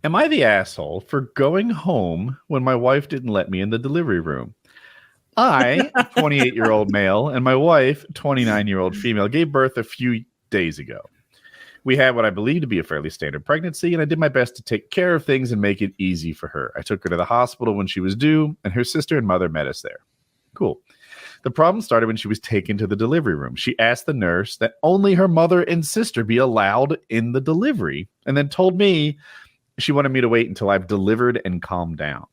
Am I the asshole for going home when my wife didn't let me in the delivery room? I, 28-year-old male, and my wife, 29-year-old female, gave birth a few days ago. We had what I believe to be a fairly standard pregnancy, and I did my best to take care of things and make it easy for her. I took her to the hospital when she was due, and her sister and mother met us there. Cool. The problem started when she was taken to the delivery room. She asked the nurse that only her mother and sister be allowed in the delivery, and then told me she wanted me to wait until I've delivered and calmed down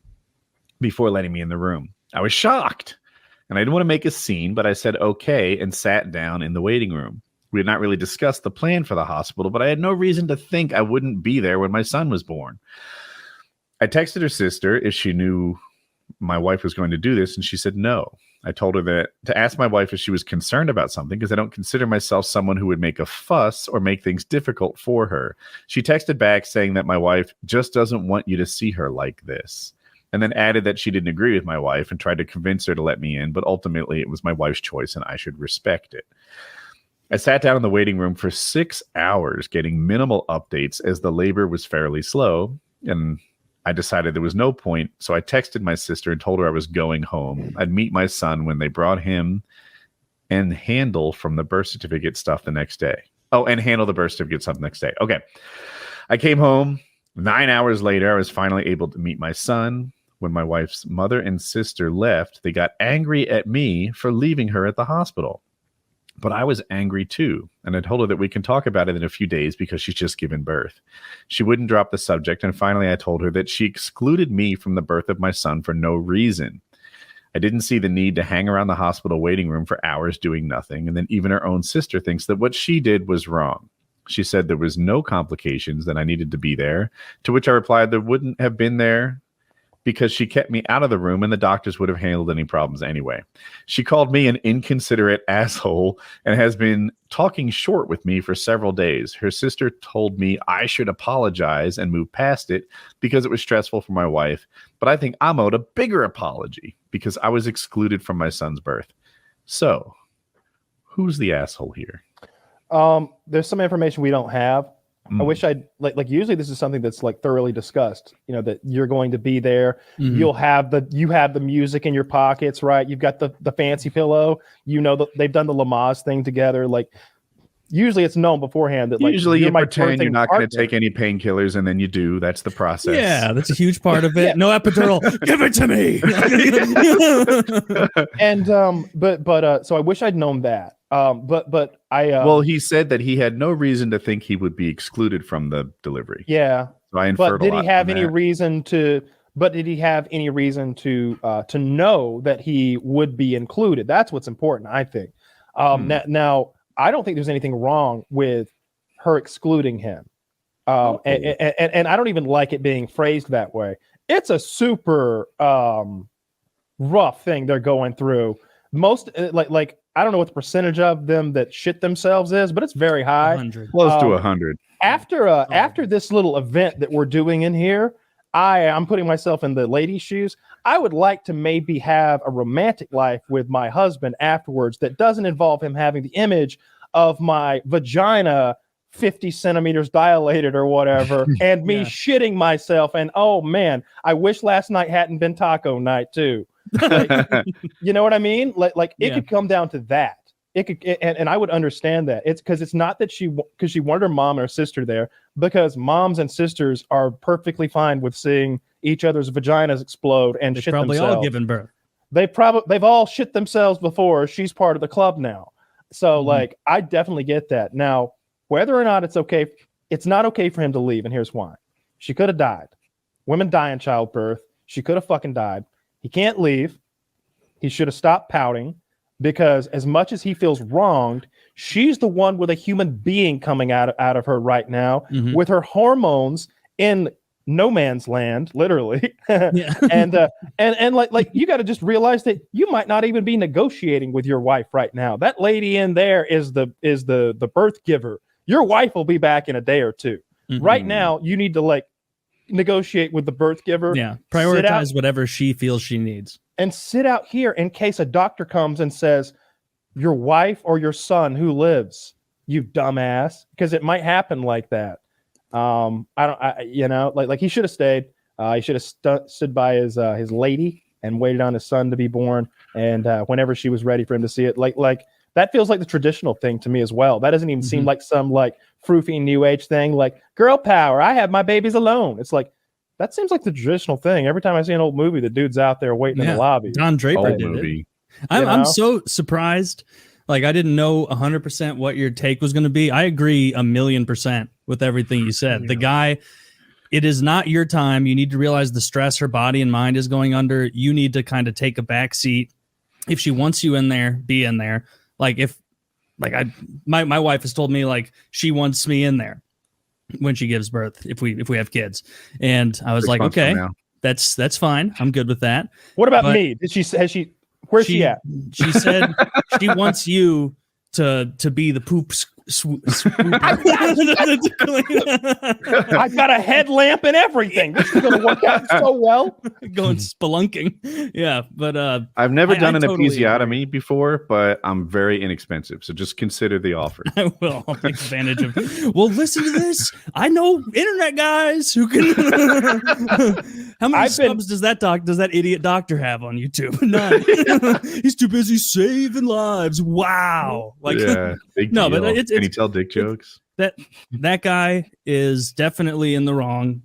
before letting me in the room. I was shocked, and I didn't want to make a scene, but I said okay and sat down in the waiting room. We had not really discussed the plan for the hospital, but I had no reason to think I wouldn't be there when my son was born. I texted her sister if she knew my wife was going to do this, and she said no. I told her that to ask my wife if she was concerned about something because I don't consider myself someone who would make a fuss or make things difficult for her. She texted back saying that my wife just doesn't want you to see her like this, and then added that she didn't agree with my wife and tried to convince her to let me in, but ultimately it was my wife's choice and I should respect it. I sat down in the waiting room for 6 hours getting minimal updates as the labor was fairly slow, and I decided there was no point, so I texted my sister and told her I was going home. I'd meet my son when they brought him and handle from the birth certificate stuff the next day. Oh, and handle the birth certificate stuff the next day. Okay. I came home. 9 hours later, I was finally able to meet my son. When my wife's mother and sister left, they got angry at me for leaving her at the hospital. But I was angry too, and I told her that we can talk about it in a few days because she's just given birth. She wouldn't drop the subject, and finally I told her that she excluded me from the birth of my son for no reason. I didn't see the need to hang around the hospital waiting room for hours doing nothing, and then even her own sister thinks that what she did was wrong. She said there was no complications, that I needed to be there, to which I replied there wouldn't have been there because she kept me out of the room and the doctors would have handled any problems anyway. She called me an inconsiderate asshole and has been talking short with me for several days. Her sister told me I should apologize and move past it because it was stressful for my wife, but I think I'm owed a bigger apology because I was excluded from my son's birth. So, who's the asshole here? There's some information we don't have. I wish I'd like usually this is something that's like thoroughly discussed, you know, that you're going to be there. You have the music in your pockets, right? You've got the fancy pillow, you know, they've done the Lamaze thing together. Like usually it's known beforehand that like usually you pretend you're not going to take any painkillers and then you do. That's the process. Yeah, that's a huge part of it. Yeah. No epidural. Give it to me. And so I wish I'd known that. But I well, he said that he had no reason to think he would be excluded from the delivery. Yeah. So I inferred but did he have any reason to know that he would be included? That's what's important, I think. Now I don't think there's anything wrong with her excluding him. And I don't even like it being phrased that way. It's a super rough thing they're going through. Most like I don't know what the percentage of them that shit themselves is, but it's very high. 100. Close to 100. After this little event that we're doing in here, I'm putting myself in the lady's shoes. I would like to maybe have a romantic life with my husband afterwards that doesn't involve him having the image of my vagina 50 centimeters dilated or whatever, and me shitting myself. And oh man, I wish last night hadn't been taco night too. Like, you know what I mean? Like it could come down to that. It could, and I would understand that. It's because it's not that she wanted her mom and her sister there, because moms and sisters are perfectly fine with seeing each other's vaginas explode and shit themselves. Probably all given birth. They've all shit themselves before. She's part of the club now. So like, I definitely get that. Now, whether or not it's okay, it's not okay for him to leave. And here's why. She could have died. Women die in childbirth. She could have fucking died. He can't leave. He should have stopped pouting, because as much as he feels wronged, she's the one with a human being coming out of her right now with her hormones in no man's land, literally. And like you got to just realize that you might not even be negotiating with your wife right now. That lady in there is the birth giver. Your wife will be back in a day or two. Right now, you need to like negotiate with the birth giver. Yeah, prioritize whatever she feels she needs. And sit out here in case a doctor comes and says, your wife or your son who lives, you dumbass, because it might happen like that. Like he should have stayed. He should have stood by his lady and waited on his son to be born. And whenever she was ready for him to see it, like that feels like the traditional thing to me as well. That doesn't even seem like some like froofy new age thing, like girl power. I have my babies alone. It's like, that seems like the traditional thing. Every time I see an old movie, the dude's out there waiting in the lobby. Don Draper did it. I'm so surprised. Like, I didn't know 100% what your take was going to be. I agree 1,000,000% with everything you said. Yeah. The guy, it is not your time. You need to realize the stress her body and mind is going under. You need to kind of take a back seat. If she wants you in there, be in there. Like, my wife has told me, like, she wants me in there when she gives birth, if we have kids. And I was like, okay, that's fine. I'm good with that. What about me? Where's she at? She said she wants you to be the poop I got a headlamp and everything. This is going to work out so well. Going spelunking. Yeah, but I've never done an episiotomy before, but I'm very inexpensive, so just consider the offer. I will. I'll take advantage of it. Well, listen to this. I know internet guys who can. How many subs does that idiot doctor have on YouTube? None. He's too busy saving lives. Wow. Like, yeah, big no, deal. but Can you tell dick jokes? That guy is definitely in the wrong.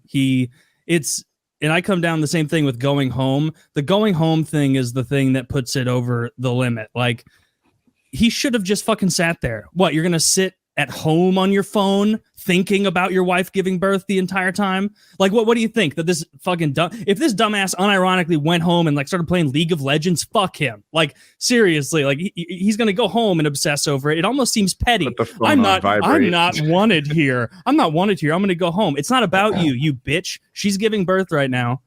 And I come down the same thing with going home. The going home thing is the thing that puts it over the limit. Like, he should have just fucking sat there. What, you're gonna sit at home on your phone thinking about your wife giving birth the entire time? Like, what do you think? That this fucking if this dumbass unironically went home and like started playing League of Legends, fuck him. Like, seriously, like he's gonna go home and obsess over it. It almost seems petty. I'm not wanted here. I'm not wanted here. I'm gonna go home. It's not about you bitch. She's giving birth right now.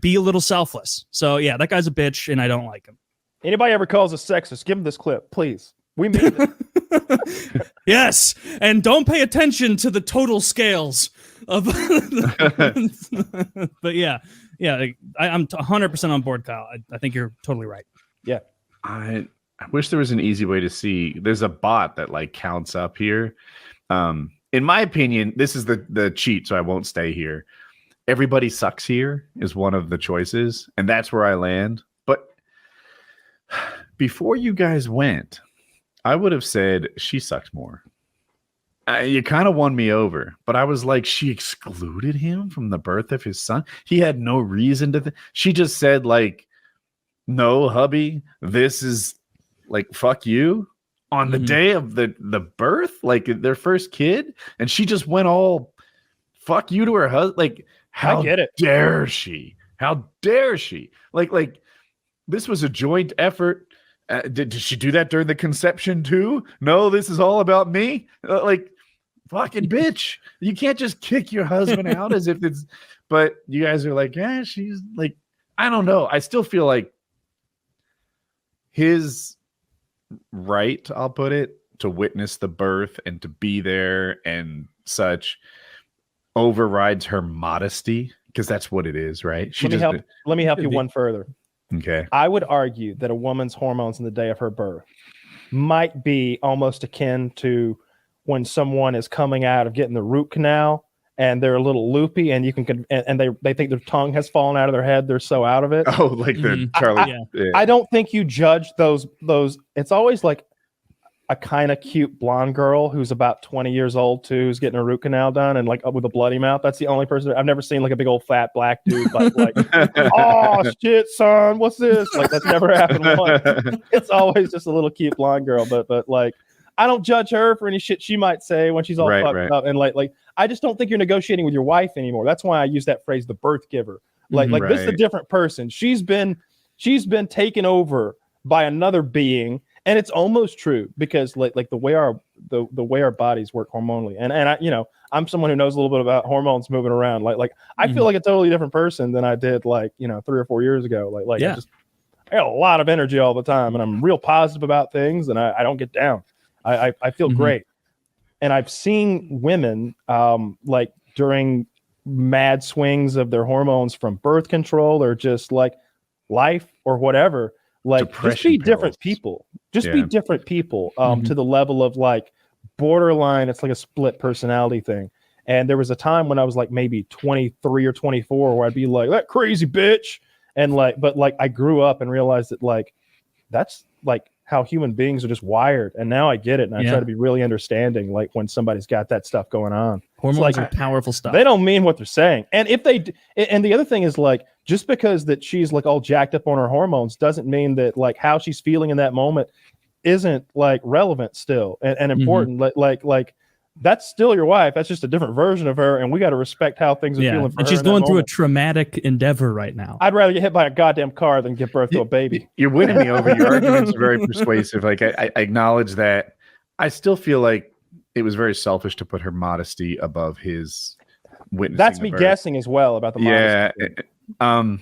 Be a little selfless. So yeah, that guy's a bitch and I don't like him. Anybody ever calls us sexist, give him this clip, please. We mean it. Yes, and don't pay attention to the total scales of. But yeah, I'm 100% on board, Kyle. I think you're totally right. Yeah, I wish there was an easy way to see. There's a bot that like counts up here. In my opinion, this is the cheat, so I won't stay here. Everybody sucks here is one of the choices, and that's where I land. But before you guys went, I would have said she sucks more. You kind of won me over, but I was like, she excluded him from the birth of his son. He had no reason to. She just said like, no, hubby, this is like, fuck you on the day of the birth, like their first kid. And she just went all fuck you to her husband. Like, how dare she? How dare she? Like this was a joint effort. Did she do that during the conception too? No, this is all about me. Like, fucking bitch. You can't just kick your husband out as if it's. But you guys are like, yeah, she's like, I don't know. I still feel like his right, I'll put it, to witness the birth and to be there and such overrides her modesty, because that's what it is, right? Let me help you one further. Okay. I would argue that a woman's hormones in the day of her birth might be almost akin to when someone is coming out of getting the root canal and they're a little loopy and you can and they think their tongue has fallen out of their head. They're so out of it. Oh, like the Charlie. I don't think you judge those. It's always like a kind of cute blonde girl who's about 20 years old too, who's getting a root canal done and like with a bloody mouth. That's the only person I've never seen, like a big old fat black dude, but like, oh shit, son, what's this? Like, that's never happened once. It's always just a little cute blonde girl, but like, I don't judge her for any shit she might say when she's all fucked up. And like, I just don't think you're negotiating with your wife anymore. That's why I use that phrase, the birth giver. Like this is a different person. She's been taken over by another being. And it's almost true because like the way our bodies work hormonally, and I, I'm someone who knows a little bit about hormones moving around. Like I feel like a totally different person than I did 3 or 4 years ago. I got a lot of energy all the time, and I'm real positive about things, and I don't get down. I feel great, and I've seen women like during mad swings of their hormones from birth control or just like life or whatever. Like, just be different people. Be different people to the level of like borderline. It's like a split personality thing. And there was a time when I was like maybe 23 or 24 where I'd be like, that crazy bitch. And like, but like I grew up and realized that like, that's like how human beings are just wired. And now I get it. And I try to be really understanding, like when somebody's got that stuff going on. Hormones are powerful stuff. They don't mean what they're saying. And if they, and the other thing is like, just because that she's like all jacked up on her hormones doesn't mean that like how she's feeling in that moment isn't like relevant still and important. Like that's still your wife. That's just a different version of her. And we got to respect how things are feeling for her. And she's going through a traumatic endeavor right now. I'd rather get hit by a goddamn car than give birth to a baby. You're winning me over. Your argument's very persuasive. Like I acknowledge that. I still feel like it was very selfish to put her modesty above his witnessing. That's me guessing as well about the modesty. Yeah.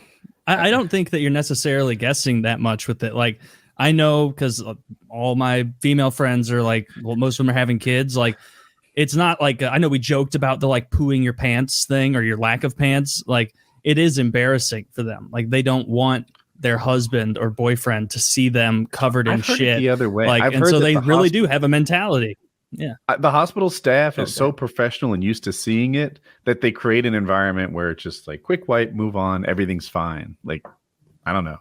I don't think that you're necessarily guessing that much with it. Like, I know because all my female friends are like, well, most of them are having kids. Like, it's not like I know we joked about the like pooing your pants thing or your lack of pants. Like, it is embarrassing for them. Like, they don't want their husband or boyfriend to see them covered in shit. The other way, like, and so they really do have a mentality. Yeah, the hospital staff is so professional and used to seeing it that they create an environment where it's just like quick wipe, move on, everything's fine. Like, I don't know.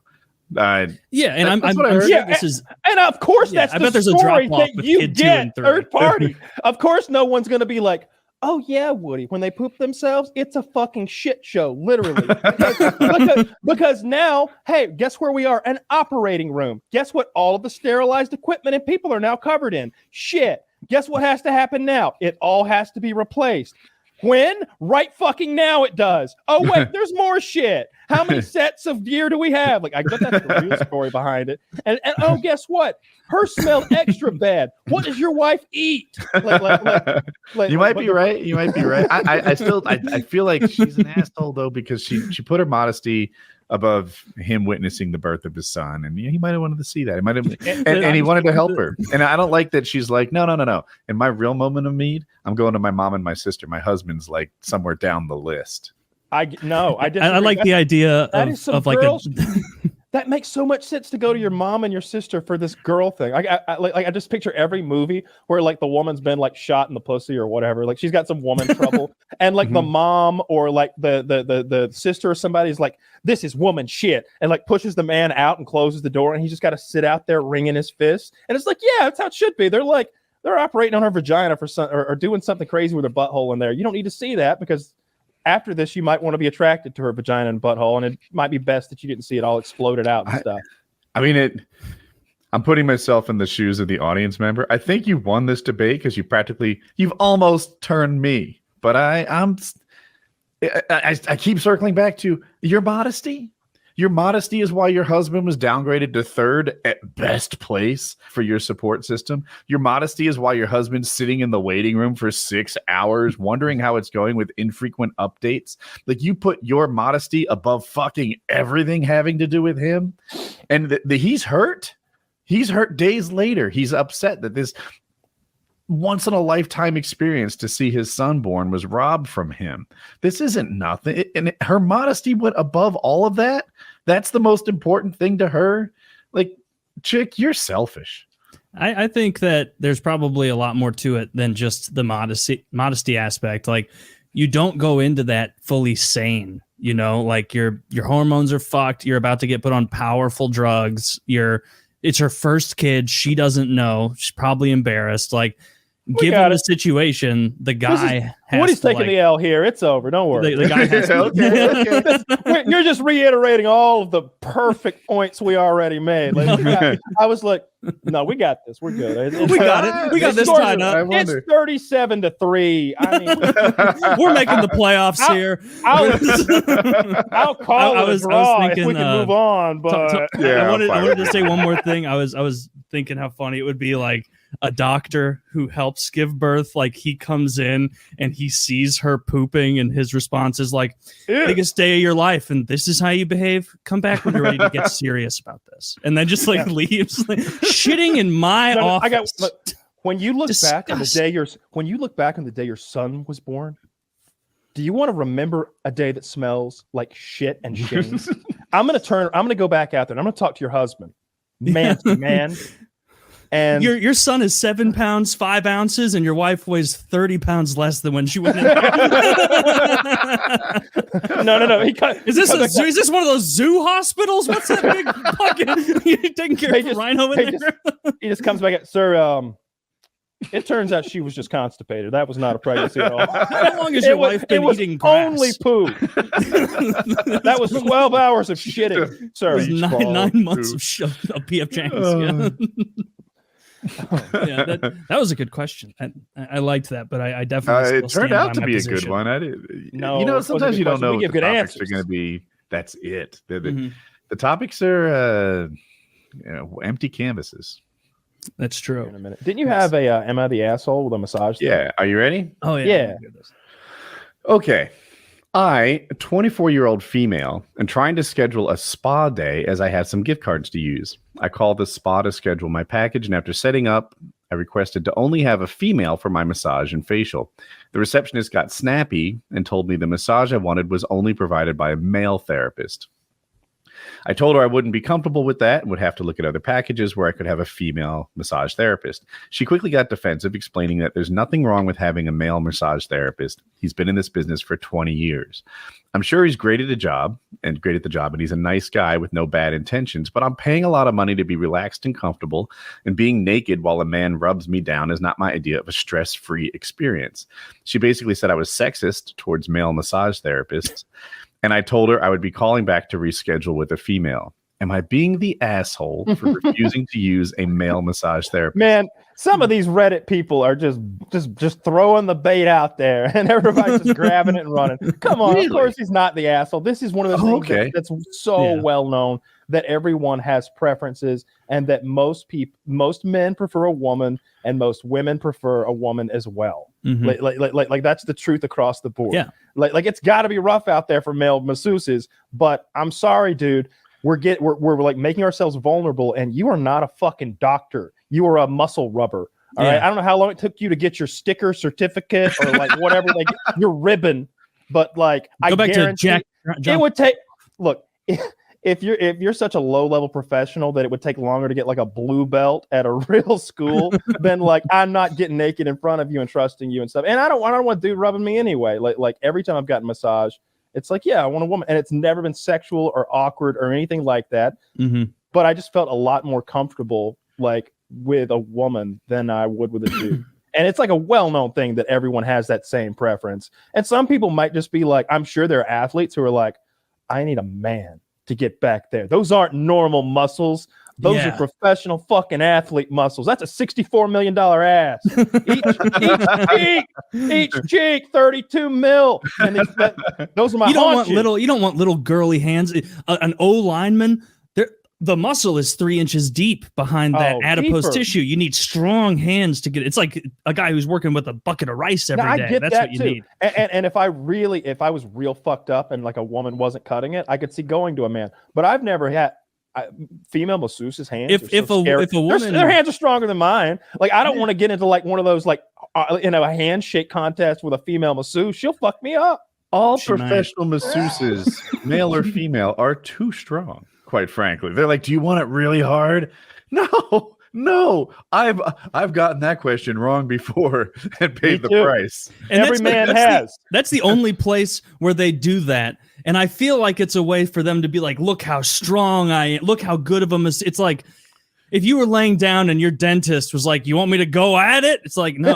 Yeah, and I'm sure this is, and of course that's I the bet there's story a drop off that you get third party. Of course, no one's going to be like, oh yeah, Woody, when they poop themselves, it's a fucking shit show, literally. because now, hey, guess where we are? An operating room. Guess what? All of the sterilized equipment and people are now covered in shit. Guess what has to happen now? It all has to be replaced. When? Right fucking now it does. Oh, wait, there's more shit. How many sets of gear do we have? Like, I bet that's the real story behind it. And oh, guess what? Her smell extra bad. What does your wife eat? You might be right. You might be right. I feel like she's an asshole, though, because she put her modesty above him witnessing the birth of his son, and he might have wanted to see that. He might have, and he wanted to help her. And I don't like that she's like, no. In my real moment of need, I'm going to my mom and my sister. My husband's like somewhere down the list. I like the idea of like that makes so much sense to go to your mom and your sister for this girl thing. I just picture every movie where like the woman's been like shot in the pussy or whatever. Like she's got some woman trouble, and like the mom or like the sister or somebody's like, this is woman shit, and like pushes the man out and closes the door, and he's just got to sit out there wringing his fist. And it's like, yeah, that's how it should be. They're operating on her vagina for some or doing something crazy with her butthole in there. You don't need to see that because after this, you might want to be attracted to her vagina and butthole, and it might be best that you didn't see it all exploded out and stuff. I mean, I'm putting myself in the shoes of the audience member. I think you won this debate because you've almost turned me, but I keep circling back to your modesty. Your modesty is why your husband was downgraded to third at best place for your support system. Your modesty is why your husband's sitting in the waiting room for 6 hours, wondering how it's going with infrequent updates. Like, you put your modesty above fucking everything having to do with him. And he's hurt. He's hurt days later. He's upset that this once in a lifetime experience to see his son born was robbed from him. This isn't nothing. And her modesty went above all of that. That's the most important thing to her. Like, chick, you're selfish. I think that there's probably a lot more to it than just the modesty aspect. Like, you don't go into that fully sane, you know, like your hormones are fucked. You're about to get put on powerful drugs. It's her first kid. She doesn't know. She's probably embarrassed. Like, given the situation, the guy has Woody's to, taking the L here. It's over. Don't worry. The guy has to, okay. You're just reiterating all of the perfect points we already made. Like, I was like, no, we got this. We're good. We got it. We got this tied up. It's 37-3. I mean, we're making the playoffs here. I'll call it a draw if we can move on. But I wanted to say one more thing. I was thinking how funny it would be, like, a doctor who helps give birth, like, he comes in and he sees her pooping and his response is like, biggest day of your life and this is how you behave. Come back when you're ready to get serious about this. And then just like leaves, like, shitting in my office. When you look back on the day your son was born, do you want to remember a day that smells like shit and shins? I'm gonna go back out there and I'm gonna talk to your husband, man to man. And your son is 7 pounds 5 ounces, and your wife weighs 30 pounds less than when she went in. no. Is this one of those zoo hospitals? What's that big fucking? You taking care of a rhino in there? He just comes back at, sir. It turns out she was just constipated. That was not a pregnancy at all. How long has your wife been eating grass? Only poo. That was 12 hours of shitting, sir. It was 9 months of PF Chang's. Yeah, that was a good question. I liked that, but I definitely it turned out to be a good one. No, sometimes you don't know what the topics answers. are going to be. That's it. The topics are empty canvases. That's true. In a minute. Didn't you have a Am I the Asshole with a massage thing? Yeah. Are you ready? Oh, yeah. Okay. I, a 24-year-old female, am trying to schedule a spa day as I have some gift cards to use. I called the spa to schedule my package, and after setting up, I requested to only have a female for my massage and facial. The receptionist got snappy and told me the massage I wanted was only provided by a male therapist. I told her I wouldn't be comfortable with that and would have to look at other packages where I could have a female massage therapist. She quickly got defensive, explaining that there's nothing wrong with having a male massage therapist. He's been in this business for 20 years. I'm sure he's great at the job, and he's a nice guy with no bad intentions, but I'm paying a lot of money to be relaxed and comfortable, and being naked while a man rubs me down is not my idea of a stress-free experience. She basically said I was sexist towards male massage therapists, and I told her I would be calling back to reschedule with a female. Am I being the asshole for refusing to use a male massage therapist? Man, some of these Reddit people are just throwing the bait out there, and everybody's just grabbing it and running. Come on, really? Of course he's not the asshole. This is one of the things that's so well known that everyone has preferences, and that most men prefer a woman, and most women prefer a woman as well. Mm-hmm. Like that's the truth across the board. Yeah, like it's got to be rough out there for male masseuses, but I'm sorry, dude. We're like making ourselves vulnerable, and you are not a fucking doctor. You are a muscle rubber. All right. I don't know how long it took you to get your sticker certificate or like whatever, like your ribbon, but like go back to Jack. It would take. Look, if you're such a low level professional that it would take longer to get like a blue belt at a real school, then like I'm not getting naked in front of you and trusting you and stuff. And I don't want dude rubbing me anyway. Like every time I've gotten massage, it's like, yeah, I want a woman. And it's never been sexual or awkward or anything like that. Mm-hmm. But I just felt a lot more comfortable like with a woman than I would with a dude. And it's like a well-known thing that everyone has that same preference. And some people might just be like, I'm sure there are athletes who are like, I need a man to get back there. Those aren't normal muscles. Those are professional fucking athlete muscles. That's a $64 million ass. Each cheek, 32 mil. And those are my haunches. You don't want little girly hands. An O lineman, the muscle is 3 inches deep behind that adipose tissue. You need strong hands to get it. It's like a guy who's working with a bucket of rice every day. That's what you need. And if I was real fucked up and like a woman wasn't cutting it, I could see going to a man. But I've never had female masseuses' hands. If a woman, their hands are stronger than mine. Like I don't want to get into like one of those like a handshake contest with a female masseuse. She'll fuck me up. All professional masseuses, male or female, are too strong. Quite frankly, they're like, do you want it really hard? No, I've gotten that question wrong before and paid the price. And every man has. That's the only place where they do that. And I feel like it's a way for them to be like, look how strong I am. Look how good of a it's like if you were laying down and your dentist was like, you want me to go at it? It's like, no,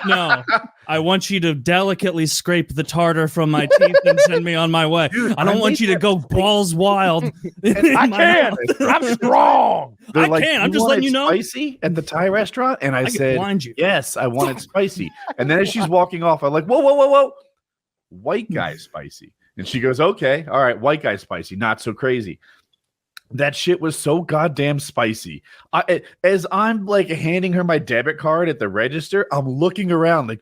no. I want you to delicately scrape the tartar from my teeth and send me on my way. Dude, I don't want you to go balls wild. I can. I'm strong. They're like, I'm just letting you know. Spicy at the Thai restaurant, and I said, yes, I want it spicy. And then as she's walking off, I'm like, whoa, white guy spicy. And she goes, okay, all right, white guy spicy, not so crazy. That shit was so goddamn spicy. As I'm like handing her my debit card at the register, I'm looking around like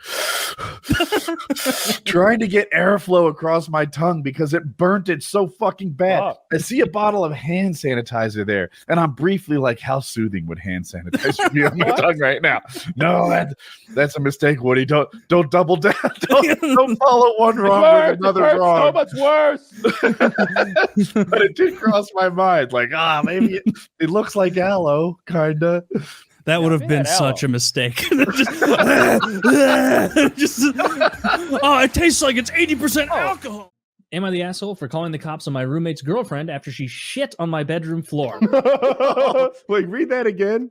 trying to get airflow across my tongue because it burnt it so fucking bad. Oh. I see a bottle of hand sanitizer there, and I'm briefly like, how soothing would hand sanitizer be on my tongue right now? No, that's a mistake, Woody. Don't double down. Don't follow one wrong with another wrong. So much worse. But it did cross my mind. like, maybe it looks like aloe, kinda. That would have been man, such aloe. a mistake. It tastes like it's 80% alcohol. Am I the asshole for calling the cops on my roommate's girlfriend after she shit on my bedroom floor? Wait, read that again.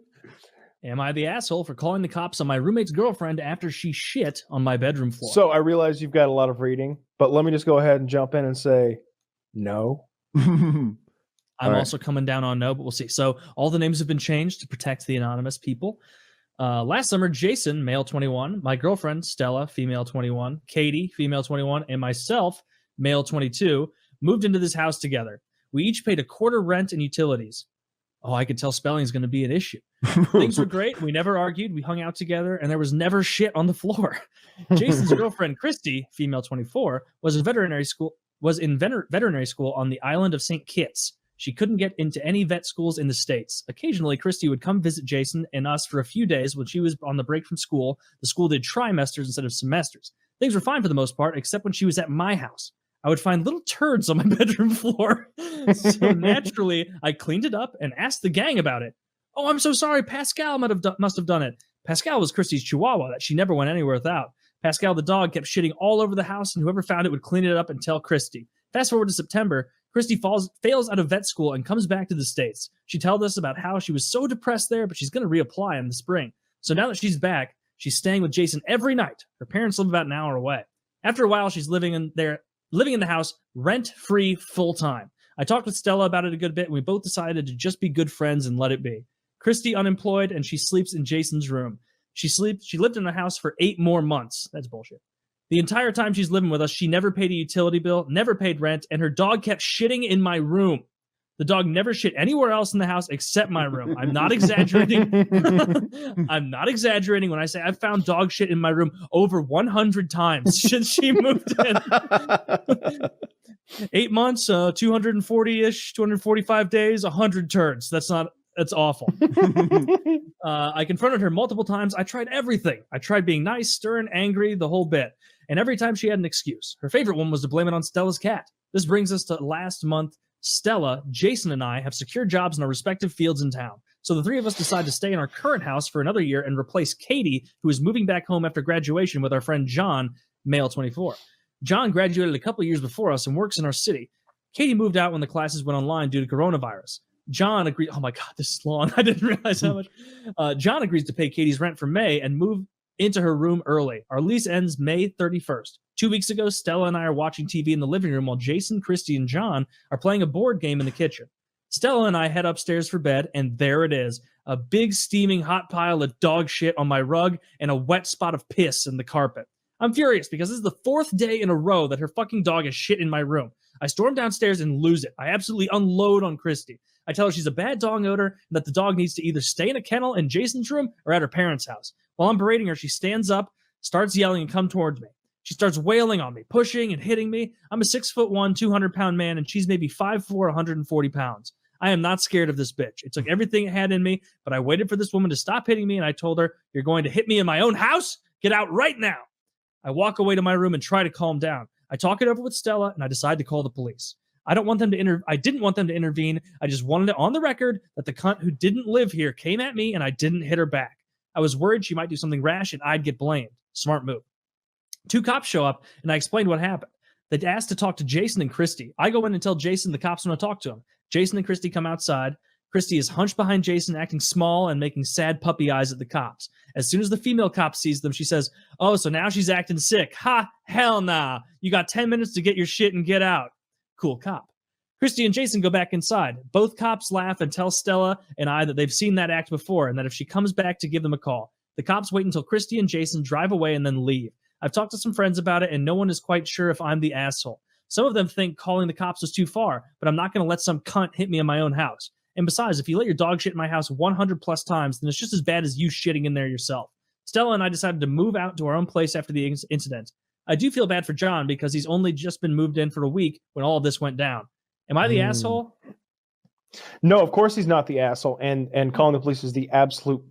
Am I the asshole for calling the cops on my roommate's girlfriend after she shit on my bedroom floor? So I realize you've got a lot of reading, but let me just go ahead and jump in and say no. I'm right. also coming down on no, but we'll see. So all the names have been changed to protect the anonymous people. Last summer, Jason, male 21, my girlfriend, Stella, female 21, Katie, female 21, and myself, male 22, moved into this house together. We each paid a quarter rent and utilities. Oh, I could tell spelling's going to be an issue. Things were great. We never argued. We hung out together, and there was never shit on the floor. Jason's girlfriend, Christy, female 24, was in veterinary school on the island of St. Kitts. She couldn't get into any vet schools in the States. Occasionally, Christy would come visit Jason and us for a few days when she was on the break from school. The school did trimesters instead of semesters. Things were fine for the most part, except when she was at my house. I would find little turds on my bedroom floor. So naturally, I cleaned it up and asked the gang about it. Oh, I'm so sorry. Pascal must have done it. Pascal was Christy's chihuahua that she never went anywhere without. Pascal the dog kept shitting all over the house, and whoever found it would clean it up and tell Christy. Fast forward to September, Christy fails out of vet school and comes back to the States. She told us about how she was so depressed there, but she's going to reapply in the spring. So now that she's back, she's staying with Jason every night. Her parents live about an hour away. After a while, she's living in the house rent-free full-time. I talked with Stella about it a good bit, and we both decided to just be good friends and let it be. Christy unemployed, and she sleeps in Jason's room. She lived in the house for 8 more months. That's bullshit. The entire time she's living with us, she never paid a utility bill, never paid rent, and her dog kept shitting in my room. The dog never shit anywhere else in the house except my room. I'm not exaggerating. I'm not exaggerating when I say I've found dog shit in my room over 100 times since she moved in. 8 months, 240-ish, 245 days, 100 turns. That's awful. I confronted her multiple times. I tried everything. I tried being nice, stern, angry, the whole bit. And every time she had an excuse. Her favorite one was to blame it on Stella's cat. This brings us to last month. Stella, Jason, and I have secured jobs in our respective fields in town. So the three of us decide to stay in our current house for another year and replace Katie, who is moving back home after graduation, with our friend John, male 24. John graduated a couple years before us and works in our city. Katie moved out when the classes went online due to coronavirus. John agreed. Oh my God, this is long. I didn't realize how much. John agrees to pay Katie's rent for May and move into her room early. Our lease ends May 31st. 2 weeks ago, Stella and I are watching TV in the living room while Jason, Christy, and John are playing a board game in the kitchen. Stella and I head upstairs for bed, and there it is. A big steaming hot pile of dog shit on my rug and a wet spot of piss in the carpet. I'm furious because this is the 4th day in a row that her fucking dog has shit in my room. I storm downstairs and lose it. I absolutely unload on Christy. I tell her she's a bad dog owner and that the dog needs to either stay in a kennel in Jason's room or at her parents' house. While I'm berating her, she stands up, starts yelling, and comes towards me. She starts wailing on me, pushing and hitting me. I'm a 6'1", 200-pound man, and she's maybe 5'4", 140 pounds. I am not scared of this bitch. It took everything it had in me, but I waited for this woman to stop hitting me, and I told her, "You're going to hit me in my own house? Get out right now." I walk away to my room and try to calm down. I talk it over with Stella, and I decide to call the police. I didn't want them to intervene. I just wanted it on the record that the cunt who didn't live here came at me, and I didn't hit her back. I was worried she might do something rash, and I'd get blamed. Smart move. 2 cops show up, and I explained what happened. They'd asked to talk to Jason and Christy. I go in and tell Jason the cops want to talk to him. Jason and Christy come outside. Christy is hunched behind Jason, acting small and making sad puppy eyes at the cops. As soon as the female cop sees them, she says, "Oh, so now she's acting sick. Ha, hell nah. You got 10 minutes to get your shit and get out." Cool cop. Christy and Jason go back inside. Both cops laugh and tell Stella and I that they've seen that act before and that if she comes back to give them a call. The cops wait until Christy and Jason drive away and then leave. I've talked to some friends about it, and no one is quite sure if I'm the asshole. Some of them think calling the cops was too far, but I'm not going to let some cunt hit me in my own house. And besides, if you let your dog shit in my house 100 plus times, then it's just as bad as you shitting in there yourself. Stella and I decided to move out to our own place after the incident. I do feel bad for John because he's only just been moved in for a week when all of this went down. Am I the asshole? No, of course he's not the asshole. And calling the police is the absolute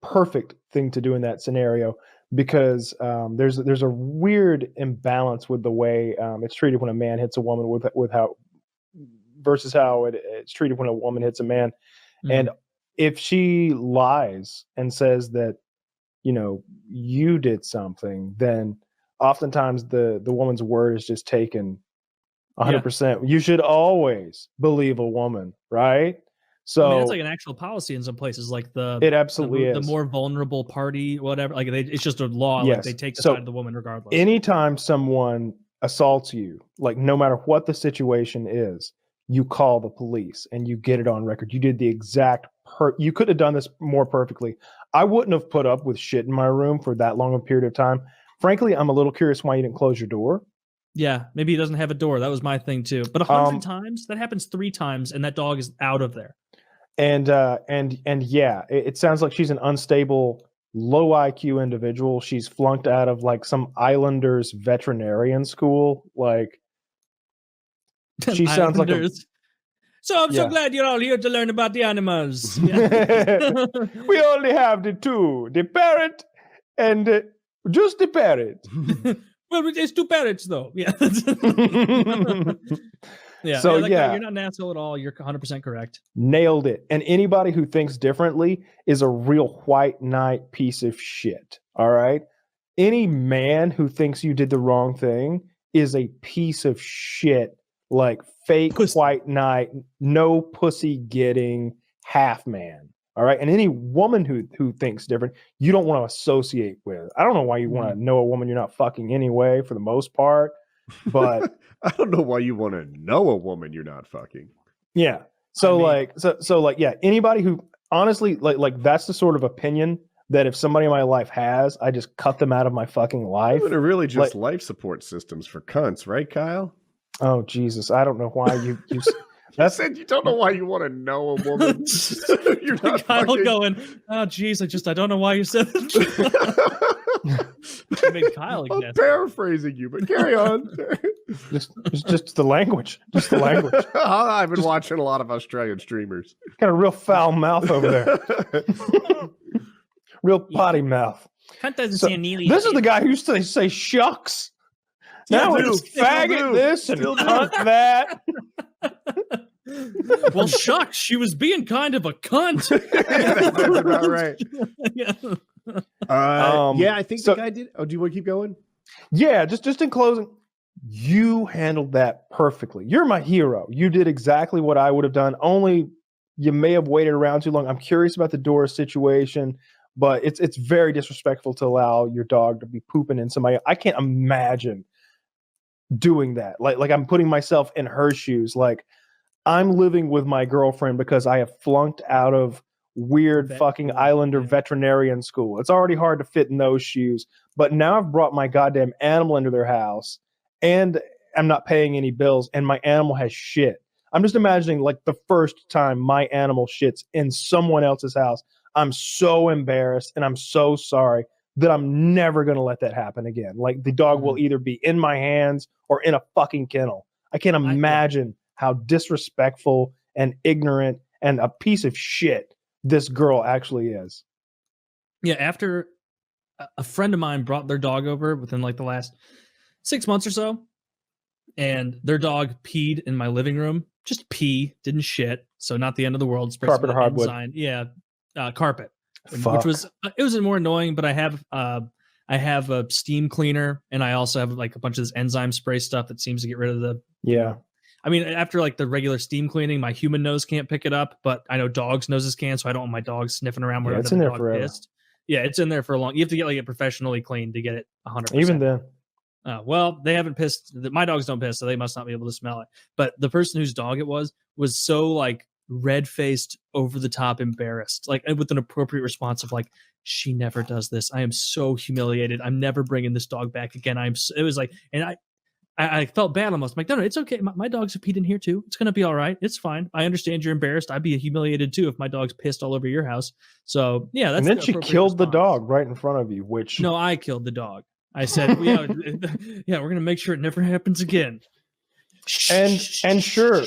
perfect thing to do in that scenario, because there's a weird imbalance with the way it's treated when a man hits a woman with how versus how it's treated when a woman hits a man. And if she lies and says that, you did something, then oftentimes the woman's word is just taken 100%. You should always believe a woman, right? So it's like an actual policy in some places, like it absolutely is. The more vulnerable party, whatever. Like it's just a law. Yes. Like they take the side of the woman regardless. Anytime someone assaults you, like no matter what the situation is, you call the police and you get it on record. You did the exact you could have done this more perfectly. I wouldn't have put up with shit in my room for that long a period of time. Frankly, I'm a little curious why you didn't close your door. Yeah, maybe he doesn't have a door. That was my thing too. But 100 times, that happens 3 times, and that dog is out of there. And yeah, it sounds like she's an unstable, low IQ individual. She's flunked out of like some Islanders veterinarian school. Like she sounds like So I'm so glad you're all here to learn about the animals. Yeah. We only have the 2, the parrot and just the parrot. Well, it's 2 parrots though. Yeah. Yeah. So you're not an asshole at all. You're 100% correct. Nailed it. And anybody who thinks differently is a real white knight piece of shit. All right. Any man who thinks you did the wrong thing is a piece of shit. Like fake white knight, no pussy getting half man. All right. And any woman who thinks different, you don't want to associate with. I don't know why you want to know a woman you're not fucking anyway, for the most part. But I don't know why you want to know a woman you're not fucking. Yeah. So yeah, anybody who honestly like that's the sort of opinion that if somebody in my life has, I just cut them out of my fucking life. They're really just life support systems for cunts, right, Kyle? Oh Jesus, I don't know why you That said, you don't know why you want to know a woman. You're not Kyle fucking... going, oh geez, I don't know why you said that. I made Kyle I'm paraphrasing you, but carry on. just the language. Just the language. I've been watching a lot of Australian streamers. Got a real foul mouth over there. Real potty mouth. Cunt doesn't say nearly. This is the guy who used to say shucks. Now it's faggot this and cunt that. Well, shucks, she was being kind of a cunt. That's about right. Yeah. Yeah, I think the guy did. Oh, do you want to keep going? Yeah, just in closing, you handled that perfectly. You're my hero. You did exactly what I would have done. Only you may have waited around too long. I'm curious about the door situation, but it's very disrespectful to allow your dog to be pooping in somebody. I can't imagine doing that. Like I'm putting myself in her shoes. Like I'm living with my girlfriend because I have flunked out of weird fucking Islander veterinarian school. It's already hard to fit in those shoes, but now I've brought my goddamn animal into their house and I'm not paying any bills and my animal has shit. I'm just imagining like the first time my animal shits in someone else's house. I'm so embarrassed and I'm so sorry that I'm never going to let that happen again. Like the dog will either be in my hands or in a fucking kennel. I can't imagine how disrespectful and ignorant and a piece of shit this girl actually is. Yeah, after a friend of mine brought their dog over within like the last 6 months or so, and their dog peed in my living room. Just pee, didn't shit. So not the end of the world. Carpet or hardwood? Yeah, carpet. Fuck. Which was it was more annoying, but I have a steam cleaner and I also have like a bunch of this enzyme spray stuff that seems to get rid of the I mean, after like the regular steam cleaning, my human nose can't pick it up, but I know dogs' noses can, so I don't want my dog sniffing around where it's in there forever. Pissed. Yeah, it's in there for a long. You have to get like it professionally cleaned to get it 100%. Even then. Well, they haven't pissed. My dogs don't piss, so they must not be able to smell it. But the person whose dog it was so like red-faced, over-the-top embarrassed, like with an appropriate response of like, she never does this. I am so humiliated. I'm never bringing this dog back again. It was like, and I felt bad almost. I'm like, no, it's okay. My dogs have peed in here too. It's going to be all right. It's fine. I understand you're embarrassed. I'd be humiliated too if my dog's pissed all over your house. So yeah, that's. And then she killed the dog right in front of you, which. No, I killed the dog. I said, yeah, we're going to make sure it never happens again. And sure,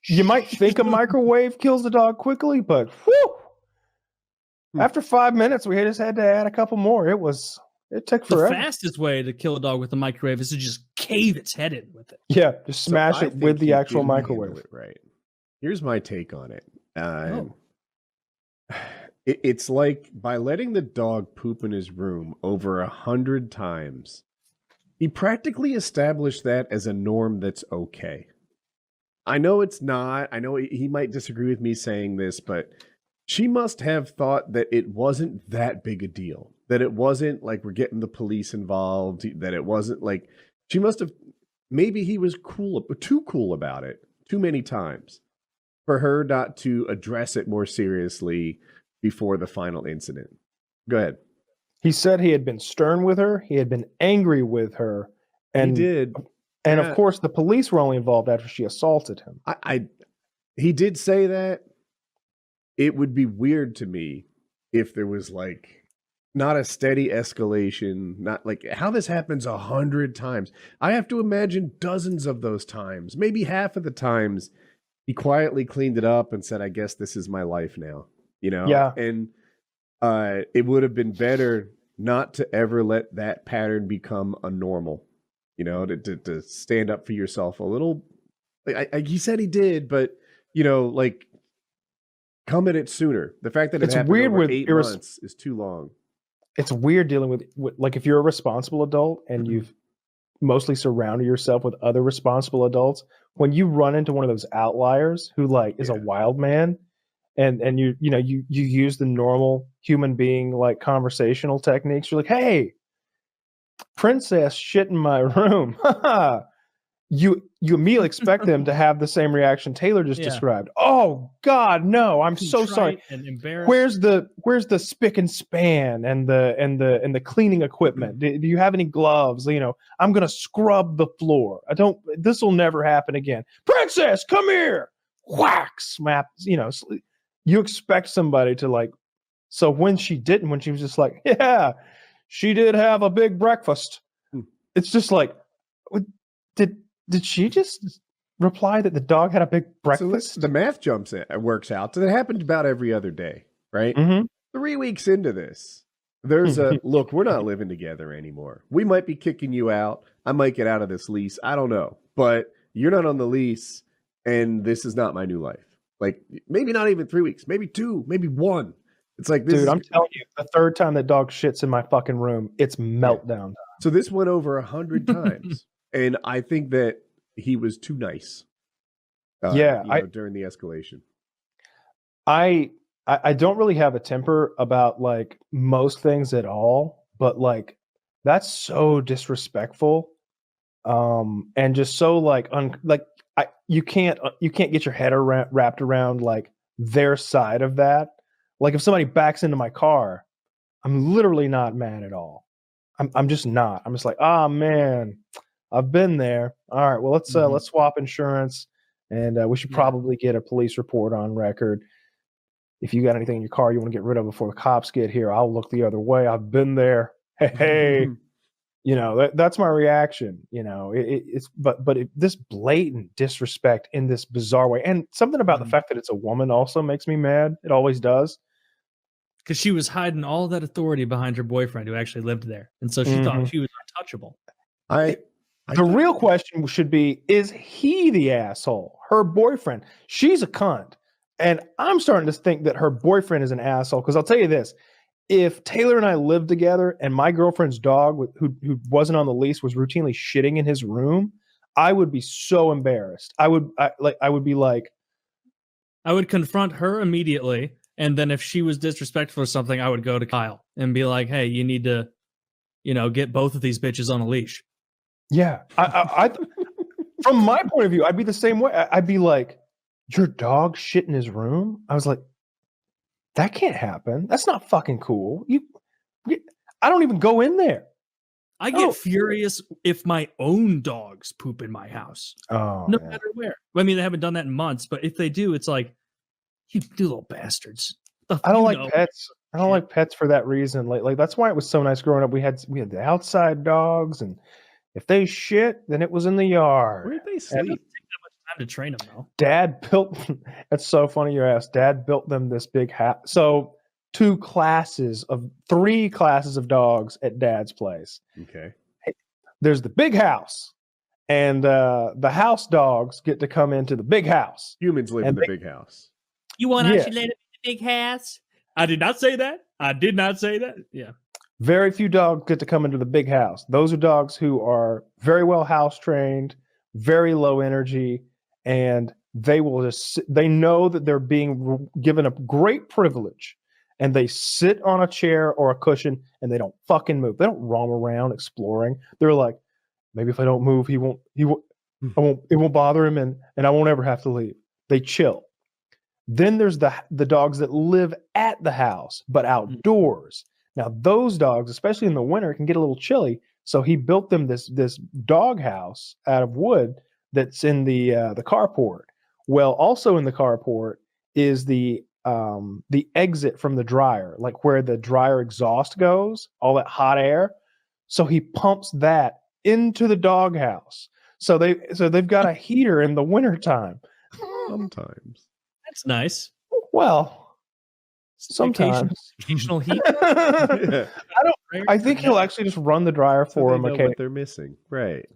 you might think a microwave kills the dog quickly, but whew, after 5 minutes, we just had to add a couple more. It was It took The forever. fastest way to kill a dog with a microwave is to just cave its head in with it. Yeah, just So smash I it think with the he actual didn't handle microwave. it right. Here's my take on it. Oh. It's like by letting the dog poop in his room over 100 times, he practically established that as a norm that's okay. I know it's not. I know he might disagree with me saying this, but she must have thought that it wasn't that big a deal. That it wasn't like we're getting the police involved. That it wasn't like she must have. Maybe he was too cool about it too many times for her not to address it more seriously before the final incident. Go ahead. He said he had been stern with her. He had been angry with her. And He did. And Yeah. of course, the police were only involved after she assaulted him. He did say that. It would be weird to me if there was like not a steady escalation, not like how this happens 100 times. I have to imagine dozens of those times, maybe half of the times he quietly cleaned it up and said, I guess this is my life now, you know? Yeah. And it would have been better not to ever let that pattern become a normal, you know, to stand up for yourself a little. He said he did, but, you know, like, come at it sooner. The fact that It's happened weird over with 8 months is too long. It's weird dealing with like if you're a responsible adult and you've mostly surrounded yourself with other responsible adults, when you run into one of those outliers who like is a wild man and you use the normal human being like conversational techniques, you're like, hey, princess shit in my room. You immediately expect them to have the same reaction Taylor just described. Oh God, no! I'm so sorry. And embarrassed. Where's the spick and span and the cleaning equipment? Do you have any gloves? You know, I'm gonna scrub the floor. This will never happen again. Princess, come here. Whack, smap. You know, you expect somebody to like. So when she didn't, when she was just like, yeah, she did have a big breakfast. It's just like, Did she just reply that the dog had a big breakfast? So the math works out. So that happened about every other day, right? 3 weeks into this, there's a look, we're not living together anymore. We might be kicking you out. I might get out of this lease. I don't know. But you're not on the lease, and this is not my new life. Like, maybe not even 3 weeks, maybe 2, maybe 1. It's like this. Dude, I'm telling you, the third time that dog shits in my fucking room, it's meltdown. So this went over 100 times. And I think that he was too nice. During the escalation. I don't really have a temper about like most things at all, but like that's so disrespectful, and just so like you can't get your head wrapped around like their side of that. Like if somebody backs into my car, I'm literally not mad at all. I'm just not. I'm just like, ah, man. I've been there. All right. Well, let's swap insurance, and we should probably get a police report on record. If you got anything in your car you want to get rid of before the cops get here, I'll look the other way. I've been there. Hey, you know that's my reaction. You know, this blatant disrespect in this bizarre way, and something about the fact that it's a woman also makes me mad. It always does. Because she was hiding all that authority behind her boyfriend who actually lived there, and so she thought she was untouchable. The real question should be, is he the asshole? Her boyfriend. She's a cunt. And I'm starting to think that her boyfriend is an asshole. Because I'll tell you this. If Taylor and I lived together and my girlfriend's dog, who wasn't on the lease, was routinely shitting in his room, I would be so embarrassed. I would be like... I would confront her immediately. And then if she was disrespectful or something, I would go to Kyle and be like, hey, you need to, get both of these bitches on a leash. Yeah, I from my point of view, I'd be the same way. I'd be like, your dog shit in his room? I was like, that can't happen. That's not fucking cool. I don't even go in there. I get furious if my own dogs poop in my house. Oh, no matter where. I mean, they haven't done that in months, but if they do, it's like, you little bastards. I don't like pets. I don't like pets for that reason. Like that's why it was so nice growing up. We had the outside dogs, and if they shit, then it was in the yard. Where did they sleep? It doesn't take that much time to train them, though. Dad built. That's so funny you asked. Dad built them this big house. So three classes of dogs at Dad's place. Okay. There's the big house, and the house dogs get to come into the big house. Humans live in the big house. You want Yeah. us to let it in the big house? I did not say that. I did not say that. Yeah. Very few dogs get to come into the big house. Those are dogs who are very well house trained, very low energy, and they know that they're being given a great privilege, and they sit on a chair or a cushion and they don't fucking move. They don't roam around exploring. They're like, maybe if I don't move, it won't bother him, and I won't ever have to leave. They chill. Then there's the dogs that live at the house but outdoors. Now those dogs, especially in the winter, can get a little chilly. So he built them this dog house out of wood that's in the carport. Well, also in the carport is the exit from the dryer, like where the dryer exhaust goes, all that hot air. So he pumps that into the dog house. So they've got a heater in the wintertime. Sometimes. That's nice. Well, sometimes. Occasional heat. Yeah. I think he'll actually just run the dryer So for they him. know Okay. what they're missing. Right.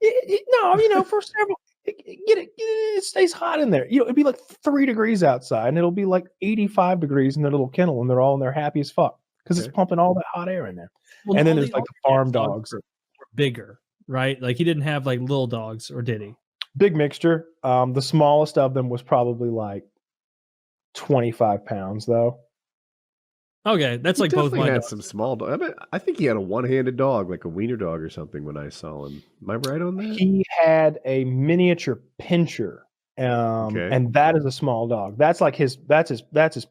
No, for several, it stays hot in there. It'd be like 3 degrees outside, and it'll be like 85 degrees in their little kennel, and they're all in there happy as fuck because it's pumping all that hot air in there. Well, And then all there's the like the farm dogs. were bigger, right? Like he didn't have like little dogs, or did he? Big mixture. The smallest of them was probably like 25 pounds, though. Okay, that's He like both definitely my had dogs. some small dog. I think he had a one-handed dog, like a wiener dog or something when I saw him. Am I right on that? He had a miniature pinscher, and that is a small dog. That's like his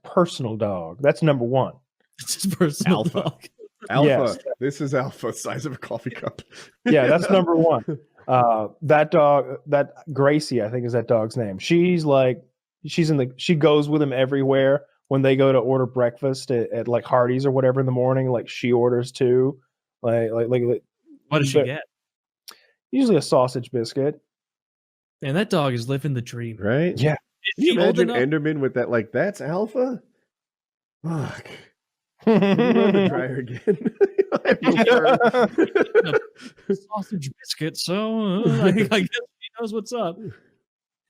personal dog. That's number one. It's his personal Alpha. dog. Alpha. Yes. This is Alpha, size of a coffee cup. Yeah, that's number one. That dog, that Gracie, I think is that dog's name. She goes with him everywhere. When they go to order breakfast at like Hardee's or whatever in the morning, like she orders too. Like What does she get? Usually a sausage biscuit. Man, that dog is living the dream. Right? Yeah. Can you Is he old imagine enough? Enderman with that? Like, that's Alpha? Fuck. Can you run the dryer again? I have no fur. Sausage biscuit, so I guess he knows what's up.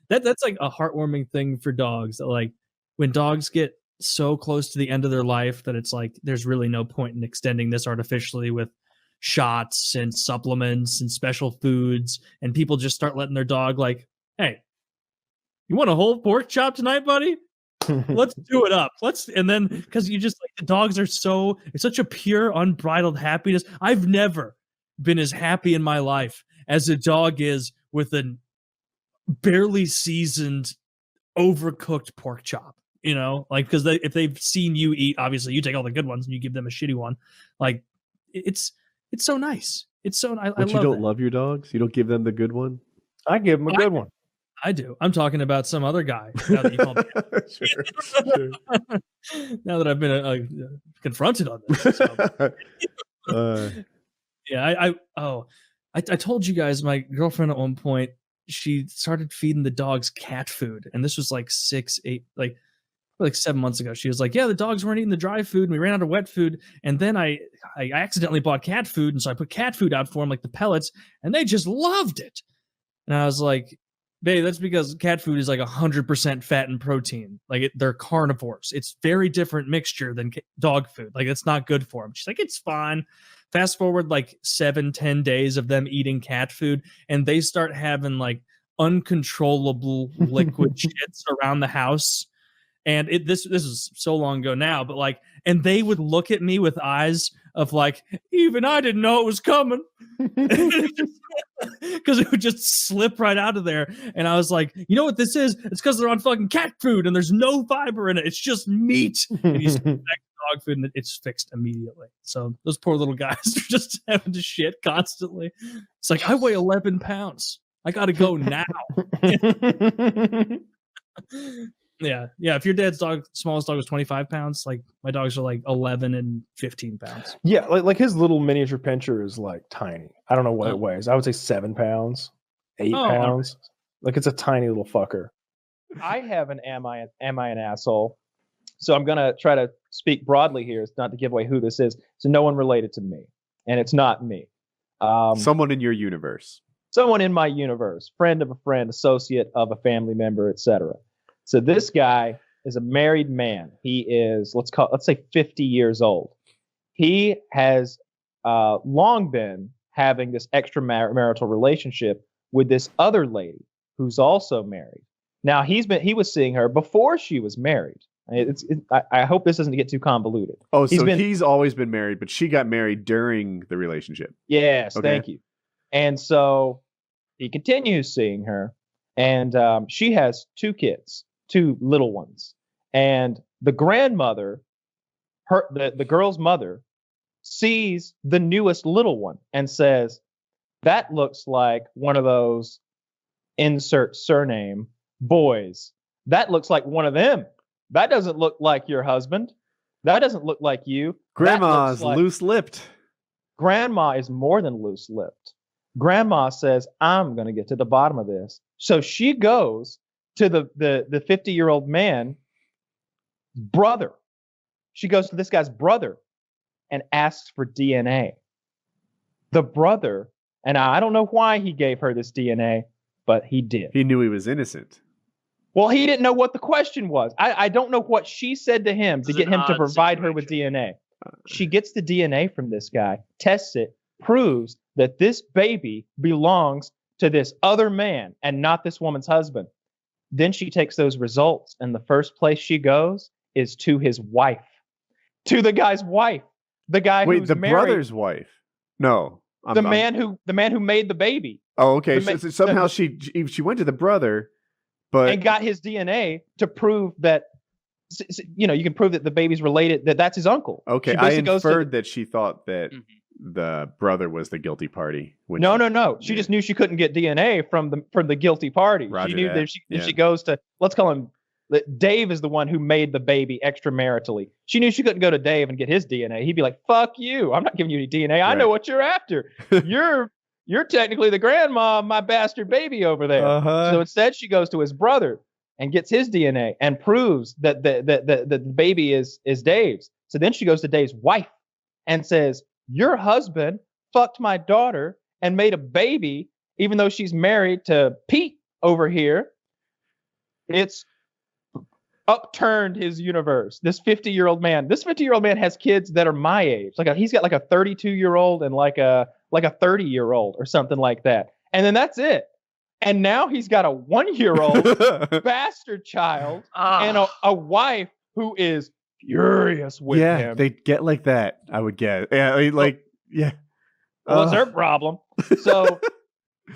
That's like a heartwarming thing for dogs. That like when dogs get so close to the end of their life that it's like there's really no point in extending this artificially with shots and supplements and special foods, and people just start letting their dog like, hey, you want a whole pork chop tonight, buddy? Let's do it up. And then because you just like the dogs are it's such a pure, unbridled happiness. I've never been as happy in my life as a dog is with a barely seasoned, overcooked pork chop. Like because if they've seen you eat, obviously you take all the good ones and you give them a shitty one. Like it's so nice. It's so I But love you don't that. love your dogs? You don't give them the good one? I give him a good one. I do. I'm talking about some other guy. Now that you called me out. Sure. Now that I've been confronted on this. So. Yeah, I told you guys my girlfriend at one point, she started feeding the dogs cat food, and this was like 7 months ago. She was like, yeah, the dogs weren't eating the dry food and we ran out of wet food, and then I accidentally bought cat food, and so I put cat food out for them, like the pellets, and they just loved it. And I was like, babe, that's because cat food is like 100% fat and protein. Like they're carnivores. It's very different mixture than dog food. Like it's not good for them. She's like, it's fine. Fast forward like 7-10 days of them eating cat food, and they start having like uncontrollable liquid shits around the house. And this is so long ago now, but like, and they would look at me with eyes of like, even I didn't know it was coming, because it would just slip right out of there. And I was like, you know what this is? It's because they're on fucking cat food and there's no fiber in it. It's just meat. And he's back to dog food and it's fixed immediately. So those poor little guys are just having to shit constantly. It's like, I weigh 11 pounds. I got to go now. Yeah. If your dad's smallest dog was 25 pounds, like my dogs are like 11 and 15 pounds. Yeah, like his little miniature pinscher is like tiny. I don't know what it weighs. I would say 7 pounds, 8 pounds. Like it's a tiny little fucker. I have an am I an asshole So I'm going to try to speak broadly here. It's not to give away who this is. So no one related to me, and it's not me. Someone in your universe. Someone in my universe, friend of a friend, associate of a family member, etc. So this guy is a married man. He is, let's say 50 years old. He has long been having this extramarital relationship with this other lady who's also married. Now he was seeing her before she was married. I hope this doesn't get too convoluted. Oh, he's always been married, but she got married during the relationship. Yes, okay. Thank you. And so he continues seeing her, and she has 2 kids, 2 little ones. And the grandmother, the girl's mother, sees the newest little one and says, "That looks like one of those insert surname boys. That looks like one of them. That doesn't look like your husband. That doesn't look like you." Grandma's loose-lipped. Grandma is more than loose-lipped. Grandma says, "I'm going to get to the bottom of this." So she goes to the 50-year-old man's brother. She goes to this guy's brother and asks for DNA. The brother, and I don't know why he gave her this DNA, but he did. He knew he was innocent. Well, he didn't know what the question was. I don't know what she said to him to get him to provide her with DNA. She gets the DNA from this guy, tests it, proves that this baby belongs to this other man and not this woman's husband. Then she takes those results, and the first place she goes is to his wife, to the guy's wife, the guy who's the married, brother's wife. No, the man who made the baby. Oh, okay. So somehow she went to the brother, but and got his DNA to prove that. You can prove that the baby's related. That's his uncle. Okay, I inferred that she thought that the brother was the guilty party. No. She just knew she couldn't get DNA from the guilty party. Roger she knew that if she goes to, let's call him, Dave is the one who made the baby extramaritally. She knew she couldn't go to Dave and get his DNA. He'd be like, "Fuck you! I'm not giving you any DNA. I know what you're after. You're technically the grandma of my bastard baby over there." So instead, she goes to his brother and gets his DNA and proves that the baby is Dave's. So then she goes to Dave's wife and says, "Your husband fucked my daughter and made a baby, even though she's married to Pete over here." It's upturned his universe. This 50-year-old man has kids that are my age. He's got like a 32-year-old and like a 30-year-old or something like that. And then that's it. And now he's got a 1-year-old bastard child and a wife who is furious with him. Yeah, they get like that, I would guess. Yeah, yeah. Well, it's their problem.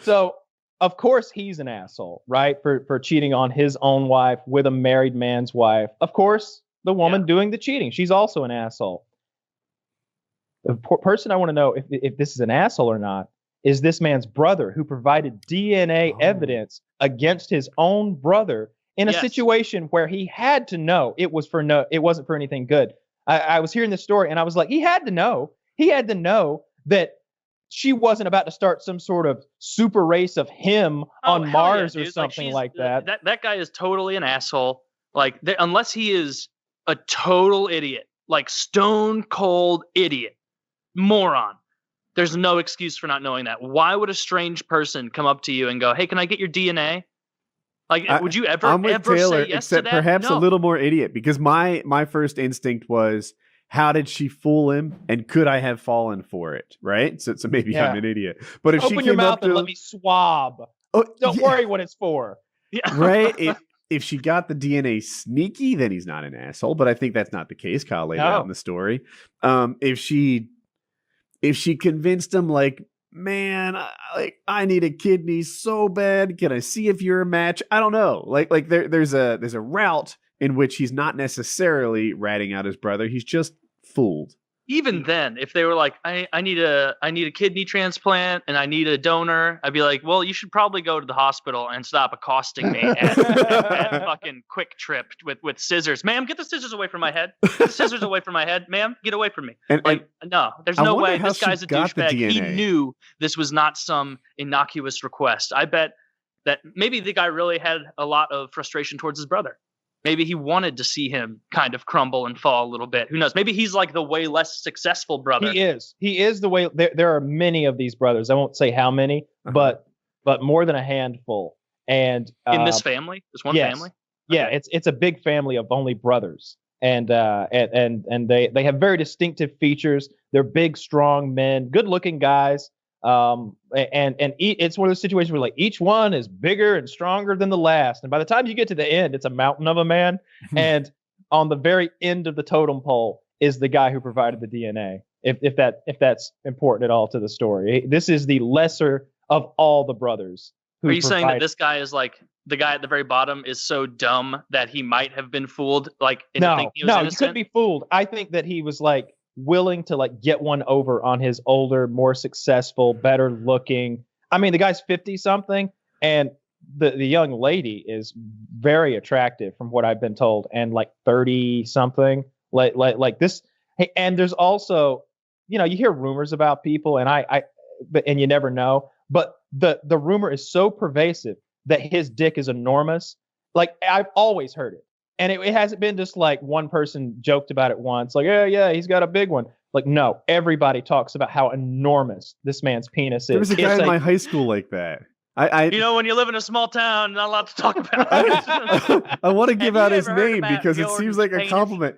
So of course he's an asshole, right? For cheating on his own wife with a married man's wife. Of course, the woman doing the cheating, she's also an asshole. The person I want to know if this is an asshole or not is this man's brother, who provided DNA evidence against his own brother in a situation where he had to know it wasn't for anything good. I was hearing this story and I was like, he had to know that she wasn't about to start some sort of super race of him on Mars or something like that. That guy is totally an asshole. Unless he is a total idiot, like stone cold idiot, moron. There's no excuse for not knowing that. Why would a strange person come up to you and go, "Hey, can I get your DNA?" Would you ever Taylor, say yes except to that? Perhaps No. a little more idiot, because my first instinct was, how did she fool him, and could I have fallen for it? Right? So maybe I'm an idiot. But if Open she your came mouth up to and let me swab. Don't worry what it's for. Yeah. Right? If she got the DNA sneaky, then he's not an asshole. But I think that's not the case. Kyle laid out in the story. If she convinced him, like, "Man, I need a kidney so bad. Can I see if you're a match?" I don't know. There's a route in which he's not necessarily ratting out his brother. He's just fooled. Even then, if they were like, I need a kidney transplant and I need a donor, I'd be like, "Well, you should probably go to the hospital and stop accosting me at fucking Quick Trip with scissors. Ma'am, get the scissors away from my head. Get the scissors away from my head. Ma'am, get away from me." No, there's no way. This guy's a douchebag. He knew this was not some innocuous request. I bet that maybe the guy really had a lot of frustration towards his brother. Maybe he wanted to see him kind of crumble and fall a little bit. Who knows? Maybe he's like the way less successful brother. He is the way. There are many of these brothers. I won't say how many, but more than a handful. And in this family, this one family. Yeah, it's a big family of only brothers, and they have very distinctive features. They're big, strong men, good-looking guys. It's one of those situations where like each one is bigger and stronger than the last, and by the time you get to the end, it's a mountain of a man. And on the very end of the totem pole is the guy who provided the DNA. If that's important at all to the story, this is the lesser of all the brothers. Are you saying that this guy is like the guy at the very bottom is so dumb that he might have been fooled? Like, into thinking he was innocent? You couldn't be fooled. I think that he was like willing to like get one over on his older, more successful, better looking. I mean, the guy's 50 something, and the young lady is very attractive from what I've been told, and like 30 something, like this. Hey, and there's also, you hear rumors about people, and and you never know. But the rumor is so pervasive that his dick is enormous. Like, I've always heard it. And it hasn't been just like one person joked about it once. Like, yeah, he's got a big one. Like, no, everybody talks about how enormous this man's penis is. There was a guy in my high school like that. When you live in a small town, not allowed to talk about it. I want to give out his name because it seems like a compliment.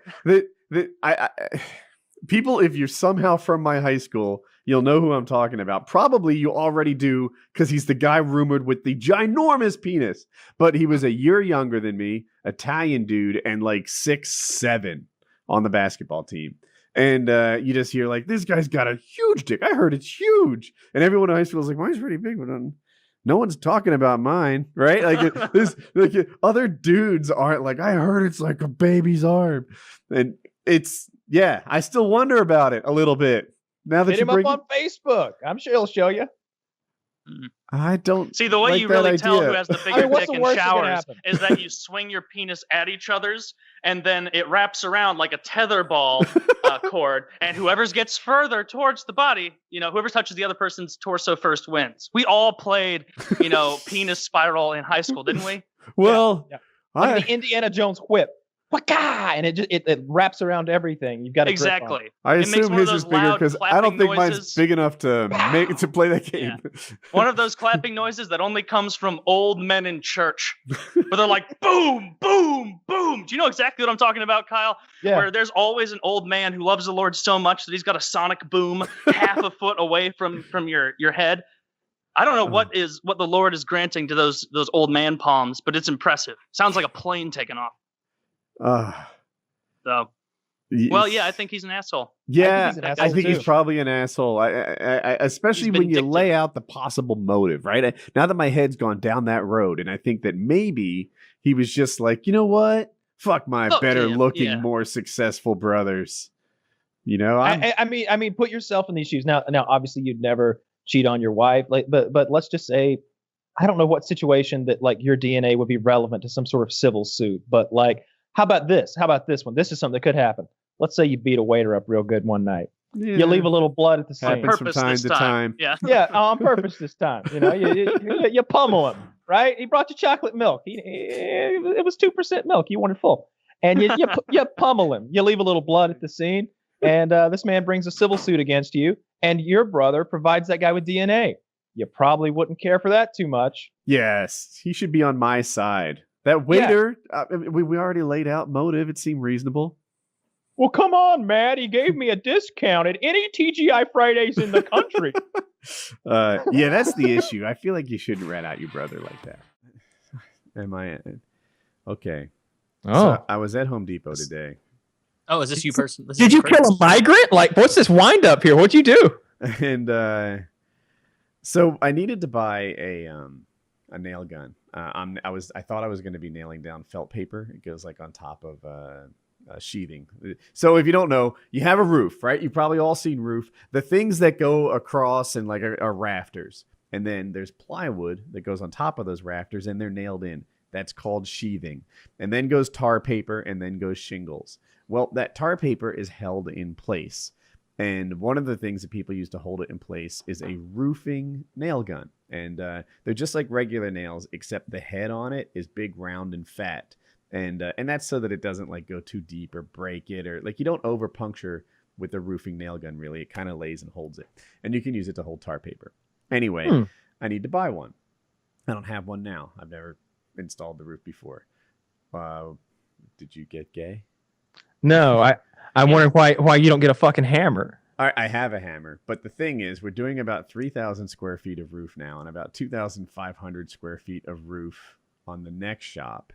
People, if you're somehow from my high school, you'll know who I'm talking about. Probably you already do, because he's the guy rumored with the ginormous penis. But he was a year younger than me, Italian dude, and like 6'7" on the basketball team. And you just hear like, this guy's got a huge dick. I heard it's huge. And everyone in high school is like, mine's pretty big, but no one's talking about mine, right? Like this, like other dudes aren't like, I heard it's like a baby's arm. And it's, yeah, I still wonder about it a little bit. Now that hit him up on Facebook. I'm sure he'll show you. I don't see the way like you really idea. tell who has the bigger dick in showers is that you swing your penis at each other's, and then it wraps around like a tetherball cord, and whoever gets further towards the body, whoever touches the other person's torso first wins. We all played, penis spiral in high school, didn't we? Well, yeah. Like the Indiana Jones whip. Waka! And it wraps around everything. You've got exactly. I assume his is bigger because I don't think mine's big enough to play that game. Yeah. One of those clapping noises that only comes from old men in church, where they're like boom, boom, boom. Do you know exactly what I'm talking about, Kyle? Yeah. Where there's always an old man who loves the Lord so much that he's got a sonic boom half a foot away from your head. I don't know what the Lord is granting to those old man palms, but it's impressive. Sounds like a plane taking off. So, well, yeah, I think he's an asshole. Yeah, I think he's probably an asshole. I especially when you lay out the possible motive, right? Now that my head's gone down that road, and I think that maybe he was just like, you know what? Fuck my better looking, more successful brothers. I mean, put yourself in these shoes. Now, obviously, you'd never cheat on your wife, but let's just say, I don't know what situation that like your DNA would be relevant to some sort of civil suit, but like. How about this? How about this one? This is something that could happen. Let's say you beat a waiter up real good one night. Yeah. You leave a little blood at the scene. Happens from time to time. Yeah, on purpose this time. You pummel him, right? He brought you chocolate milk. It was 2% milk. You wanted full, and you pummel him. You leave a little blood at the scene, and this man brings a civil suit against you, and your brother provides that guy with DNA. You probably wouldn't care for that too much. Yes, he should be on my side. That waiter, we already laid out motive. It seemed reasonable. Well, come on, Matt. He gave me a discount at any TGI Fridays in the country. Yeah, that's the issue. I feel like you shouldn't rat out your brother like that. Am I? Okay. Oh. So I was at Home Depot today. Oh, is this you person? Did you kill a migrant? Like, what's this wind up here? What'd you do? And so I needed to buy a nail gun. I thought I was going to be nailing down felt paper. It goes like on top of sheathing. So if you don't know, you have a roof, right? You've probably all seen roof. The things that go across and like are rafters, and then there's plywood that goes on top of those rafters, and they're nailed in. That's called sheathing. And then goes tar paper, and then goes shingles. Well, that tar paper is held in place. And one of the things that people use to hold it in place is a roofing nail gun. And they're just like regular nails, except the head on it is big, round, and fat. And that's so that it doesn't like go too deep or break it, or like you don't over puncture with the roofing nail gun. Really, it kind of lays and holds it, and you can use it to hold tar paper. Anyway, I need to buy one. I don't have one now. I've never installed the roof before. Did you get gay? No, I'm wondering why you don't get a fucking hammer. I have a hammer, but the thing is, we're doing about 3,000 square feet of roof now, and about 2,500 square feet of roof on the next shop,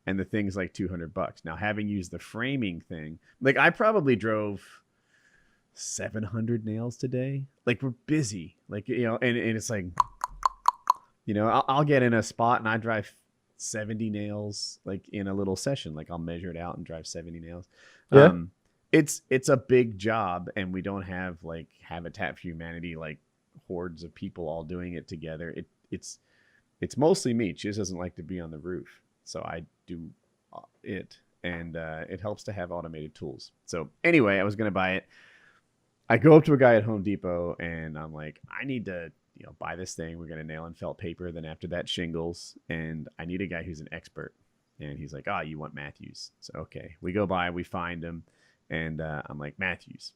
and the thing's like $200. Now, having used the framing thing, like I probably drove 700 nails today. Like we're busy, like and it's like, I'll get in a spot and I drive 70 nails like in a little session. Like I'll measure it out and drive 70 nails. Yeah. It's a big job, and we don't have like Habitat for Humanity, like hordes of people all doing it together. It's mostly me. She just doesn't like to be on the roof, so I do it, and it helps to have automated tools. So anyway, I was gonna buy it. I go up to a guy at Home Depot, and I'm like, I need to buy this thing. We're gonna nail and felt paper. Then after that, shingles, and I need a guy who's an expert. And he's like, you want Matthews? So okay, we go by, we find him. And I'm like, Matthews,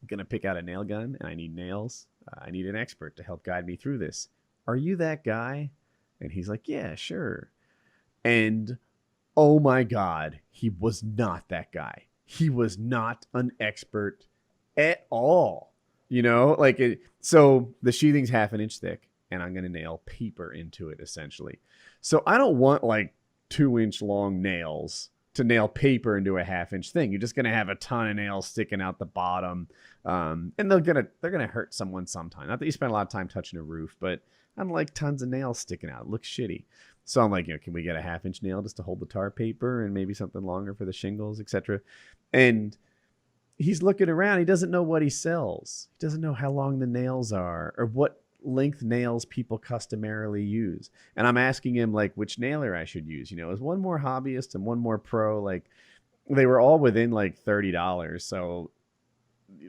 I'm going to pick out a nail gun, and I need nails. I need an expert to help guide me through this. Are you that guy? And he's like, yeah, sure. And oh my God, he was not that guy. He was not an expert at all. So the sheathing's 1/2 inch thick, and I'm going to nail paper into it, essentially. So I don't want like 2-inch long nails to nail paper into a 1/2 inch thing. You're just going to have a ton of nails sticking out the bottom. And they're going to hurt someone sometime. Not that you spend a lot of time touching a roof, but I don't like tons of nails sticking out. It looks shitty. So I'm like, can we get a 1/2 inch nail just to hold the tar paper, and maybe something longer for the shingles, etc. And he's looking around. He doesn't know what he sells. He doesn't know how long the nails are or what length nails people customarily use. And I'm asking him like which nailer I should use. Is one more hobbyist and one more pro? Like they were all within like $30. So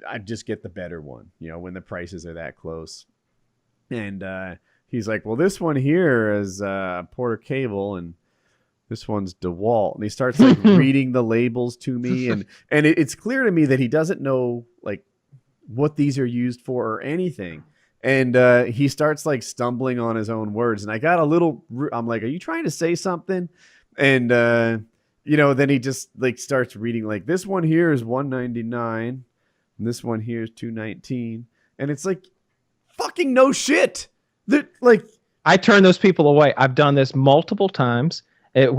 I just get the better one, when the prices are that close. And he's like, well, this one here is Porter Cable, and this one's DeWalt. And he starts like reading the labels to me. And it's clear to me that he doesn't know like what these are used for or anything. And he starts like stumbling on his own words. And I got I'm like, are you trying to say something? And, then he just like starts reading like this one here is $199 and this one here is $219. And it's like, fucking no shit. Like I turn those people away. I've done this multiple times. It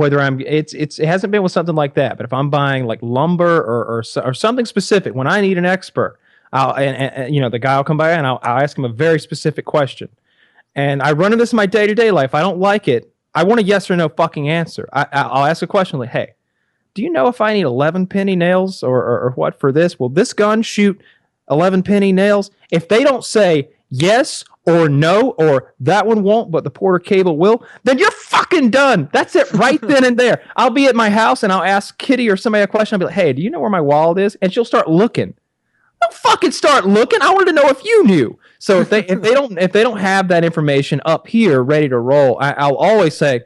hasn't been with something like that, but if I'm buying like lumber or something specific, when I need an expert, the guy will come by and I'll ask him a very specific question. And I run into this in my day-to-day life. I don't like it. I want a yes or no fucking answer. I'll ask a question like, hey, do you know if I need 11 penny nails or what for this? Will this gun shoot 11 penny nails? If they don't say yes or no, or that one won't, but the Porter Cable will, then you're fucking done. That's it right then and there. I'll be at my house and I'll ask Kitty or somebody a question. I'll be like, hey, do you know where my wallet is? And she'll start looking. Don't fucking start looking. I wanted to know if you knew. So if they don't have that information up here ready to roll, I'll always say,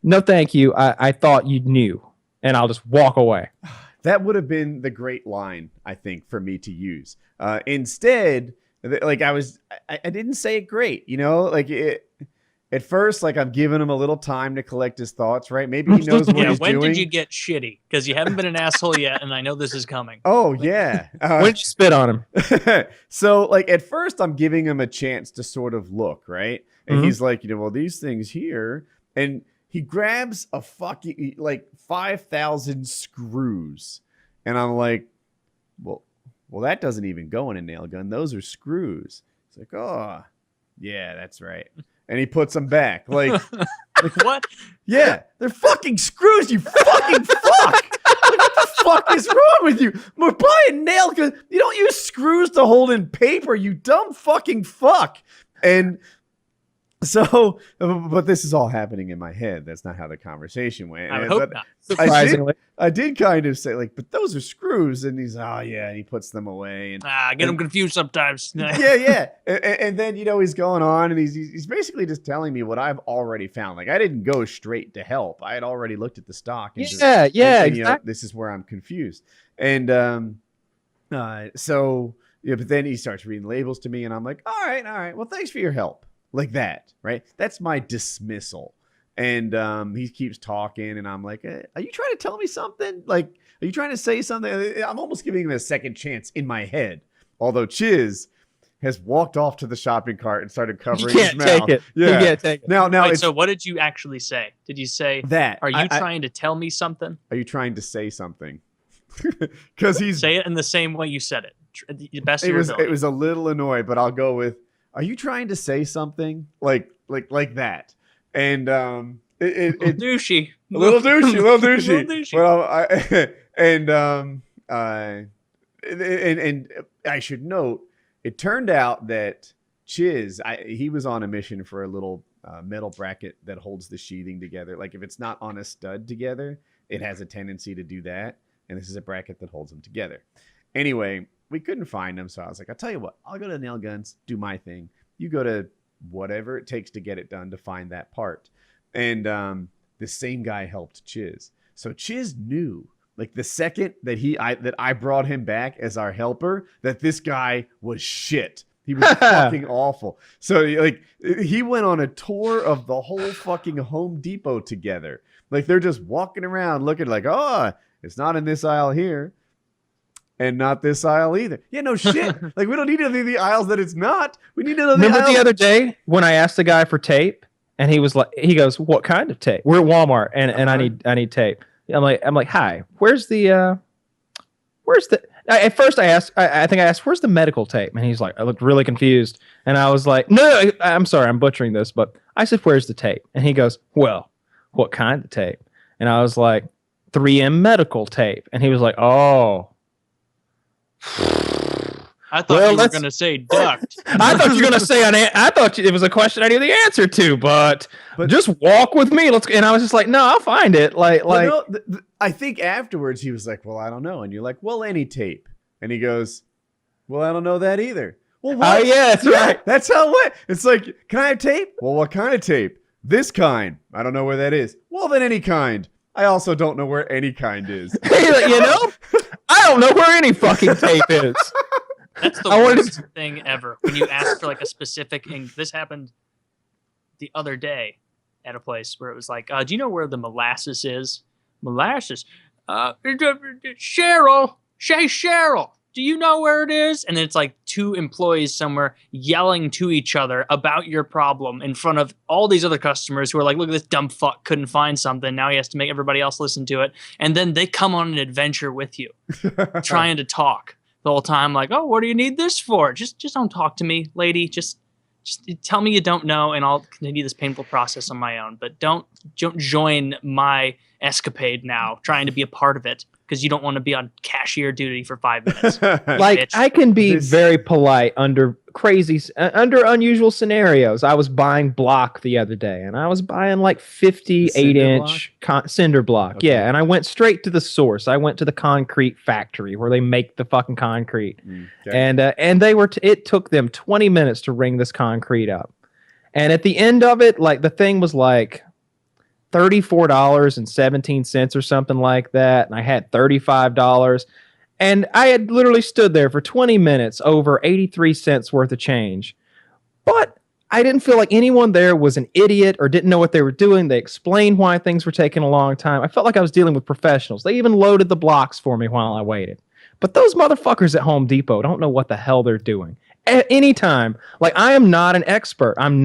no, thank you. I thought you knew, and I'll just walk away. That would have been the great line, I think, for me to use. Instead, like I didn't say it great, like it. At first, like I'm giving him a little time to collect his thoughts, right? Maybe he knows what he's doing. When did you get shitty? Because you haven't been an asshole yet, and I know this is coming. Oh, yeah. When did you spit on him? So, like, at first, I'm giving him a chance to sort of look, right? And he's like, well, these things here. And he grabs a fucking, like, 5,000 screws. And I'm like, well, that doesn't even go in a nail gun. Those are screws. It's like, oh, yeah, that's right. And he puts them back. Like what? Yeah, they're fucking screws, you fucking fuck. Like, what the fuck is wrong with you? We're buying nail guns. You don't use screws to hold in paper, you dumb fucking fuck. And So, but this is all happening in my head. That's not how the conversation went. I would But hope not. Surprisingly. I did kind of say like, but those are screws, and he's oh yeah, and he puts them away, and I get them confused sometimes. yeah. And then he's going on, and he's basically just telling me what I've already found. Like I didn't go straight to help. I had already looked at the stock. And Exactly. This is where I'm confused. And so yeah, but then he starts reading labels to me, and I'm like, all right. Well, thanks for your help. Like that, right? That's my dismissal. And he keeps talking, and I'm like, are you trying to tell me something? Like, are you trying to say something? I'm almost giving him a second chance in my head. Although Chiz has walked off to the shopping cart and started covering his mouth. Take it. Yeah. You can't take it. Now, Wait, so what did you actually say? Did you say that. Are you trying to tell me something? Are you trying to say something? Because Say it in the same way you said it. The best of your ability. It was a little annoyed, but I'll go with, are you trying to say something? Like that. And douchey. A little douchey. Little douchey. Well, and I should note, it turned out that Chiz, he was on a mission for a little metal bracket that holds the sheathing together. Like if it's not on a stud together, it has a tendency to do that. And this is a bracket that holds them together. Anyway, we couldn't find them, so I was like, I'll tell you what, I'll go to Nail Guns, do my thing. You go to whatever it takes to get it done to find that part. And the same guy helped Chiz. So Chiz knew, like the second that I brought him back as our helper, that this guy was shit. He was fucking awful. So like he went on a tour of the whole fucking Home Depot together. Like they're just walking around looking like, oh, it's not in this aisle here. And not this aisle either. Yeah, no shit. Like we don't need to know the aisles that it's not. We need to know the Remember aisles. the other day when I asked the guy for tape, and he goes, "What kind of tape?" We're at Walmart, and I need tape. I'm like, hi, where's the? At first I asked, I think I asked, where's the medical tape? And he's like, I looked really confused, and I was like, no, I'm sorry, I'm butchering this, but I said, where's the tape? And he goes, well, what kind of tape? And I was like, 3M medical tape, and he was like, oh. I thought you were going to say duct. I thought you were going to say I thought it was a question I knew the answer to, but just walk with me. And I was just like, no, I'll find it. I think afterwards he was like, well, I don't know. And you're like, well, any tape. And he goes, well, I don't know that either. Well, what? Oh yeah, that's right. That's how it went. It's like, can I have tape? Well, what kind of tape? This kind. I don't know where that is. Well, then any kind. I also don't know where any kind is. You know, I don't know where any fucking tape is. That's the worst thing ever. When you ask for like a specific ink. This happened the other day at a place where it was like, do you know where the molasses is? Molasses. Cheryl. Shay Cheryl. Do you know where it is? And then it's like two employees somewhere yelling to each other about your problem in front of all these other customers who are like, look at this dumb fuck, couldn't find something. Now he has to make everybody else listen to it. And then they come on an adventure with you, trying to talk the whole time. Like, oh, what do you need this for? Just don't talk to me, lady. Just tell me you don't know, and I'll continue this painful process on my own. But don't join my escapade now, trying to be a part of it. Because you don't want to be on cashier duty for 5 minutes. Like bitch. I can be very polite under unusual scenarios. I was buying block the other day, and I was buying like 58-inch cinder block. Okay. Yeah, and I went straight to the source. I went to the concrete factory where they make the fucking concrete, okay. And they were. It took them 20 minutes to ring this concrete up, and at the end of it, like the thing was like $34.17 or something like that, and I had $35, and I had literally stood there for 20 minutes over 83 cents worth of change. But I didn't feel like anyone there was an idiot or didn't know what they were doing. They explained why things were taking a long time. I felt like I was dealing with professionals. They even loaded the blocks for me while I waited. But those motherfuckers at Home Depot don't know what the hell they're doing. At any time, like I am not an expert. I'm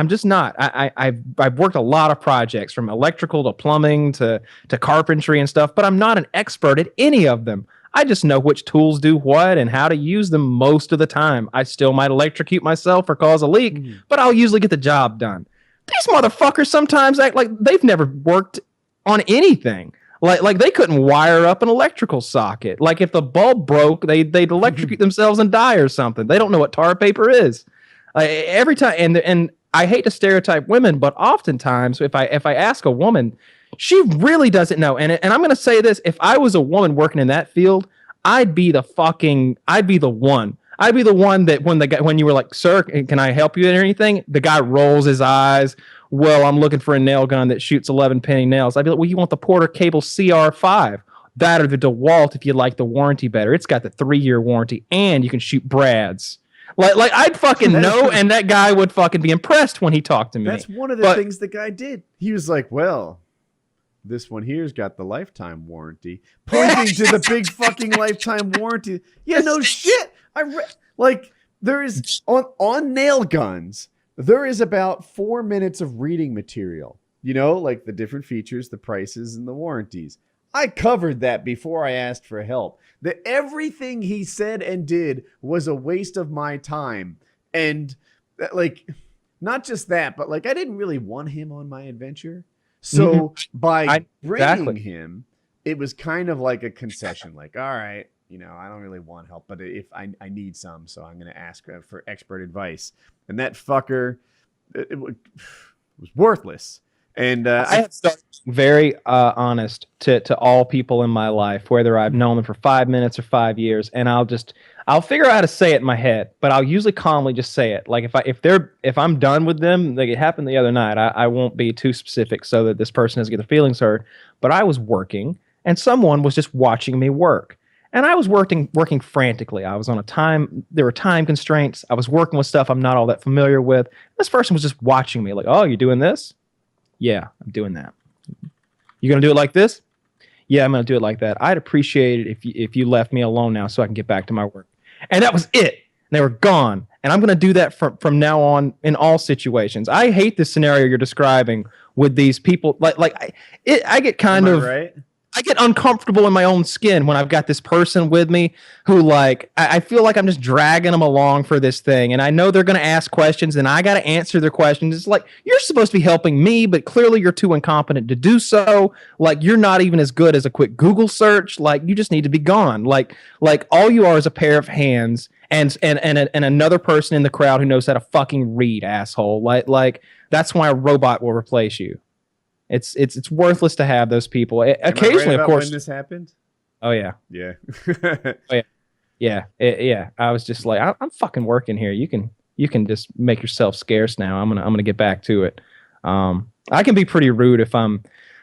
just not. I've worked a lot of projects from electrical to plumbing to carpentry and stuff, but I'm not an expert at any of them. I just know which tools do what and how to use them most of the time. I still might electrocute myself or cause a leak, but I'll usually get the job done. These motherfuckers sometimes act like they've never worked on anything. Like they couldn't wire up an electrical socket. Like if the bulb broke, they'd electrocute themselves and die or something. They don't know what tar paper is. Every time, and I hate to stereotype women, but oftentimes if I ask a woman, she really doesn't know. And I'm going to say this, if I was a woman working in that field, I'd be the one. I'd be the one that when you were like, sir, can I help you or anything? The guy rolls his eyes. Well, I'm looking for a nail gun that shoots 11 penny nails. I'd be like, well, you want the Porter Cable CR5. That or the DeWalt if you like the warranty better. It's got the 3-year warranty and you can shoot brads. Like I'd fucking know, and that guy would fucking be impressed when he talked to me. That's one of the things the guy did. He was like, well, this one here's got the lifetime warranty. Pointing to the big fucking lifetime warranty. Yeah, no shit. There is on nail guns, there is about 4 minutes of reading material. You know, like the different features, the prices, and the warranties. I covered that before I asked for help. That everything he said and did was a waste of my time. And like, not just that, but like I didn't really want him on my adventure. So by bringing him, it was kind of like a concession. Like, all right, you know, I don't really want help, but if I need some, so I'm going to ask for expert advice. And that fucker, it was worthless. And I have started very honest to all people in my life, whether I've known them for 5 minutes or 5 years, and I'll figure out how to say it in my head, but I'll usually calmly just say it. Like if I'm done with them, like it happened the other night, I won't be too specific so that this person doesn't get their feelings hurt. But I was working, and someone was just watching me work. And I was working frantically. I was on there were time constraints. I was working with stuff I'm not all that familiar with. This person was just watching me like, oh, you're doing this? Yeah, I'm doing that. You gonna do it like this? Yeah, I'm gonna do it like that. I'd appreciate it if you left me alone now so I can get back to my work. And that was it. They were gone. And I'm gonna do that from now on in all situations. I hate this scenario you're describing with these people. I get kind of right. I get uncomfortable in my own skin when I've got this person with me who like, I feel like I'm just dragging them along for this thing. And I know they're going to ask questions and I got to answer their questions. It's like, you're supposed to be helping me, but clearly you're too incompetent to do so. Like, you're not even as good as a quick Google search. Like, you just need to be gone. Like all you are is a pair of hands and another person in the crowd who knows how to fucking read, asshole. Like that's why a robot will replace you. It's worthless to have those people. Occasionally, of course. When this happened? Oh yeah. Yeah. Oh, yeah. Yeah. I was just like, I'm fucking working here. You can just make yourself scarce now. I'm gonna get back to it. I can be pretty rude if I'm.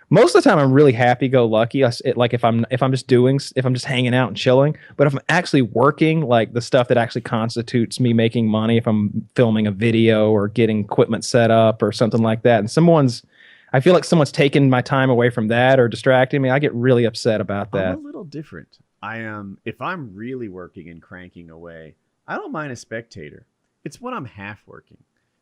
Most of the time, I'm really happy-go-lucky. Like if I'm just hanging out and chilling. But if I'm actually working, like the stuff that actually constitutes me making money, if I'm filming a video or getting equipment set up or something like that, and I feel like someone's taking my time away from that or distracting me, I get really upset about that. I'm a little different. If I'm really working and cranking away, I don't mind a spectator. It's when I'm half working.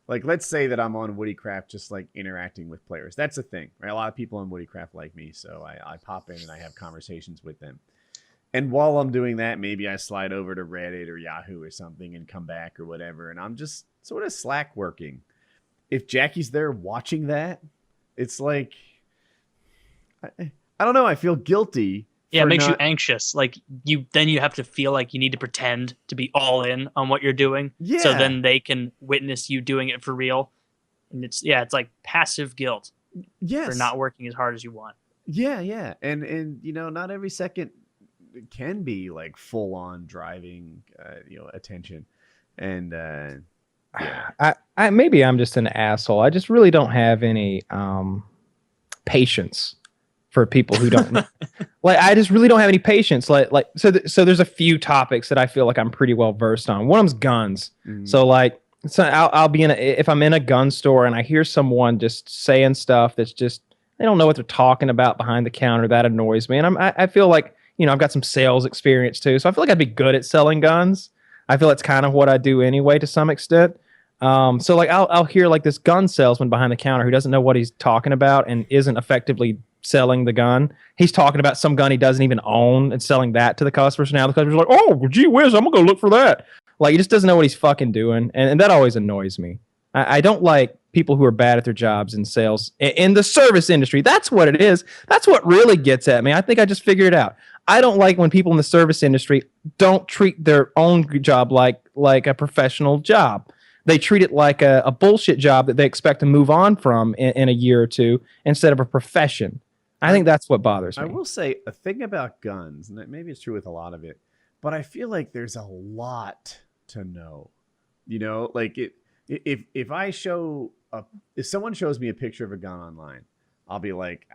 Like, let's say that I'm on Woodycraft just like interacting with players. That's the thing, right? A lot of people on Woodycraft like me, so I pop in and I have conversations with them. And while I'm doing that, maybe I slide over to Reddit or Yahoo or something and come back or whatever, and I'm just sort of slack working. If Jackie's there watching that, it's like, I don't know. I feel guilty. Yeah, it makes you anxious. Like you have to feel like you need to pretend to be all in on what you're doing. Yeah. So then they can witness you doing it for real. And it's like passive guilt. Yes. For not working as hard as you want. Yeah, yeah. And you know, not every second can be like full on driving attention. And I maybe I'm just an asshole. I just really don't have any patience for people who don't like. I just really don't have any patience. So there's a few topics that I feel like I'm pretty well versed on. One of them's guns. Mm-hmm. So I'll be if I'm in a gun store and I hear someone just saying stuff that's just, they don't know what they're talking about behind the counter. That annoys me. And I feel like, I've got some sales experience too. So I feel like I'd be good at selling guns. I feel that's kind of what I do anyway, to some extent. So like I'll hear like this gun salesman behind the counter who doesn't know what he's talking about and isn't effectively selling the gun. He's talking about some gun he doesn't even own and selling that to the customers. Now the customer's like, oh, gee whiz, I'm gonna go look for that. Like, he just doesn't know what he's fucking doing. And that always annoys me. I don't like people who are bad at their jobs in sales in the service industry. That's what it is. That's what really gets at me. I think I just figured it out. I don't like when people in the service industry don't treat their own job like a professional job. they treat it like a bullshit job that they expect to move on from in a year or two instead of a profession. I think that's what bothers me. I will say a thing about guns, and maybe it's true with a lot of it, but I feel like there's a lot to know. You know, like if someone shows me a picture of a gun online, I'll be like,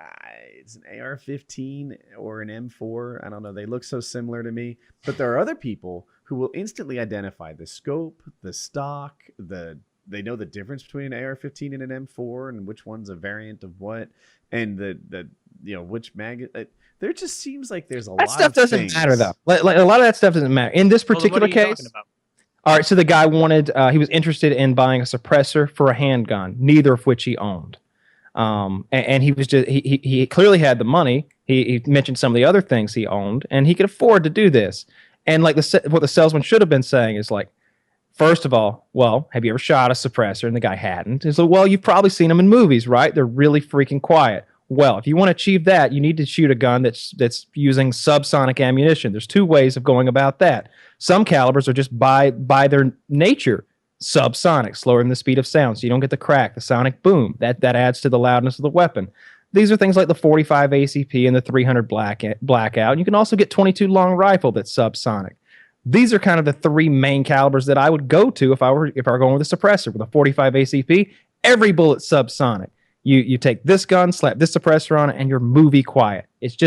it's an AR-15 or an M4. I don't know. They look so similar to me. But there are other people who will instantly identify the scope, the stock, they know the difference between an AR-15 and an M4 and which one's a variant of what, and the which mag. There just seems like there's a lot of stuff doesn't things. matter though. Like a lot of that stuff doesn't matter in this particular case. All right, so the guy he was interested in buying a suppressor for a handgun, neither of which he owned. And he was just he clearly had the money. He mentioned some of the other things he owned, and he could afford to do this. And like what the salesman should have been saying is like, first of all, well, have you ever shot a suppressor? And the guy hadn't. He's like, well, you've probably seen them in movies, right? They're really freaking quiet. Well, if you want to achieve that, you need to shoot a gun that's using subsonic ammunition. There's two ways of going about that. Some calibers are just by their nature subsonic, slower than the speed of sound, so you don't get the crack, the sonic boom. That adds to the loudness of the weapon. These are things like the 45 ACP and the 300 blackout. You can also get 22 long rifle that's subsonic. These are kind of the three main calibers that I would go to if I were going with a suppressor. With a 45 ACP, every bullet's subsonic. You take this gun, slap this suppressor on it, and you're movie quiet. It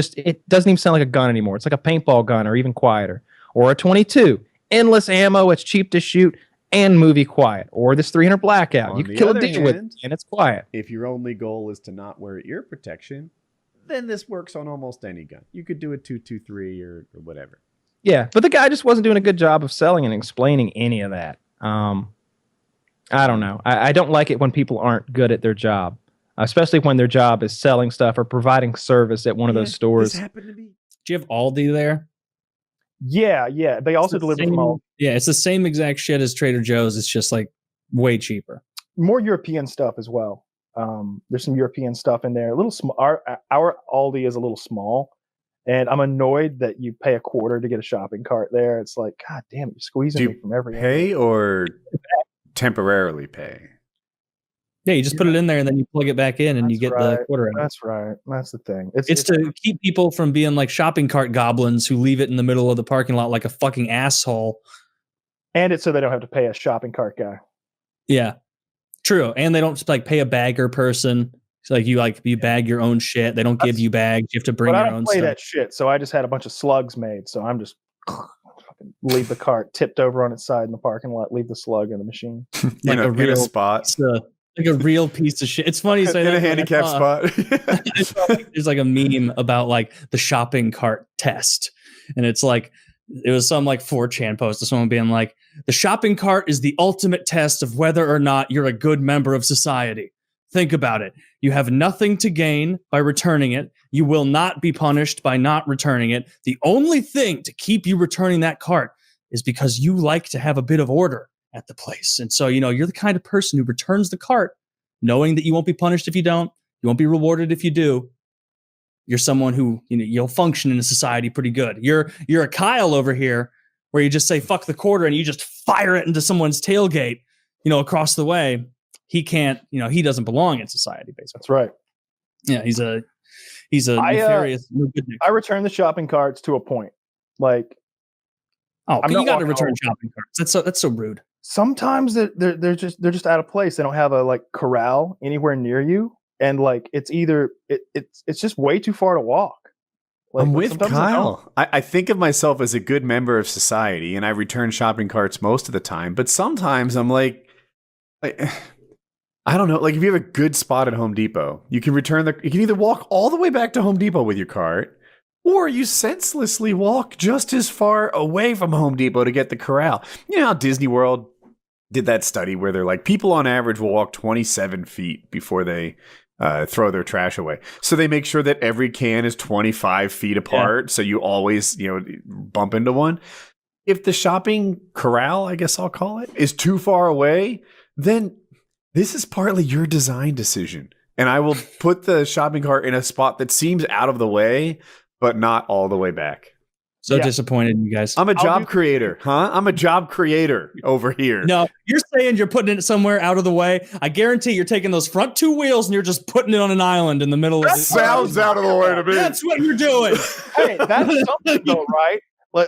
doesn't even sound like a gun anymore. It's like a paintball gun or even quieter. Or a 22, endless ammo, it's cheap to shoot, and movie quiet. Or this 300 blackout. You can kill a deer with it, and it's quiet. If your only goal is to not wear ear protection, then this works on almost any gun. You could do a 223 or whatever. Yeah, but the guy just wasn't doing a good job of selling and explaining any of that. I don't know. I don't like it when people aren't good at their job, especially when their job is selling stuff or providing service at one of those stores. This happened to me. Do you have Aldi there? Yeah. They also deliver from all. Yeah, it's the same exact shit as Trader Joe's. It's just like way cheaper. More European stuff as well. There's some European stuff in there. A little small. Our Aldi is a little small, and I'm annoyed that you pay $25 to get a shopping cart there. It's like, God damn it, you're squeezing me from every pay angle. or temporarily pay? Yeah, you just put it in there and then you plug it back in and you get the quarter out. That's right. That's the thing. It's to keep people from being like shopping cart goblins who leave it in the middle of the parking lot like a fucking asshole. And it's so they don't have to pay a shopping cart guy. Yeah, true. And they don't just like pay a bagger person. It's like you bag your own shit. They don't give you bags. You have to bring your own stuff. I don't play that shit, so I just had a bunch of slugs made. So I'm just fucking leave the cart tipped over on its side in the parking lot. Leave the slug in the machine. Like a real spot. Like a real piece of shit. It's funny you say that. In a handicap spot. There's like a meme about like the shopping cart test. And it's like, it was some like 4chan post of someone being like, the shopping cart is the ultimate test of whether or not you're a good member of society. Think about it. You have nothing to gain by returning it. You will not be punished by not returning it. The only thing to keep you returning that cart is because you like to have a bit of order at the place. And so, you're the kind of person who returns the cart knowing that you won't be punished if you don't, you won't be rewarded if you do. You're someone who, you'll function in a society pretty good. You're a Kyle over here where you just say, fuck the quarter, and you just fire it into someone's tailgate, across the way. He can't, he doesn't belong in society, basically. That's right. Yeah, he's a nefarious. I return the shopping carts to a point. Like, you got to return shopping carts. That's so rude. Sometimes they're just out of place. They don't have a like corral anywhere near you, and like it's either it's just way too far to walk. Like, I'm with Kyle. I think of myself as a good member of society, and I return shopping carts most of the time. But sometimes I'm like I don't know. Like if you have a good spot at Home Depot, you can either walk all the way back to Home Depot with your cart, or you senselessly walk just as far away from Home Depot to get the corral. You know how Disney World did that study where they're like, people on average will walk 27 feet before they throw their trash away. So they make sure that every can is 25 feet apart. Yeah. So you always, bump into one. If the shopping corral, I guess I'll call it, is too far away, then this is partly your design decision. And I will put the shopping cart in a spot that seems out of the way, but not all the way back. So Yeah. disappointed in you guys. I'm a I'll job do- creator, huh? I'm a job creator over here. No, you're saying you're putting it somewhere out of the way. I guarantee you're taking those front two wheels and you're just putting it on an island in the middle of That the sounds out of the way to me. That's what you're doing. Hey, that's something though, right?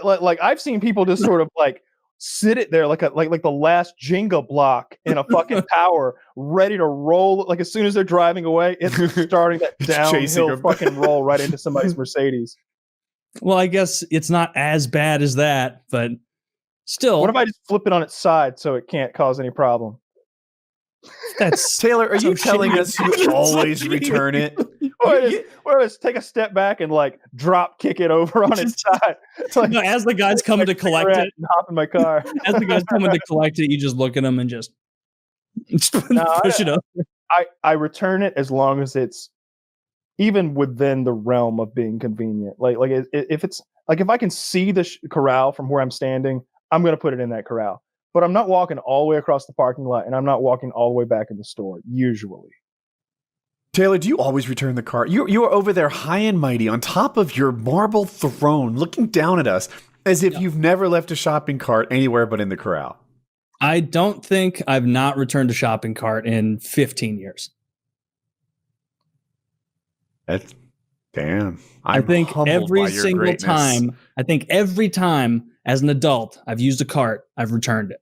Like I've seen people just sort of like sit it there like the last Jenga block in a fucking tower, ready to roll. Like as soon as they're driving away, it's starting that chasing downhill 'em. fucking roll right into somebody's Mercedes. Well, I guess it's not as bad as that, but still, What if I just flip it on its side so it can't cause any problem? that's Taylor, are you So telling shitty. us you always So return it? Or just take a step back and like drop kick it over on its side. It's like No, as the guys coming to collect cigarette it, and hop in my car. as the guys coming to collect it, you just look at them and just No, push it up. I return it as long as it's even within the realm of being convenient. Like if it's like if I can see the corral from where I'm standing, I'm going to put it in that corral. But I'm not walking all the way across the parking lot, and I'm not walking all the way back in the store usually. Taylor, do you always return the cart? You are over there high and mighty on top of your marble throne, looking down at us as if you've never left a shopping cart anywhere but in the corral. I don't think I've not returned a shopping cart in 15 years. That's damn. I think every single time, as an adult, I've used a cart, I've returned it.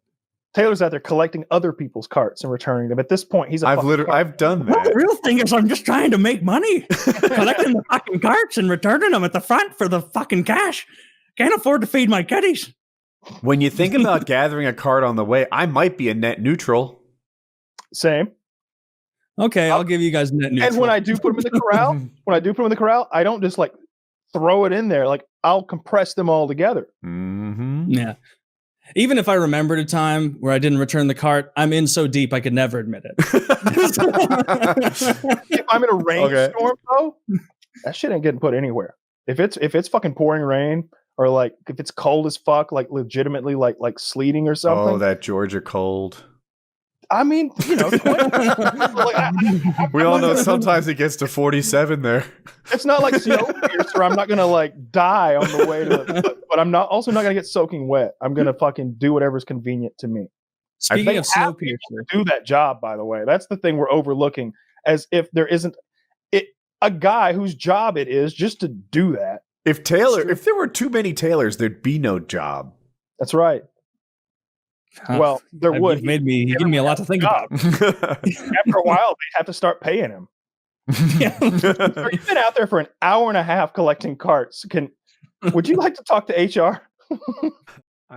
Taylor's out there collecting other people's carts and returning them. At this point, he's a fucking cart. I've done Well, the that. real thing is I'm just trying to make money. Collecting the fucking carts and returning them at the front for the fucking cash. Can't afford to feed my kiddies. When you think about gathering a cart on the way, I might be a net neutral. Same. Okay, I'll give you guys net neutral. And when I do put them in the corral, I don't just like throw it in there. Like I'll compress them all together. Mm-hmm. Yeah. Even if I remembered a time where I didn't return the cart, I'm in so deep I could never admit it. If I'm in a rainstorm, though, that shit ain't getting put anywhere. If it's fucking pouring rain, or like if it's cold as fuck, like legitimately like sleeting or something. Oh, that Georgia cold. I mean, 20, We all know sometimes it gets to 47 there. it's not like Snowpiercer. I'm not gonna like die on the way to, but I'm also not gonna get soaking wet. I'm gonna fucking do whatever's convenient to me. Speaking of have people Snowpiercer, do that job, by the way. That's the thing we're overlooking, as if there isn't a guy whose job it is just to do that. If there were too many Taylors, thered be no job. That's right. Well, there would. You give me a lot to think about. After a while, they have to start paying him. Yeah. So you've been out there for an hour and a half collecting carts. Would you like to talk to HR?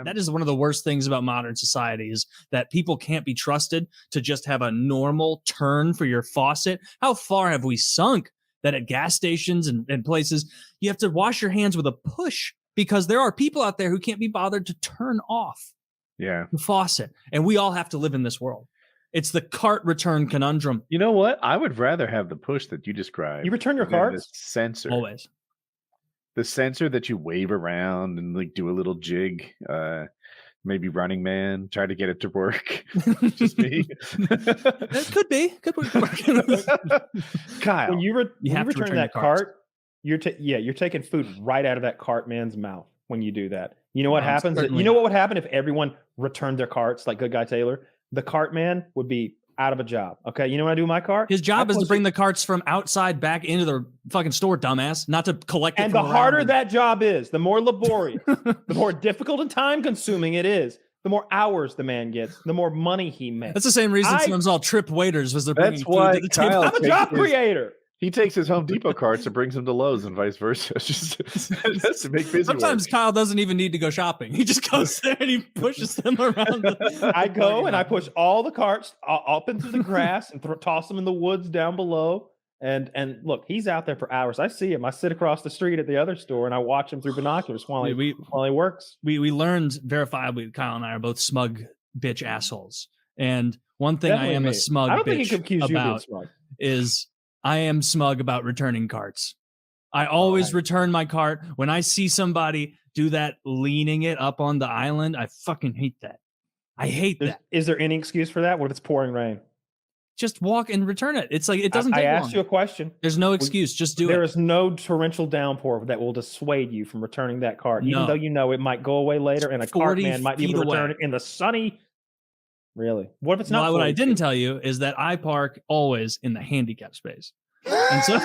That is one of the worst things about modern society is that people can't be trusted to just have a normal turn for your faucet. How far have we sunk that at gas stations and places, you have to wash your hands with a push because there are people out there who can't be bothered to turn off Yeah. the faucet. And we all have to live in this world. It's the cart return conundrum. You know what? I would rather have the push that you described. You return your than carts? the sensor. Always. The sensor that you wave around and like do a little jig. Maybe Running Man, try to get it to work. Just me. It could be. Could work. Kyle, when you have to return return that your carts. cart, you're taking food right out of that cart man's mouth when you do that. You know what happens? certainly You know what would happen if everyone returned their carts like Good Guy Taylor? The cart man would be out of a job. Okay, you know what I do with my car? His job I is to push bring it- the carts from outside back into the fucking store, dumbass, not to collect it. And from the around harder and- that job is, the more laborious, the more difficult and time consuming it is, the more hours the man gets, the more money he makes. That's the same reason sometimes all trip waiters was they're bringing That's food why to the table. Kyle I'm a job takes his- creator. He takes his Home Depot carts and brings them to Lowe's and vice versa. Just to make busy Sometimes work. Kyle doesn't even need to go shopping. He just goes there and he pushes them around. I go and I push all the carts up into the grass and toss them in the woods down below. And look, he's out there for hours. I see him. I sit across the street at the other store and I watch him through binoculars while he works. We learned verifiably Kyle and I are both smug bitch assholes. And one thing Definitely I am me. a smug I don't think he bitch can accuse you of being about smug. is I am smug about returning carts. I always return my cart. When I see somebody do that, leaning it up on the island, I fucking hate that. I hate that. Is there any excuse for that? What if it's pouring rain? just walk and return it. It's like it doesn't I take asked long. you a question. There's no excuse. Just do There it. is no torrential downpour that will dissuade you from returning that cart, even No. though you know it might go away later, and a 40 cart man might be able to feet return away. it in the sunny. Really? What if it's not? Well, what I 40 didn't feet? tell you is that I park always in the handicap space. And so,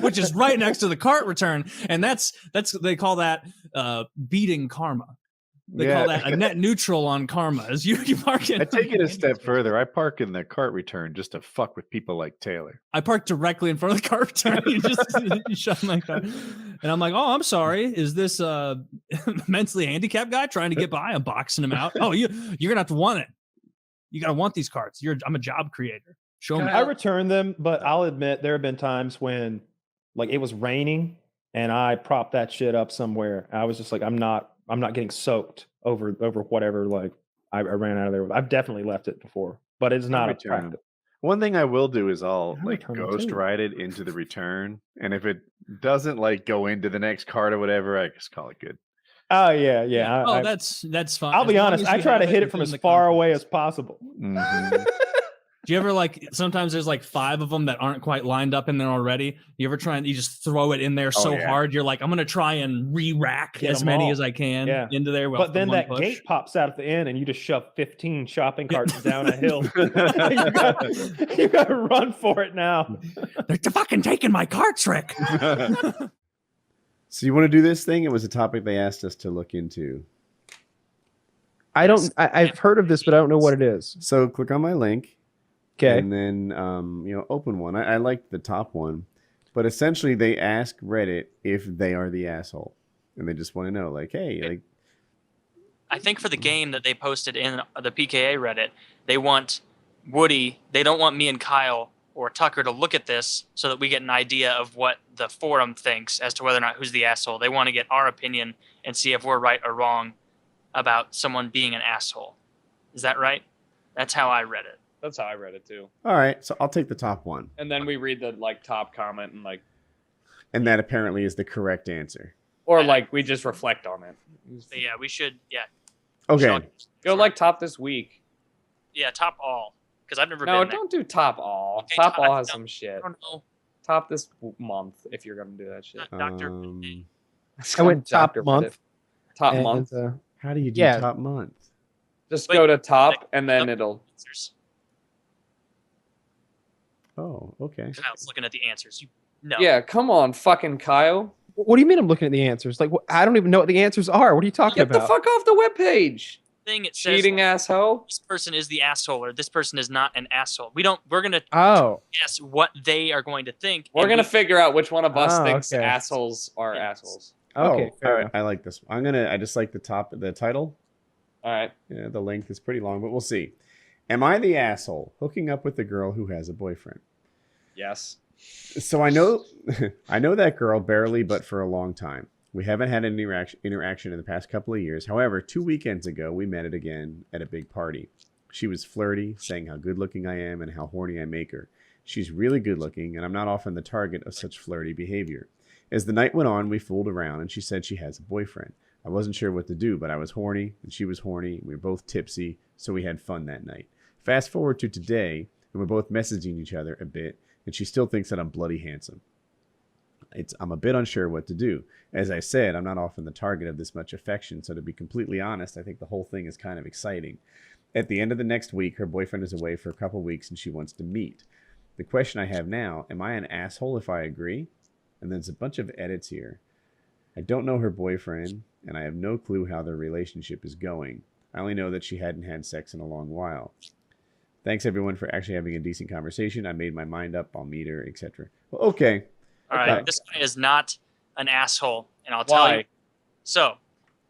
which is right next to the cart return, and that's they call that beating karma. They call that a net neutral on karma. As you park in. I take it a step further. I park in the cart return just to fuck with people like Taylor. I park directly in front of the cart return. You shut my car, and I'm like, "Oh, I'm sorry. Is this a mentally handicapped guy trying to get by? I'm boxing him out. Oh, you're gonna have to want it. You gotta want these carts. I'm a job creator. Show me." I return them, but I'll admit there have been times when, like, it was raining and I propped that shit up somewhere. I was just like, I'm not getting soaked over whatever. Like, I ran out of there. I've definitely left it before, but it's not a return 'em. practice. One thing I will do is I'll I like return 'em ghost too. ride it into the return, and if it doesn't like go into the next cart or whatever, I just call it good. Oh yeah. Oh, that's fine. I'll As be long honest. as I you try have to it hit it from within as the far away confines. as possible. Mhm. Do you ever like sometimes there's like 5 of them that aren't quite lined up in there already? You ever try and you just throw it in there so yeah. hard you're like, I'm gonna try and re-rack Get as 'em many all. as I can Yeah. into there. But then that gate pops out at the end, and you just shove 15 shopping carts down a hill. you got to run for it now. They're fucking taking my carts, Rick. So you want to do this thing? It was a topic they asked us to look into. I've heard of this, but I don't know what it is. So click on my link. Okay. And then open one. I like the top one, but essentially they ask Reddit if they are the asshole, and they just want to know, like, hey, like, I think for the game that they posted in the PKA Reddit, they want Woody. They don't want me and Kyle or Tucker to look at this so that we get an idea of what the forum thinks as to whether or not who's the asshole. They want to get our opinion and see if we're right or wrong about someone being an asshole. Is that right? That's how I read it. That's how I read it too. all right, so I'll take the top one, And then we read the like top comment and like, and that apparently is the correct answer. or like we just reflect on it. But yeah, we should. Yeah, Okay, Go like top this week. yeah, top all because I've never No, been there. don't do top all. Okay, top top- all has no, some shit. I don't know. Top this month if you're gonna do that shit. Doctor. I went top Dr. month. Reddit. Top And, month. how do you do Yeah. top month? Just Wait, go to top like, and then yep. it'll. Answers. Oh, okay. Kyle's looking at the answers. No. Yeah, come on, fucking Kyle. What do you mean I'm looking at the answers? Like, I don't even know what the answers are. What are you talking Get the about? fuck off the webpage. Thing it says Cheating asshole. this person is the asshole or this person is not an asshole. We're gonna Oh, guess what they are going to think. We're and gonna we- figure out which one of us Oh, thinks okay. assholes are Yes. assholes. okay. Oh, fair all right. enough. I like this. I just like the title. All right. Yeah, the length is pretty long, but we'll see. Am I the asshole hooking up with the girl who has a boyfriend? Yes. So I know I know that girl barely, but for a long time. We haven't had any interaction in the past couple of years. However, 2 weekends ago, we met it again at a big party. She was flirty, saying how good looking I am and how horny I make her. She's really good looking, and I'm not often the target of such flirty behavior. As the night went on, we fooled around, and she said she has a boyfriend. I wasn't sure what to do, but I was horny, and she was horny. We were both tipsy, so we had fun that night. Fast forward to today, and we're both messaging each other a bit, and she still thinks that I'm bloody handsome. I'm a bit unsure what to do. As I said, I'm not often the target of this much affection, so to be completely honest, I think the whole thing is kind of exciting. At the end of the next week, her boyfriend is away for a couple weeks and she wants to meet. The question I have now, am I an asshole if I agree? And there's a bunch of edits here. I don't know her boyfriend, and I have no clue how their relationship is going. I only know that she hadn't had sex in a long while. Thanks everyone for actually having a decent conversation. I made my mind up. I'll meet her, etc. Well, okay. All right, Okay. this guy is not an asshole, and I'll tell Why? you. So,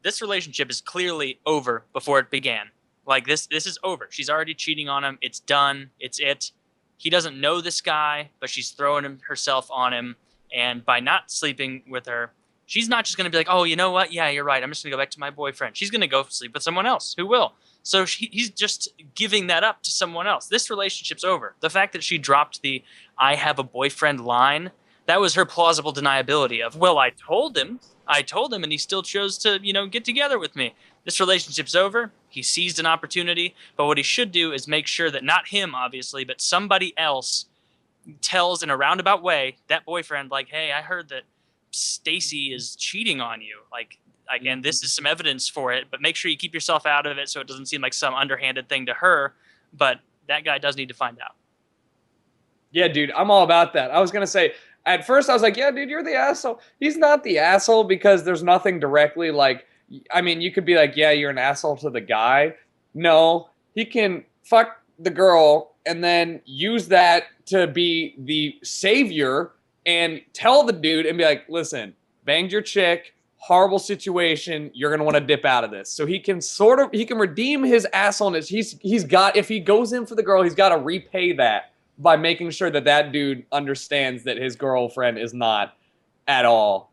this relationship is clearly over before it began. Like this is over. She's already cheating on him. It's done. It's it. He doesn't know this guy, but she's throwing herself on him, and by not sleeping with her, she's not just going to be like, "Oh, you know what? Yeah, you're right. I'm just going to go back to my boyfriend." She's going to go sleep with someone else who will. So he's just giving that up to someone else. This relationship's over. The fact that she dropped the "I have a boyfriend" line, that was her plausible deniability of, well, I told him, and he still chose to, get together with me. This relationship's over. He seized an opportunity, but what he should do is make sure that not him, obviously, but somebody else tells in a roundabout way that boyfriend, like, hey, I heard that Stacy is cheating on you. Like, again, this is some evidence for it, but make sure you keep yourself out of it so it doesn't seem like some underhanded thing to her. But that guy does need to find out. Yeah, dude, I'm all about that. I was going to say, at first I was like, yeah, dude, you're the asshole. He's not the asshole because there's nothing directly like, I mean, you could be like, yeah, you're an asshole to the guy. No, he can fuck the girl and then use that to be the savior and tell the dude and be like, listen, banged your chick, horrible situation, you're going to want to dip out of this. So he can redeem his assholeness. He's got, if he goes in for the girl, he's got to repay that by making sure that dude understands that his girlfriend is not at all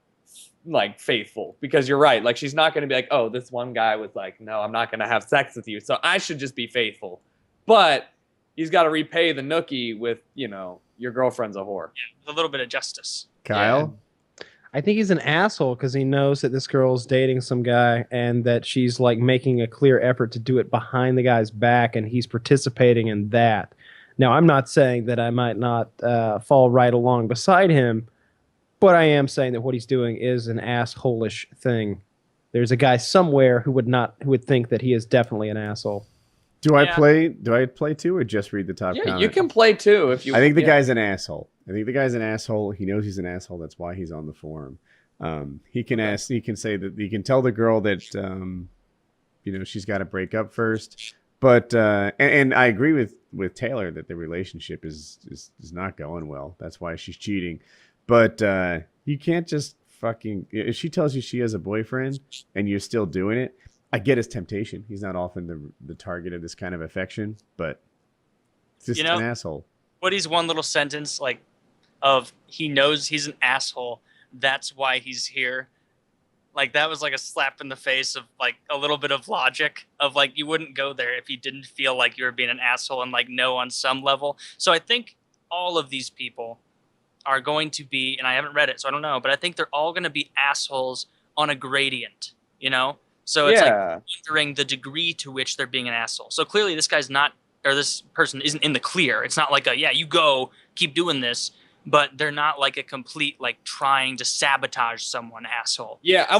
like faithful. Because you're right, like she's not going to be like, oh, this one guy was like, no, I'm not going to have sex with you, so I should just be faithful. But he's got to repay the nookie with, your girlfriend's a whore. Yeah, with a little bit of justice. Kyle? I think he's an asshole because he knows that this girl's dating some guy and that she's like making a clear effort to do it behind the guy's back, and he's participating in that. Now, I'm not saying that I might not fall right along beside him, but I am saying that what he's doing is an asshole-ish thing. There's a guy somewhere who would think that he is definitely an asshole. Do I play too, or just read the top comment? You can play too if you. I think the guy's an asshole. He knows he's an asshole. That's why he's on the forum. He can ask. He can say that. He can tell the girl that she's got to break up first. But and I agree with Taylor that the relationship is not going well. That's why she's cheating. But you can't just fucking. If she tells you she has a boyfriend and you're still doing it, I get his temptation. He's not often the target of this kind of affection, but it's just an asshole. Woody's one little sentence of he knows he's an asshole. That's why he's here. Like, that was like a slap in the face of like a little bit of logic of like, you wouldn't go there if you didn't feel like you were being an asshole and like know on some level. So I think all of these people are going to be, and I haven't read it, so I don't know, but I think they're all going to be assholes on a gradient, So it's like wondering the degree to which they're being an asshole. So clearly this guy's not, or this person isn't in the clear. It's not like you go, keep doing this. But they're not like a complete, like, trying to sabotage someone asshole. Yeah, I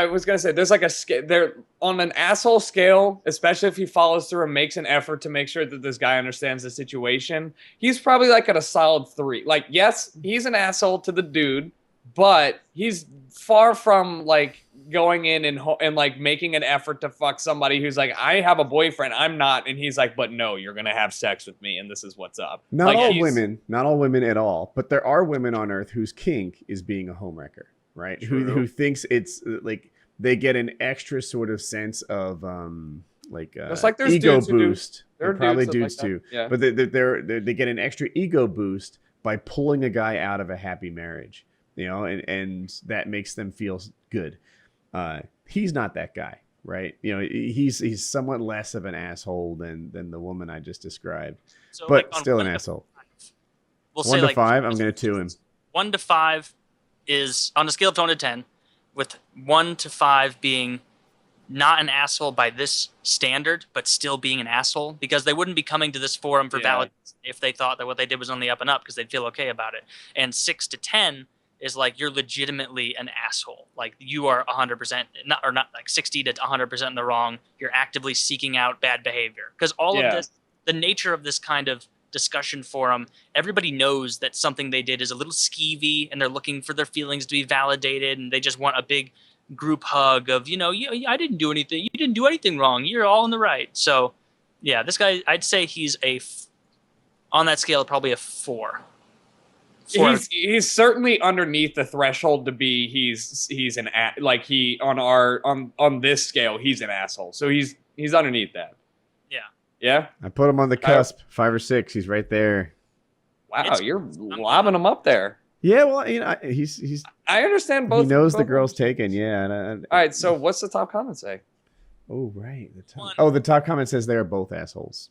was going to say, there's like a scale, they're on an asshole scale, especially if he follows through and makes an effort to make sure that this guy understands the situation. He's probably like at a solid 3. Like, yes, he's an asshole to the dude, but he's far from like going in and like making an effort to fuck somebody who's like, I have a boyfriend, I'm not, and he's like, but no, you're gonna have sex with me and this is what's up. Not all women at all, but there are women on earth whose kink is being a homewrecker, right? Who thinks it's like they get an extra sort of sense of it's like there's ego dudes boost. There are probably dudes too. Yeah. But they get an extra ego boost by pulling a guy out of a happy marriage, and that makes them feel good. He's not that guy, right? He's somewhat less of an asshole than the woman I just described, so but still an asshole. We'll 1 to 5, I'm going to 2 him. 1 to 5 is on a scale of 1 to 10, with 1 to 5 being not an asshole by this standard, but still being an asshole, because they wouldn't be coming to this forum for validation if they thought that what they did was on the up and up, because they'd feel okay about it. And 6 to 10 is like you're legitimately an asshole. Like you are 100% not like 60 to 100% in the wrong. You're actively seeking out bad behavior, because all of this, the nature of this kind of discussion forum, everybody knows that something they did is a little skeevy and they're looking for their feelings to be validated, and they just want a big group hug of, I didn't do anything. You didn't do anything wrong. You're all in the right. So yeah, this guy, I'd say he's on that scale, probably a 4. He's certainly underneath the threshold to be he's an like he on this scale he's an asshole. So he's underneath that. Yeah. I put him on the cusp, 5 or 6. He's right there. Wow, you're lobbing him up there. Yeah, well, he's. I understand both. He knows both the girl's taken. Yeah. All right. So what's the top comment say? Oh right, the top comment says they are both assholes.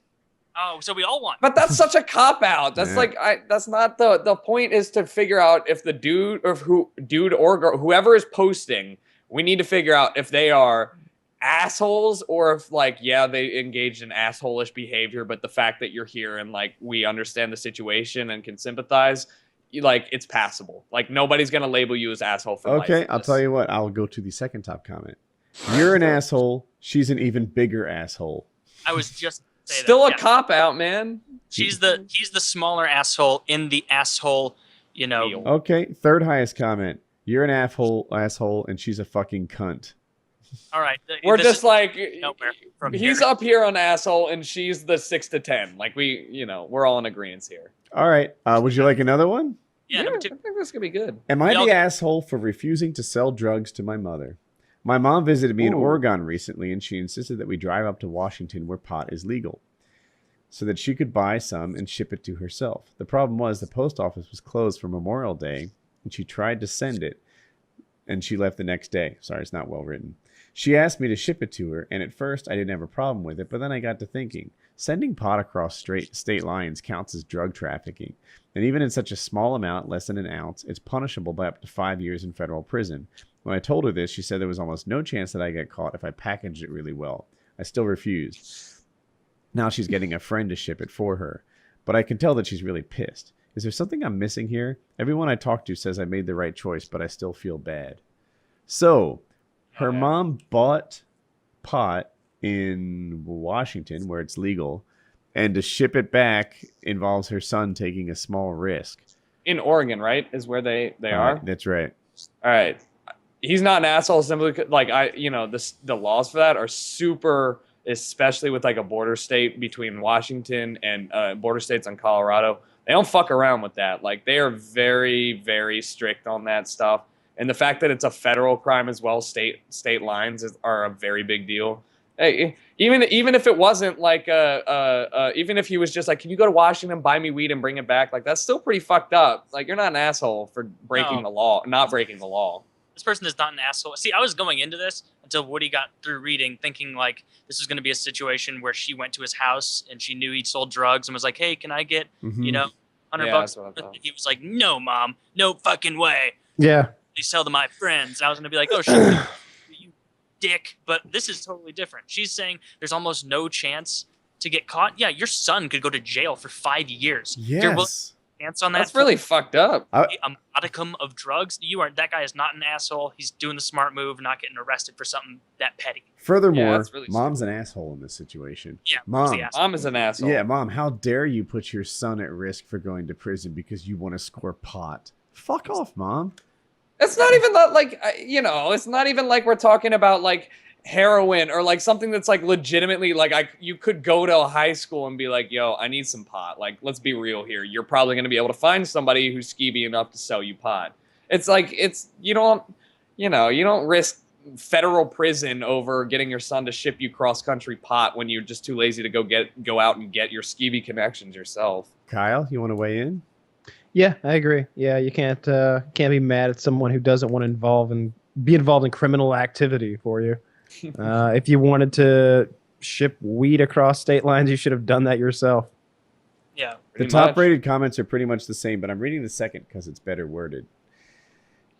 Oh, so we all won. But that's such a cop out. That's Yeah. that's not the point. Is to figure out if the dude or girl, whoever is posting, we need to figure out if they are assholes or if they engaged in asshole-ish behavior, but the fact that you're here and we understand the situation and can sympathize, it's passable. Nobody's gonna label you as asshole for life. Okay, I'll tell you what. I'll go to the second top comment. You're an asshole. She's an even bigger asshole. I was just saying Still that. a cop out, man. He's the smaller asshole in the asshole, Okay, third highest comment. You're an asshole, and she's a fucking cunt. All right. We're this just is like nowhere from he's here. up here on asshole and she's the 6 to 10. We're all in agreement here. All right. Would you like another one? Yeah, number I 2. think this could be good. Am I Y'all- the asshole for refusing to sell drugs to my mother? My mom visited me in Ooh. Oregon recently, and she insisted that we drive up to Washington where pot is legal so that she could buy some and ship it to herself. The problem was the post office was closed for Memorial Day, and she tried to send it, and she left the next day. Sorry, it's not well written. She asked me to ship it to her, and at first I didn't have a problem with it, but then I got to thinking, sending pot across state lines counts as drug trafficking. And even in such a small amount, less than an ounce, it's punishable by up to 5 years in federal prison. When I told her this, she said there was almost no chance that I get caught if I packaged it really well. I still refused. Now she's getting a friend to ship it for her, but I can tell that she's really pissed. Is there something I'm missing here? Everyone I talk to says I made the right choice, but I still feel bad. So, her mom bought pot in Washington where it's legal, and to ship it back involves her son taking a small risk. In Oregon, right? Is where they are. That's right. All right. He's not an asshole simply because, the laws for that are super, especially with a border state between Washington and border states on Colorado. They don't fuck around with that. They are very, very strict on that stuff. And the fact that it's a federal crime as well, state lines are a very big deal. Hey, even if it wasn't even if he was just can you go to Washington, buy me weed and bring it back? That's still pretty fucked up. You're not an asshole for breaking the law, not breaking the law. This person is not an asshole. See, I was going into this until Woody got through reading, thinking this was going to be a situation where she went to his house and she knew he sold drugs and was like, "Hey, can I get $100 bucks?" That's what I thought. He was like, "No, mom, no fucking way. Yeah. They sell to my friends." And I was going to be like, "Oh shit, you dick!" But this is totally different. She's saying there's almost no chance to get caught. Yeah, your son could go to jail for 5 years. If you're willing Yes. to chance on that. That's really fucked up. A modicum of drugs. That guy is not an asshole. He's doing the smart move, not getting arrested for something that petty. Furthermore, that's really mom's an asshole in this situation. Yeah, Mom. who's the asshole? Mom is an asshole. Yeah, Mom, how dare you put your son at risk for going to prison because you want to score pot? Fuck off, Mom. It's not even that it's not even we're talking about heroin or something that's legitimately you could go to a high school and be like, yo, I need some pot. Let's be real here. You're probably going to be able to find somebody who's skeevy enough to sell you pot. It's you don't risk federal prison over getting your son to ship you cross country pot when you're just too lazy to go out and get your skeevy connections yourself. Kyle, you want to weigh in? Yeah, I agree. Yeah, you can't be mad at someone who doesn't want to be involved in criminal activity for you. If you wanted to ship weed across state lines, you should have done that yourself. Yeah. The Pretty top much. rated comments are pretty much the same, but I'm reading the second because it's better worded.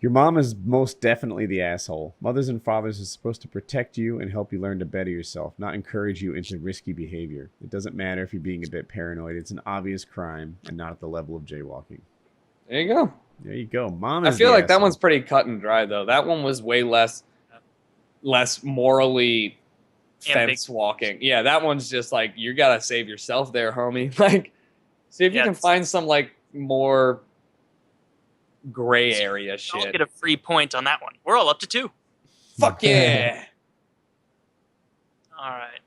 Your mom is most definitely the asshole. Mothers and fathers are supposed to protect you and help you learn to better yourself, not encourage you into risky behavior. It doesn't matter if you're being a bit paranoid. It's an obvious crime and not at the level of jaywalking. There you go. There you go. Mom I is feel the like that asshole. one's pretty cut and dry though. That one was way less morally fence walking. Yeah, that one's just you gotta save yourself there, homie. See if you can find some more gray area I'll shit. get a free point on that one. We're all up to 2. Fuck yeah. All right.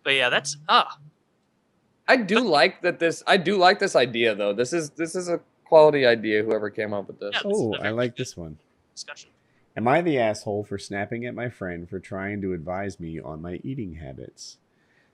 But yeah, that's I do like this idea though. This is a quality idea, whoever came up with this. Yeah, this is Oh, a I very like good this one. discussion. Am I the asshole for snapping at my friend for trying to advise me on my eating habits?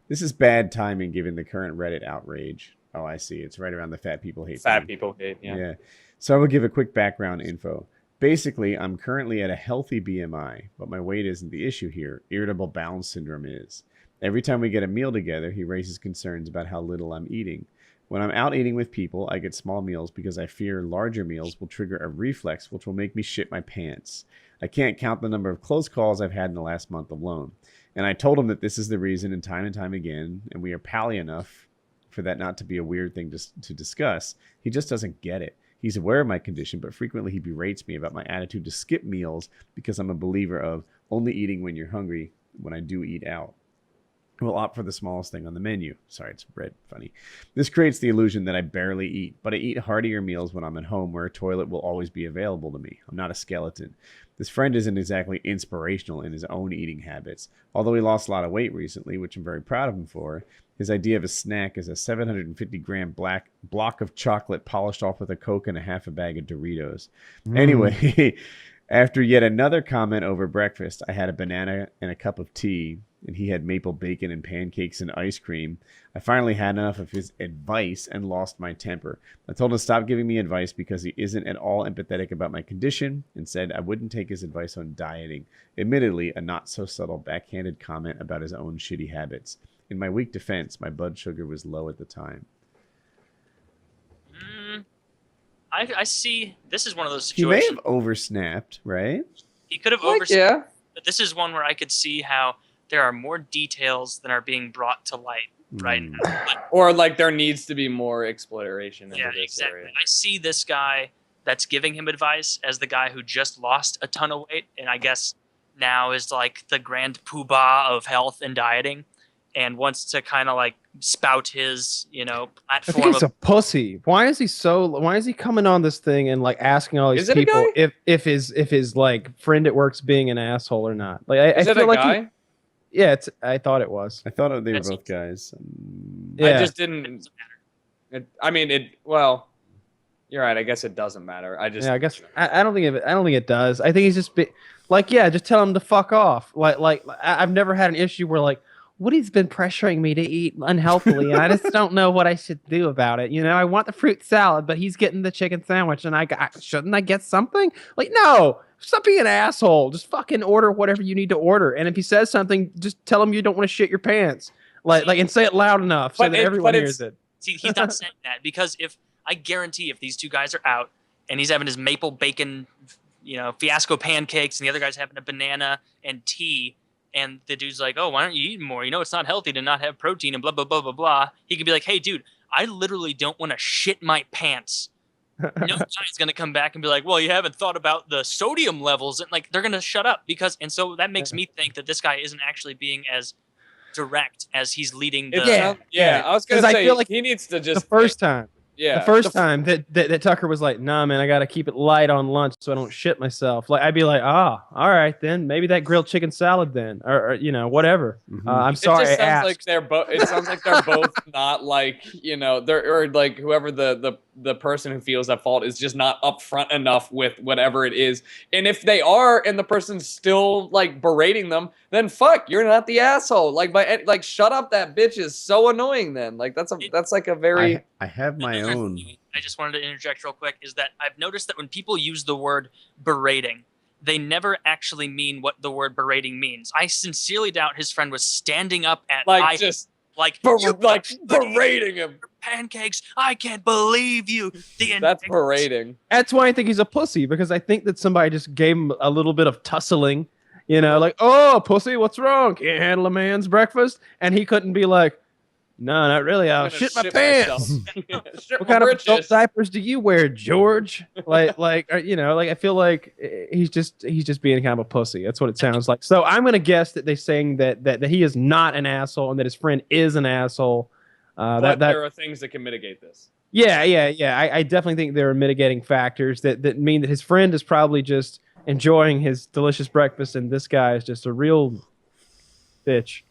This is bad timing given the current Reddit outrage. Oh, I see. It's right around the fat people hate Fat thing. people hate, yeah. So I will give a quick background info. Basically, I'm currently at a healthy BMI, but my weight isn't the issue here. Irritable bowel syndrome is. Every time we get a meal together, he raises concerns about how little I'm eating. When I'm out eating with people, I get small meals because I fear larger meals will trigger a reflex which will make me shit my pants. I can't count the number of close calls I've had in the last month alone. And I told him that this is the reason and time again, and we are pally enough for that not to be a weird thing to discuss. He just doesn't get it. He's aware of my condition, but frequently he berates me about my attitude to skip meals because I'm a believer of only eating when you're hungry when I do eat out. Will opt for the smallest thing on the menu. Sorry, it's red. Funny. This creates the illusion that I barely eat, but I eat heartier meals when I'm at home where a toilet will always be available to me. I'm not a skeleton. This friend isn't exactly inspirational in his own eating habits. Although he lost a lot of weight recently, which I'm very proud of him for, his idea of a snack is a 750-gram block of chocolate polished off with a Coke and a half a bag of Doritos. Anyway, after yet another comment over breakfast, I had a banana and a cup of tea, and he had maple bacon and pancakes and ice cream. I finally had enough of his advice and lost my temper. I told him to stop giving me advice because he isn't at all empathetic about my condition and said I wouldn't take his advice on dieting. Admittedly, a not so subtle backhanded comment about his own shitty habits. In my weak defense, my blood sugar was low at the time. I see. This is one of those He may situations. have oversnapped, right? He could have oversnapped. But this is one where I could see how there are more details than are being brought to light right now. But, Or like there needs to be more exploration into yeah, this exactly. area. I see this guy that's giving him advice as the guy who just lost a ton of weight and I guess now is like the grand poobah of health and dieting and wants to kind of like spout his, I platform. think he's a pussy. Why is he coming on this thing and like asking all these Is it a people guy? if his like friend at work's being an asshole or not? Like I Is it feel a like guy? I thought it was. I thought they were That's- both guys. Yeah. I just didn't. Well, you're right. I guess it doesn't matter. I Yeah, I guess I don't think it does. I think he's just just tell him to fuck off. I've never had an issue where like Woody's been pressuring me to eat unhealthily, and I just don't know what I should do about it. I want the fruit salad, but he's getting the chicken sandwich, and shouldn't I get something? Like, no, stop being an asshole. Just fucking order whatever you need to order, and if he says something, just tell him you don't want to shit your pants. And say it loud enough so that everyone hears it. See, he's not saying that because I guarantee if these two guys are out and he's having his maple bacon, fiasco pancakes and the other guy's having a banana and tea and the dude's like, oh, why aren't you eating more? It's not healthy to not have protein and blah, blah, blah, blah, blah. He could be like, hey, dude, I literally don't want to shit my pants. No guy's going to come back and be like, well, you haven't thought about the sodium levels. And like, they're going to shut up and so that makes me think that this guy isn't actually being as direct as he's leading the. I was gonna say I feel like he needs to just the first time time that Tucker was like, nah, man, I got to keep it light on lunch so I don't shit myself. Like, I'd be like, all right, then maybe that grilled chicken salad then, or whatever. I'm sorry. It just I sounds asked. like they're both. It sounds like they're both not like they're or like whoever the person who feels at fault is just not upfront enough with whatever it is. And if they are, and the person's still like berating them, then fuck, you're not the asshole. Like shut up, that bitch is so annoying. Then that's like a very. I have my own. I just wanted to interject real quick is that I've noticed that when people use the word berating, they never actually mean what the word berating means. I sincerely doubt his friend was standing up at berating him. Pancakes. I can't believe you. That's berating. That's why I think he's a pussy, because I think that somebody just gave him a little bit of tussling, like, oh, pussy, what's wrong? Can't handle a man's breakfast? And he couldn't be like, no, not really. I'll shit my pants. What kind of adult diapers do you wear, George? I feel like he's just being kind of a pussy. That's what it sounds like. So I'm gonna guess that they're saying that he is not an asshole and that his friend is an asshole. But there are things that can mitigate this. Yeah. I definitely think there are mitigating factors that mean that his friend is probably just enjoying his delicious breakfast, and this guy is just a real bitch.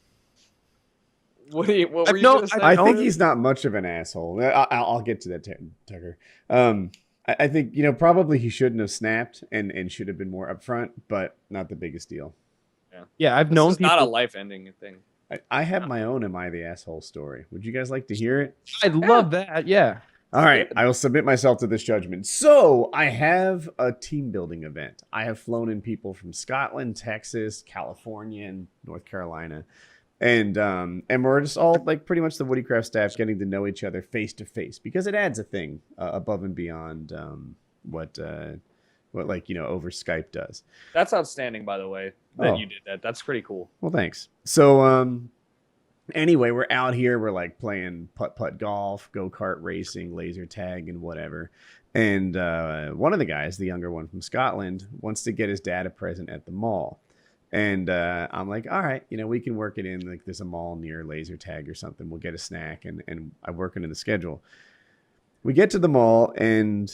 What were you gonna say? I think he's not much of an asshole. I'll get to that, Tucker. I think probably he shouldn't have snapped and should have been more upfront, but not the biggest deal. Yeah, I've known people. Not a life-ending thing. I have my own "Am I the Asshole" story. Would you guys like to hear it? I'd love that. Yeah. All right, I will submit myself to this judgment. So I have a team building event. I have flown in people from Scotland, Texas, California, and North Carolina. And we're just all like pretty much the Woodycraft staff getting to know each other face to face because it adds a thing above and beyond what like over Skype does. That's outstanding, by the way, that you did that. That's pretty cool. Well, thanks. So anyway, we're out here. We're like playing putt golf, go-kart racing, laser tag, and whatever. And one of the guys, the younger one from Scotland, wants to get his dad a present at the mall. And I'm like, all right, we can work it in. Like, there's a mall near laser tag or something. We'll get a snack, and I work it in the schedule. We get to the mall, and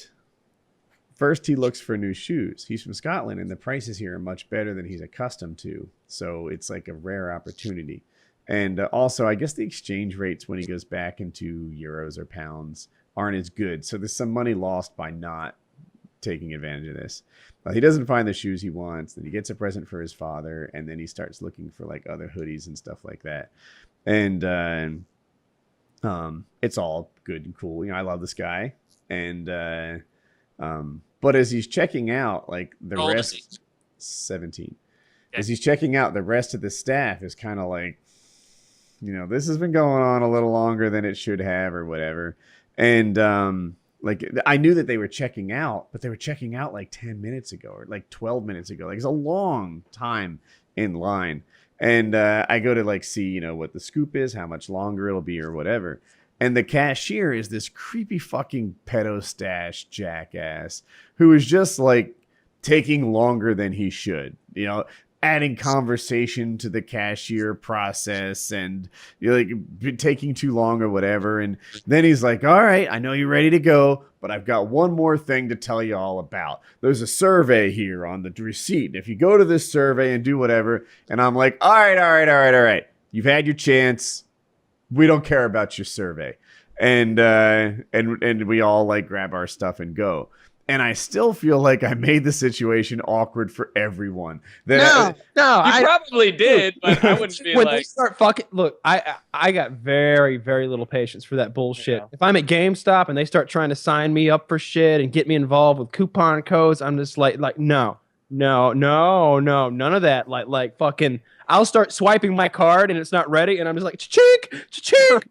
first he looks for new shoes. He's from Scotland, and the prices here are much better than he's accustomed to. So it's like a rare opportunity. And also, I guess the exchange rates when he goes back into euros or pounds aren't as good. So there's some money lost by not taking advantage of this. He doesn't find the shoes he wants. Then he gets a present for his father, and then he starts looking for like other hoodies and stuff like that. And it's all good and cool. I love this guy. And but as he's checking out, like the rest, 17. Okay. As he's checking out, the rest of the staff is kind of like, this has been going on a little longer than it should have, or whatever. And like, I knew that they were checking out, but they were checking out like 10 minutes ago or like 12 minutes ago. Like, it's a long time in line. And I go to like see, what the scoop is, how much longer it'll be or whatever. And the cashier is this creepy fucking pedo stash jackass who is just like taking longer than he should, adding conversation to the cashier process and like taking too long or whatever. And then he's like, all right, I know you're ready to go, but I've got one more thing to tell you all about. There's a survey here on the receipt. If you go to this survey and do whatever, and I'm like, all right. You've had your chance. We don't care about your survey. And we all like grab our stuff and go. And I still feel like I made the situation awkward for everyone. You probably did, but I wouldn't be when like. They start fucking, look, I got very, very little patience for that bullshit. Yeah. If I'm at GameStop and they start trying to sign me up for shit and get me involved with coupon codes, I'm just like no, none of that. Like fucking, I'll start swiping my card and it's not ready, and I'm just like cha-chink,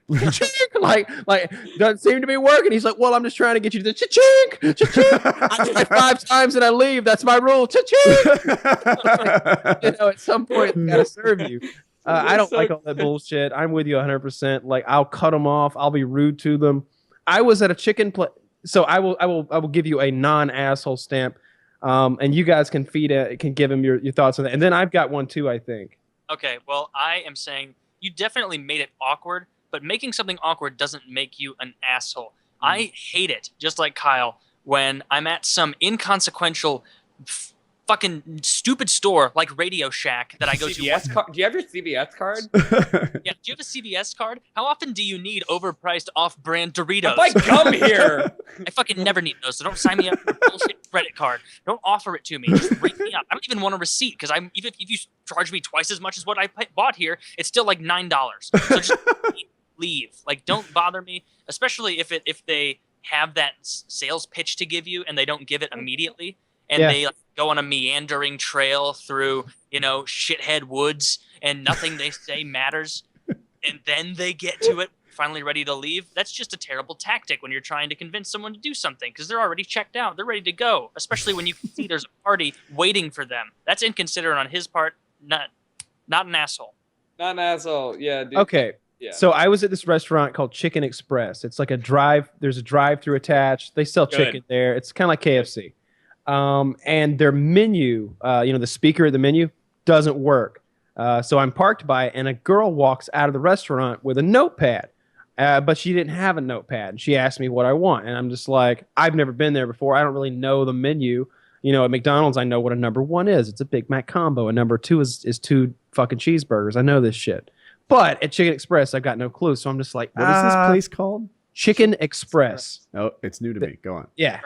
like doesn't seem to be working. He's like, well, I'm just trying to get you to the cha-chink. I try 5 times and I leave. That's my rule. Cha-chink. At some point, it's gotta serve you. I don't like all that bullshit. I'm with you 100%. Like, I'll cut them off. I'll be rude to them. I was at a chicken place, so I will give you a non-asshole stamp. And you guys can give him your thoughts on that. And then I've got one too, I think. Okay, well, I am saying you definitely made it awkward, but making something awkward doesn't make you an asshole. I hate it, just like Kyle, when I'm at some inconsequential fucking stupid store like Radio Shack that I go to. Do you have your CVS card? Yeah, do you have a CVS card? How often do you need overpriced off-brand Doritos? If I come here, I fucking never need those, so don't sign me up for a bullshit credit card. Don't offer it to me. Just ring me up. I don't even want a receipt, because even if you charge me twice as much as what I bought here, it's still like $9. So just leave. Like, don't bother me, especially if they have that sales pitch to give you and they don't give it immediately. And they go on a meandering trail through, shithead woods, and nothing they say matters. And then they get to it, finally ready to leave. That's just a terrible tactic when you're trying to convince someone to do something, because they're already checked out. They're ready to go, especially when you can see there's a party waiting for them. That's inconsiderate on his part. Not an asshole. Not an asshole. Yeah, dude. Okay. Yeah. So I was at this restaurant called Chicken Express. It's like there's a drive-through attached. They sell chicken there. It's kind of like KFC. And their menu, the speaker of the menu doesn't work. So I'm parked by it, and a girl walks out of the restaurant with a notepad, but she didn't have a notepad. She asked me what I want, and I'm just like, I've never been there before. I don't really know the menu. At McDonald's, I know what a number 1 is. It's a Big Mac combo. A number 2 is 2 fucking cheeseburgers. I know this shit. But at Chicken Express, I've got no clue. So I'm just like, what is this place called? Chicken Express. Oh, it's new to me. Go on. Yeah.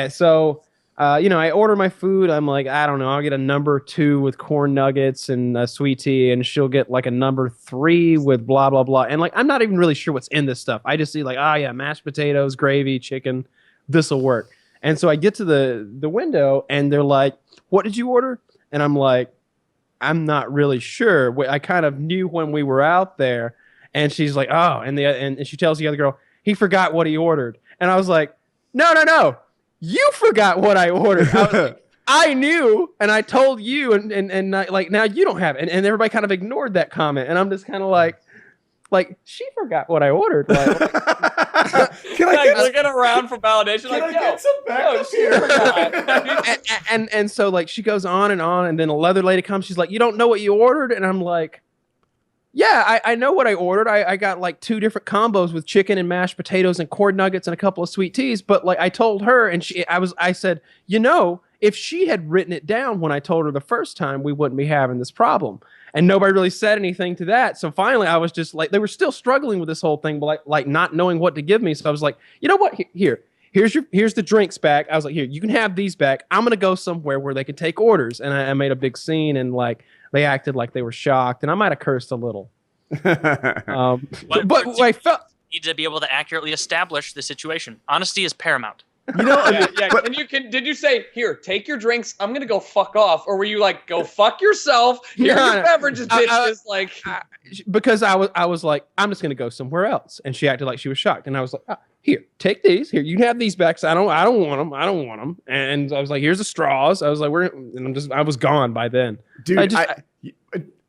So I order my food. I'm like, I don't know. I'll get a number 2 with corn nuggets and a sweet tea, and she'll get like a number 3 with blah, blah, blah. And like, I'm not even really sure what's in this stuff. I just see like, mashed potatoes, gravy, chicken. This'll work. And so I get to the window, and they're like, what did you order? And I'm like, I'm not really sure. I kind of knew when we were out there. And she's like, oh, and she tells the other girl, he forgot what he ordered. And I was like, no, you forgot what I ordered. I was like, I knew, and I told you, and like now you don't have it. And everybody kind of ignored that comment. And I'm just kind of like she forgot what I ordered. Like, can I get looking around for validation? Can Like, I get some backup here? and so like she goes on, and then a leather lady comes. She's like, you don't know what you ordered? And I'm like, yeah, I know what I ordered. I got like 2 different combos with chicken and mashed potatoes and corn nuggets and a couple of sweet teas. But like I told her, and I said, if she had written it down when I told her the first time, we wouldn't be having this problem. And nobody really said anything to that. So finally, I was just like, they were still struggling with this whole thing, but like not knowing what to give me. So I was like, you know what? Here's the drinks back. I was like, here, you can have these back. I'm gonna go somewhere where they can take orders. And I made a big scene, and like they acted like they were shocked, and I might have cursed a little. But I felt need to be able to accurately establish the situation. Honesty is paramount. Did you say, here, take your drinks, I'm gonna go fuck off? Or were you like, go fuck yourself, here's your beverages, bitches? Because I was like, I'm just gonna go somewhere else. And she acted like she was shocked. And I was like, here, take these. Here, you can have these back. I don't want them. And I was like, here's the straws. I was like, I was gone by then. Dude,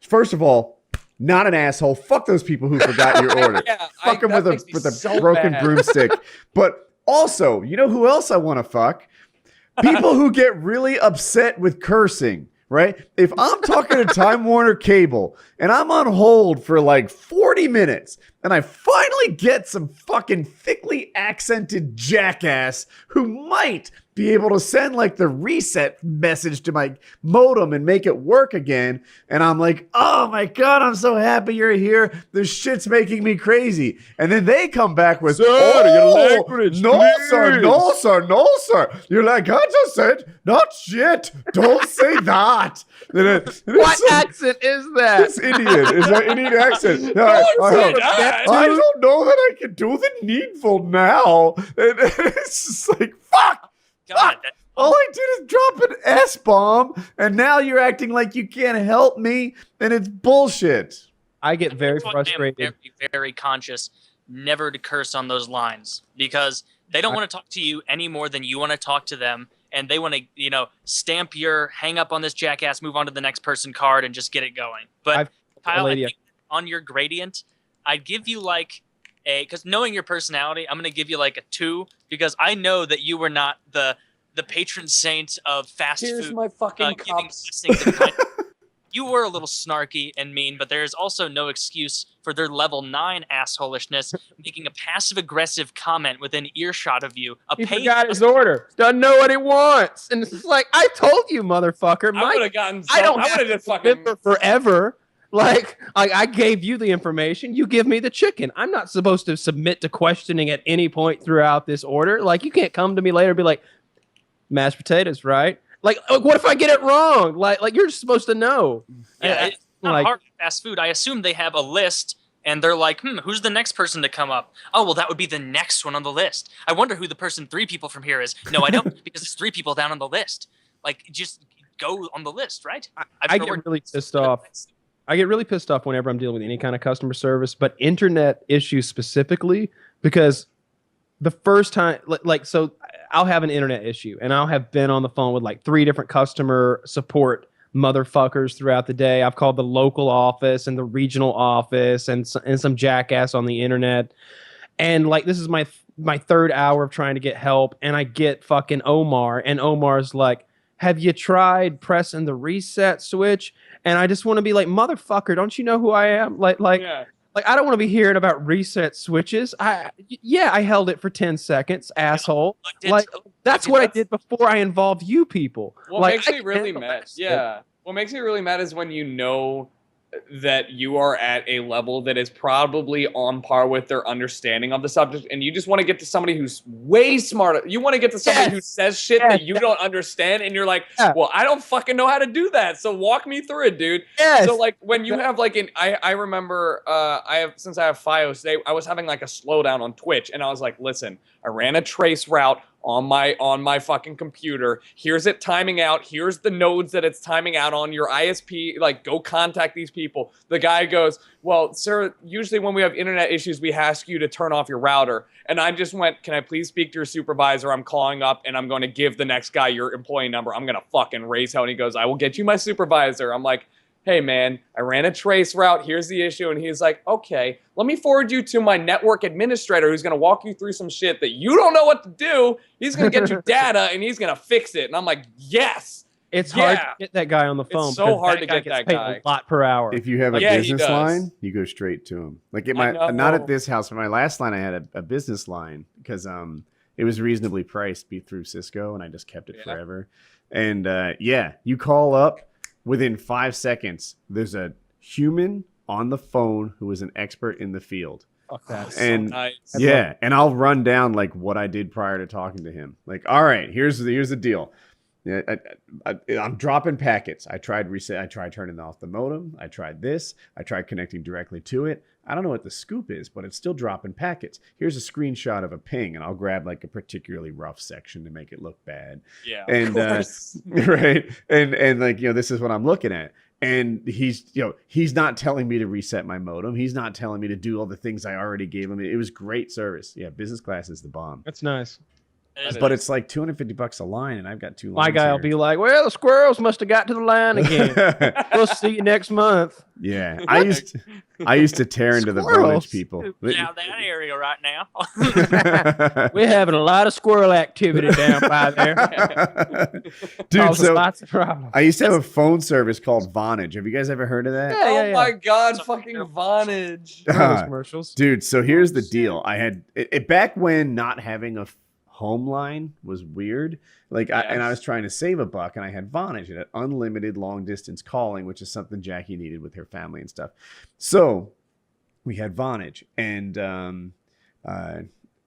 first of all, not an asshole. Fuck those people who forgot your order. Fuck them with a broken broomstick. But also, you know who else I want to fuck? People who get really upset with cursing, right? If I'm talking to Time Warner Cable and I'm on hold for like 40 minutes and I finally get some fucking thickly accented jackass who might be able to send like the reset message to my modem and make it work again. And I'm like, oh my God, I'm so happy you're here. This shit's making me crazy. And then they come back with, no, sir. You're like, I just said, not shit. Don't say that. What accent is that? It's Indian. It's an Indian accent. I don't know that I can do the needful now. And it's just like, fuck. God, all I did is drop an S-bomb, and now you're acting like you can't help me, and it's bullshit. I get very frustrated. I'm very, very conscious never to curse on those lines, because they don't want to talk to you any more than you want to talk to them, and they want to, stamp your hang up on this jackass, move on to the next person card, and just get it going. But Kyle, I think on your gradient, I'd give you like because knowing your personality, I'm going to give you like a 2, because I know that you were not the patron saint of fast food. Here's my fucking cups. You were a little snarky and mean, but there's also no excuse for their level 9 assholishness making a passive-aggressive comment within earshot of you. He forgot his order. Doesn't know what he wants. And it's like, I told you, motherfucker. I would have gotten I don't have to remember forever. Like, I gave you the information. You give me the chicken. I'm not supposed to submit to questioning at any point throughout this order. Like, you can't come to me later and be like, mashed potatoes, right? Like, what if I get it wrong? Like you're just supposed to know. Yeah, it's not hard with fast food. I assume they have a list, and they're like, who's the next person to come up? Oh, well, that would be the next one on the list. I wonder who the person 3 people from here is. No, I don't, because there's 3 people down on the list. Like, just go on the list, right? I get really pissed off. I get really pissed off whenever I'm dealing with any kind of customer service, but internet issues specifically, because the first time, so I'll have an internet issue, and I'll have been on the phone with like 3 different customer support motherfuckers throughout the day. I've called the local office and the regional office and some jackass on the internet. And like, this is my 3rd hour of trying to get help, and I get fucking Omar, and Omar's like, have you tried pressing the reset switch? And I just want to be like, motherfucker, don't you know who I am? Like, I don't want to be hearing about reset switches. I held it for 10 seconds, asshole. Like, that's what I did before I involved you people. What makes me really mad? Yeah. What makes me really mad is when you know that you are at a level that is probably on par with their understanding of the subject, and you just want to get to somebody who's way smarter. You want to get to somebody who says shit that you don't understand, and you're like, well, I don't fucking know how to do that, so walk me through it, dude. So like, when you have like I remember since I have FiOS, I was having like a slowdown on Twitch, and I was like, listen, I ran a trace route on my fucking computer. Here's it timing out. Here's the nodes that it's timing out on your ISP. Like, go contact these people. The guy goes, well, sir, usually when we have internet issues, we ask you to turn off your router. And I just went, can I please speak to your supervisor? I'm calling up and I'm going to give the next guy your employee number. I'm going to fucking raise hell. And he goes, I will get you my supervisor. I'm like, hey man, I ran a trace route, here's the issue. And he's like, okay, let me forward you to my network administrator who's going to walk you through some shit that you don't know what to do. He's going to get you data and he's going to fix it. And I'm like, yes. It's hard to get that guy on the phone. It's so hard to get gets that paid guy. a lot per hour. If you have a Yeah, he business does. line, you go straight to him. Like at my not at this house, but my last line, I had a business line because it was reasonably priced through Cisco, and I just kept it forever. And you call up within 5 seconds. There's a human on the phone who is an expert in the field. Fuck that. And so nice. and I'll run down like what I did prior to talking to him. Like, all right, here's the deal. Yeah, I'm dropping packets. I tried turning off the modem. I tried this. I tried connecting directly to it. I don't know what the scoop is, but it's still dropping packets. Here's a screenshot of a ping, and I'll grab like a particularly rough section to make it look bad. Yeah, and right, and like this is what I'm looking at. And he's not telling me to reset my modem. He's not telling me to do all the things I already gave him. It was great service. Yeah, business class is the bomb. That's nice. But it's like $250 a line, and I've got 2 lines. My guy will be like, well, the squirrels must have got to the line again. We'll see you next month. Yeah, I used to tear into the Vonage people. Down that area right now. We're having a lot of squirrel activity down by there. Dude, Causes so lots of problems. I used to have a phone service called Vonage. Have you guys ever heard of that? Oh my god, fucking Vonage. Those commercials. Dude, so here's the deal. I had it back when not having a home line was weird. Like, I was trying to save a buck, and I had Vonage. It had unlimited long distance calling, which is something Jackie needed with her family and stuff. So we had Vonage, and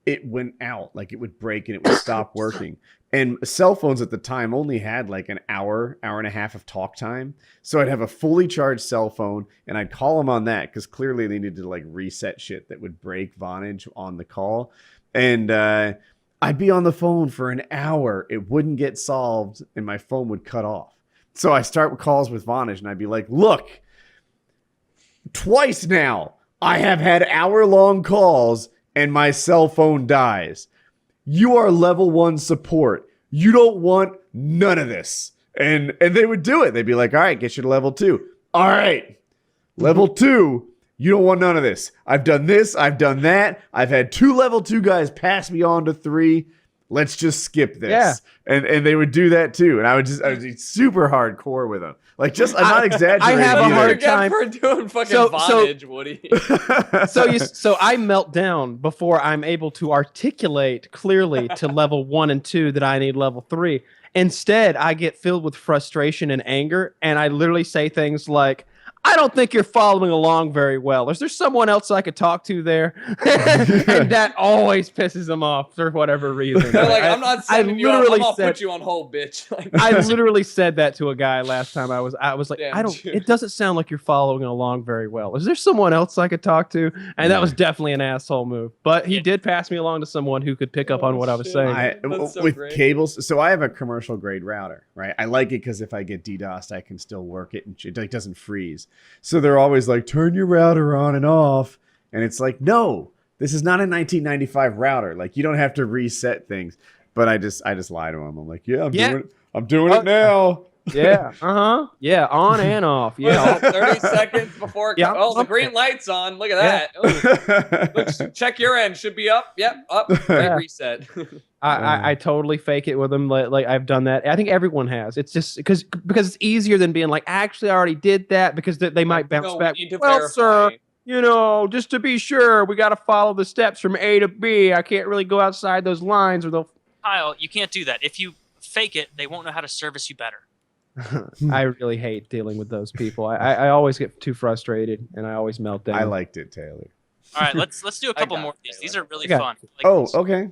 it went out. Like, it would break and it would stop working. And cell phones at the time only had like an hour and a half of talk time. So I'd have a fully charged cell phone, and I'd call them on that because clearly they needed to like reset shit that would break Vonage on the call. And I'd be on the phone for an hour. It wouldn't get solved, and my phone would cut off. So I start with calls with Vonage, and I'd be like, look, twice now I have had hour-long calls, and my cell phone dies. You are level 1 support. You don't want none of this. And they would do it. They'd be like, all right, get you to level 2. All right, level 2. You don't want none of this. I've done this. I've done that. I've had 2 level 2 guys pass me on to 3. Let's just skip this. Yeah. And they would do that too. And I would be super hardcore with them. Like, just, I'm not exaggerating. I have a hard time for doing fucking Vonage, Woody. So I melt down before I'm able to articulate clearly to level 1 and 2 that I need level 3. Instead, I get filled with frustration and anger, and I literally say things like, I don't think you're following along very well. Is there someone else I could talk to there? And that always pisses them off for whatever reason. They're like, I'm not sending you off. I'm gonna put you on hold, bitch. Like, I literally said that to a guy last time. I was like, Damn, it doesn't sound like you're following along very well. Is there someone else I could talk to? And that was definitely an asshole move. But he did pass me along to someone who could pick up on what I was saying. With cables. So I have a commercial grade router, right? I like it because if I get DDoSed, I can still work it and it doesn't freeze. So they're always like, turn your router on and off. And it's like, no, this is not a 1995 router. Like, you don't have to reset things. But I just lie to them. I'm like, I'm doing it now. Yeah. Yeah. On and off. Yeah. 30 seconds before it comes. Oh, the green light's on. Look at that. Looks, check your end. Should be up. Yep. Up. Reset. I totally fake it with them. Like I've done that. I think everyone has. It's just because it's easier than being like, actually, I already did that, because they might bounce back. Well, sir, just to be sure, we got to follow the steps from A to B. I can't really go outside those lines, or they'll. Kyle, you can't do that. If you fake it, they won't know how to service you better. I really hate dealing with those people. I always get too frustrated, and I always melt down. I liked it, Taylor. All right, let's do a couple more of these. These are really fun. Okay.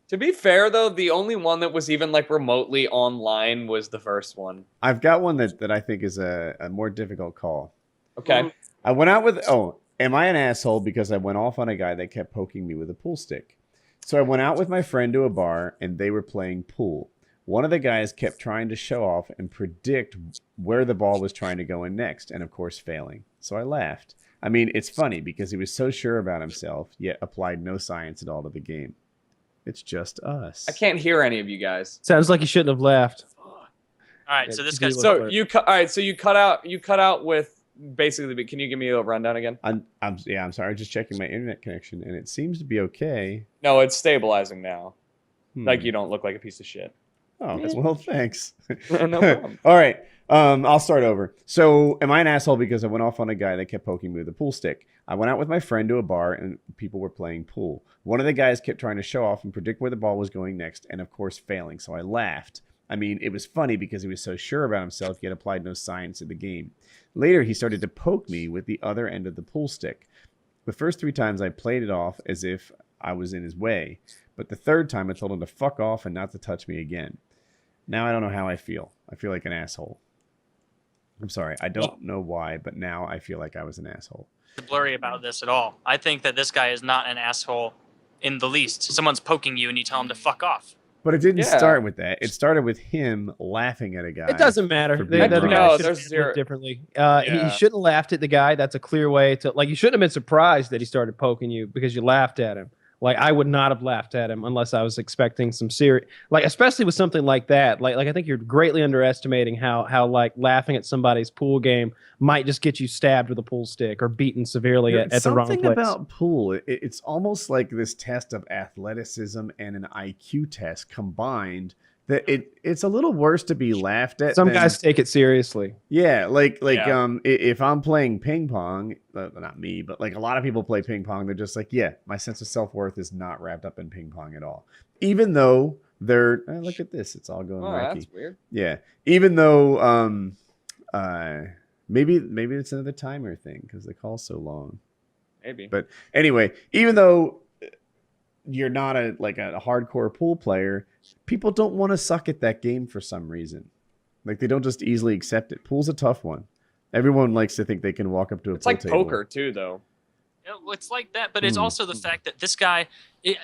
To be fair, though, the only one that was even like remotely online was the first one. I've got one that I think is a more difficult call. Okay. I went out with, am I an asshole because I went off on a guy that kept poking me with a pool stick? So I went out with my friend to a bar, and they were playing pool. One of the guys kept trying to show off and predict where the ball was trying to go in next, and of course failing. So I laughed. I mean, it's funny because he was so sure about himself, yet applied no science at all to the game. It's just us. I can't hear any of you guys. Sounds like you shouldn't have laughed. All right, Yeah, so this to do guy's with- So you cut. All right, so you cut out with basically. Can you give me a rundown again? I'm sorry. Just checking my internet connection, and it seems to be okay. No, it's stabilizing now. Hmm. Like you don't look like a piece of shit. Oh, well, thanks. No problem. All right. I'll start over. So, am I an asshole because I went off on a guy that kept poking me with a pool stick? I went out with my friend to a bar and people were playing pool. One of the guys kept trying to show off and predict where the ball was going next, and of course, failing. So I laughed. I mean, it was funny because he was so sure about himself, yet applied no science to the game. Later, he started to poke me with the other end of the pool stick. The first 3 times I played it off as if I was in his way, but the third time I told him to fuck off and not to touch me again. Now I don't know how I feel. I feel like an asshole. I'm sorry. I don't know why, but now I feel like I was an asshole. blurry about this at all. I think that this guy is not an asshole in the least. Someone's poking you and you tell him to fuck off. But it didn't Yeah. start with that. It started with him laughing at a guy. It doesn't matter. for They, being the drunk. guy No, should have there's handled zero- it differently. Yeah. He shouldn't have laughed at the guy. That's a clear way to like. You shouldn't have been surprised that he started poking you because you laughed at him. Like I would not have laughed at him unless I was expecting some serious, like especially with something like that. Like I think you're greatly underestimating how like laughing at somebody's pool game might just get you stabbed with a pool stick or beaten severely at the wrong place. Something about pool. It's almost like this test of athleticism and an IQ test combined. That it's a little worse to be laughed at. Some than- guys take it seriously. Yeah, Yeah. if I'm playing ping pong, not me, but like a lot of people play ping pong, they're just like, yeah, my sense of self-worth is not wrapped up in ping pong at all. Even though they're look at this, it's all going Oh, wacky. that's weird. Yeah. Even though maybe it's another timer thing because the call's so long. Maybe. But anyway, even though you're not a hardcore pool player, people don't want to suck at that game for some reason. Like they don't just easily accept it. Pool's a tough one. Everyone likes to think they can walk up to a It's pool like table. poker too, though. It's like that, but it's also the fact that this guy.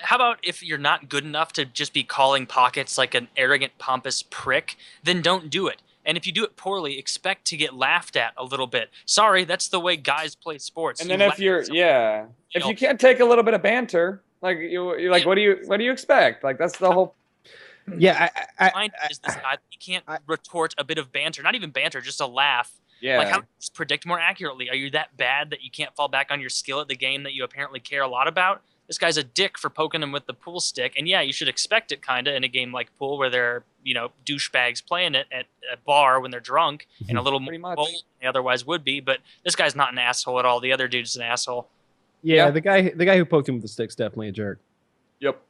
How about if you're not good enough to just be calling pockets like an arrogant, pompous prick, then don't do it. And if you do it poorly, expect to get laughed at a little bit. Sorry, that's the way guys play sports. And You then laugh if you're at someone, if know. you can't take a little bit of banter, like you're like, what do you expect? Like that's the whole. Yeah, Mind is this guy. He can't retort a bit of banter, not even banter, just a laugh. Yeah. Like, how to predict more accurately? Are you that bad that you can't fall back on your skill at the game that you apparently care a lot about? This guy's a dick for poking him with the pool stick. And yeah, you should expect it kind of in a game like pool where there are, douchebags playing it at a bar when they're drunk and a little Pretty more much. bold than they otherwise would be. But this guy's not an asshole at all. The other dude's an asshole. yeah. Yeah. The guy who poked him with the stick's definitely a jerk. Yep.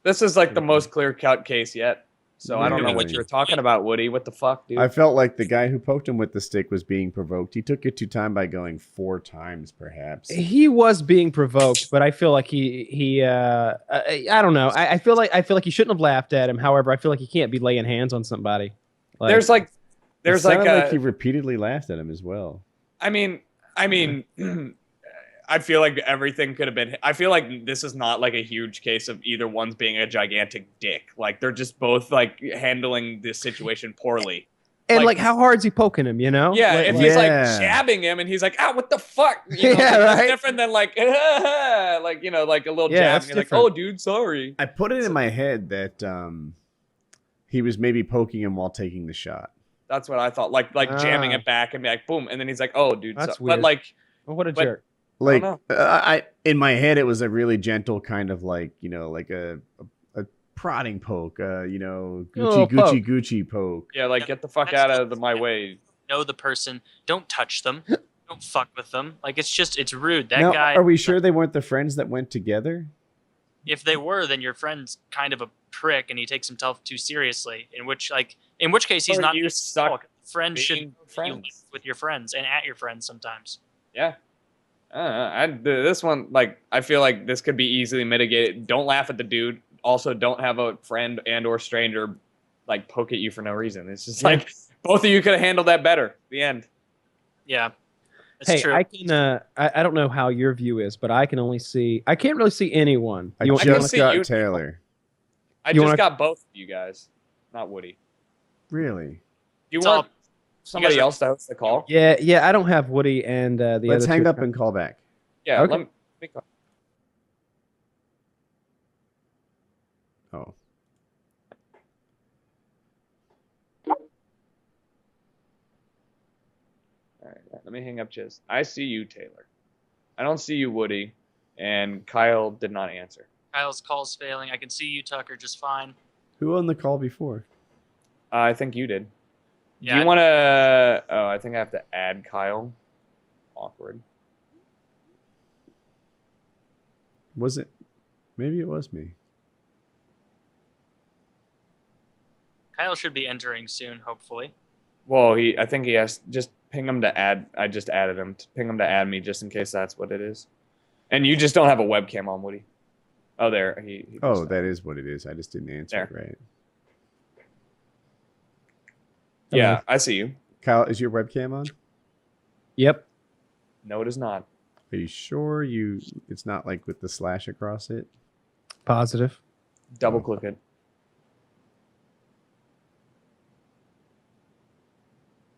This is like the most clear-cut case yet. So I don't know what Really? you were talking about, Woody. What the fuck, dude? I felt like the guy who poked him with the stick was being provoked. He took it to time by going 4 times, perhaps. He was being provoked, but I feel like I don't know. I feel like he shouldn't have laughed at him. However, I feel like he can't be laying hands on somebody. there's like It sounded a. like he repeatedly laughed at him as well. I mean, I feel like everything could have been. I feel like this is not like a huge case of either one's being a gigantic dick. Like they're just both like handling this situation poorly. And like- like, how hard's he poking him? You know? Yeah, Like- if like- he's like Yeah. jabbing him and he's like, "Ah, what the fuck?" You know, Yeah, that's right. different than like, like a little Yeah, jab. that's And you're like, different. "Oh, dude, sorry." I put it in my head that he was maybe poking him while taking the shot. That's what I thought. Like jamming Ah. it back and be like, boom, and then he's like, "Oh, dude." That's But weird. like, Oh, what a But- jerk. Like know. I in my head, it was a really gentle kind of like like a prodding poke. Gucci Oh, Gucci poke. Gucci poke. yeah, like get the fuck That's out of the- my way. Know the person. Don't touch them. Don't fuck with them. Like, it's rude. That Now, guy. are we sure they weren't the friends that went together? If they were, then your friend's kind of a prick and he takes himself too seriously. In which case he's Or not. you a suck alcoholic. Friends should being you friends. with your friends and at your friends sometimes. Yeah. This one, like, I feel like this could be easily mitigated. Don't laugh at the dude. Also, don't have a friend and or stranger like poke at you for no reason. It's just like both of you could have handled that better. The end. Yeah. It's Hey, true. I can. I don't know how your view is, but I can only see. I can't really see anyone. I You I can just see got you. Taylor. I You just wanna- got both of you guys, not Woody. Really? You It's want all- somebody you guys are- else to host the call? Yeah. I don't have Woody and the Let's other hang two. up and call back. Yeah. Okay. Let me call. Oh. All right. Let me hang up. Just. I see you, Taylor. I don't see you, Woody, and Kyle did not answer. Kyle's call's failing. I can see you, Tucker, just fine. Who on the call before? I think you did. Yeah, Do you want to? Oh, I think I have to add Kyle. Awkward. Was it? Maybe it was me. Kyle should be entering soon, hopefully. Well, I think he has. Just ping him to add. I just added him. Ping him to add me just in case that's what it is. And you just don't have a webcam on, Woody. Oh, there. He Oh, just- that is what it is. I just didn't answer it right. Yeah, I see you. Kyle, is your webcam on? Yep. No, it is not. Are you sure it's not like with the slash across it? Positive. Double click it.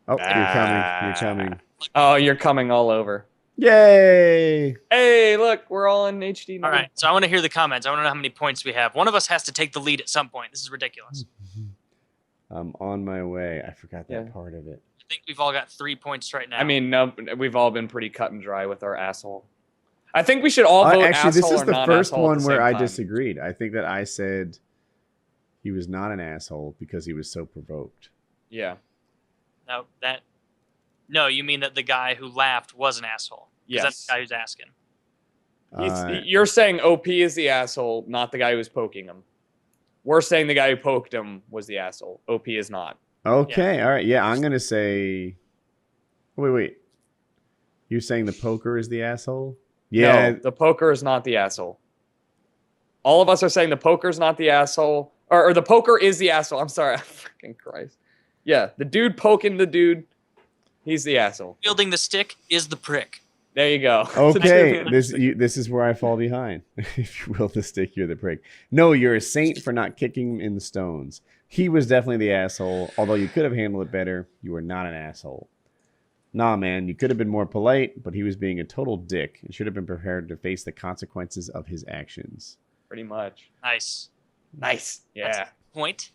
Oh, you're coming. You're coming. Oh, you're coming all over. Yay! Hey, look, we're all in HD now. All right, so I want to hear the comments. I want to know how many points we have. One of us has to take the lead at some point. This is ridiculous. I'm on my way. I forgot that Yeah. part of it. I think we've all got 3 points right now. I mean, no, we've all been pretty cut and dry with our asshole. I think we should all vote Actually, this asshole is or the not first asshole at one the where same I time. disagreed. I think that I said he was not an asshole because he was so provoked. Yeah. No, you mean that the guy who laughed was an asshole. 'Cause Yes. That's the guy who's asking. You're saying OP is the asshole, not the guy who was poking him. We're saying the guy who poked him was the asshole. OP is not. Okay, all right. Yeah, I'm going to say... Wait. You're saying the poker is the asshole? Yeah. No, the poker is not the asshole. All of us are saying the poker is not the asshole. Or the poker is the asshole. I'm sorry. Fucking Christ. Yeah, the dude poking the dude, he's the asshole. Wielding the stick is the prick. There you go. Okay, this is where I fall behind. If you will the stick, you're the prick. No, you're a saint for not kicking him in the stones. He was definitely the asshole. Although you could have handled it better, you were not an asshole. Nah, man, you could have been more polite, but he was being a total dick and should have been prepared to face the consequences of his actions. Pretty much. Nice. Nice. Yeah. Point.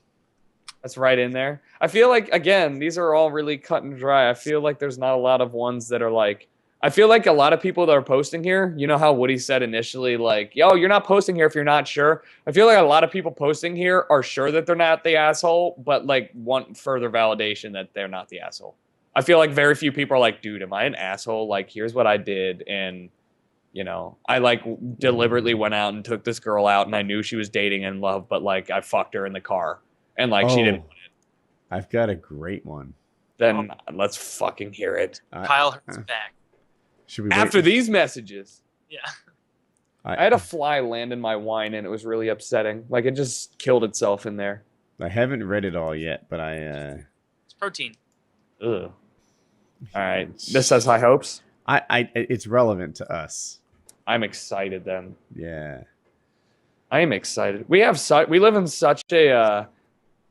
That's right in there. I feel like, again, these are all really cut and dry. I feel like there's not a lot of ones that are like, I feel like a lot of people that are posting here, you know how Woody said initially, like, yo, you're not posting here if you're not sure. I feel like a lot of people posting here are sure that they're not the asshole, but like want further validation that they're not the asshole. I feel like very few people are like, dude, am I an asshole? Like, here's what I did. And, you know, I like deliberately went out and took this girl out and I knew she was dating in love, but like I fucked her in the car and like she didn't want it. I've got a great one. Then let's fucking hear it. Kyle hurts back. Should we After wait? these messages. Yeah. I had a fly land in my wine and it was really upsetting. Like it just killed itself in there. I haven't read it all yet, but It's protein. Ugh. All right. This says high hopes. it's relevant to us. I'm excited then. Yeah. I am excited. We live in such a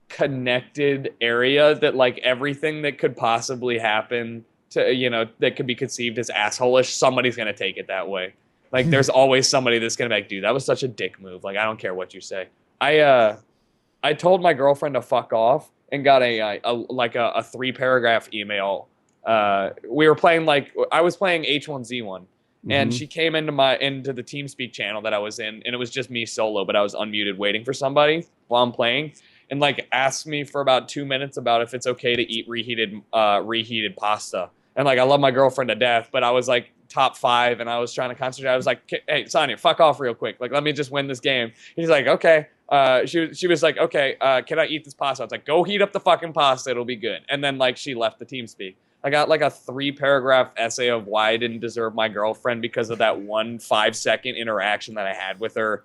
connected area that like everything that could possibly happen to, you know, that could be conceived as asshole-ish, somebody's going to take it that way. Like there's always somebody that's going to be like, dude, that was such a dick move. Like, I don't care what you say. I told my girlfriend to fuck off and got a 3-paragraph email. We were playing I was playing H1Z1 and she came into the TeamSpeak channel that I was in and it was just me solo, but I was unmuted waiting for somebody while I'm playing and like asked me for about 2 minutes about if it's okay to eat reheated pasta. And like, I love my girlfriend to death, but I was like top 5 and I was trying to concentrate. I was like, hey, Sonya, fuck off real quick. Like, let me just win this game. He's like, okay. She was like, okay, can I eat this pasta? I was like, go heat up the fucking pasta. It'll be good. And then like, she left the TeamSpeak. I got like a 3-paragraph essay of why I didn't deserve my girlfriend because of that 1 5-second interaction that I had with her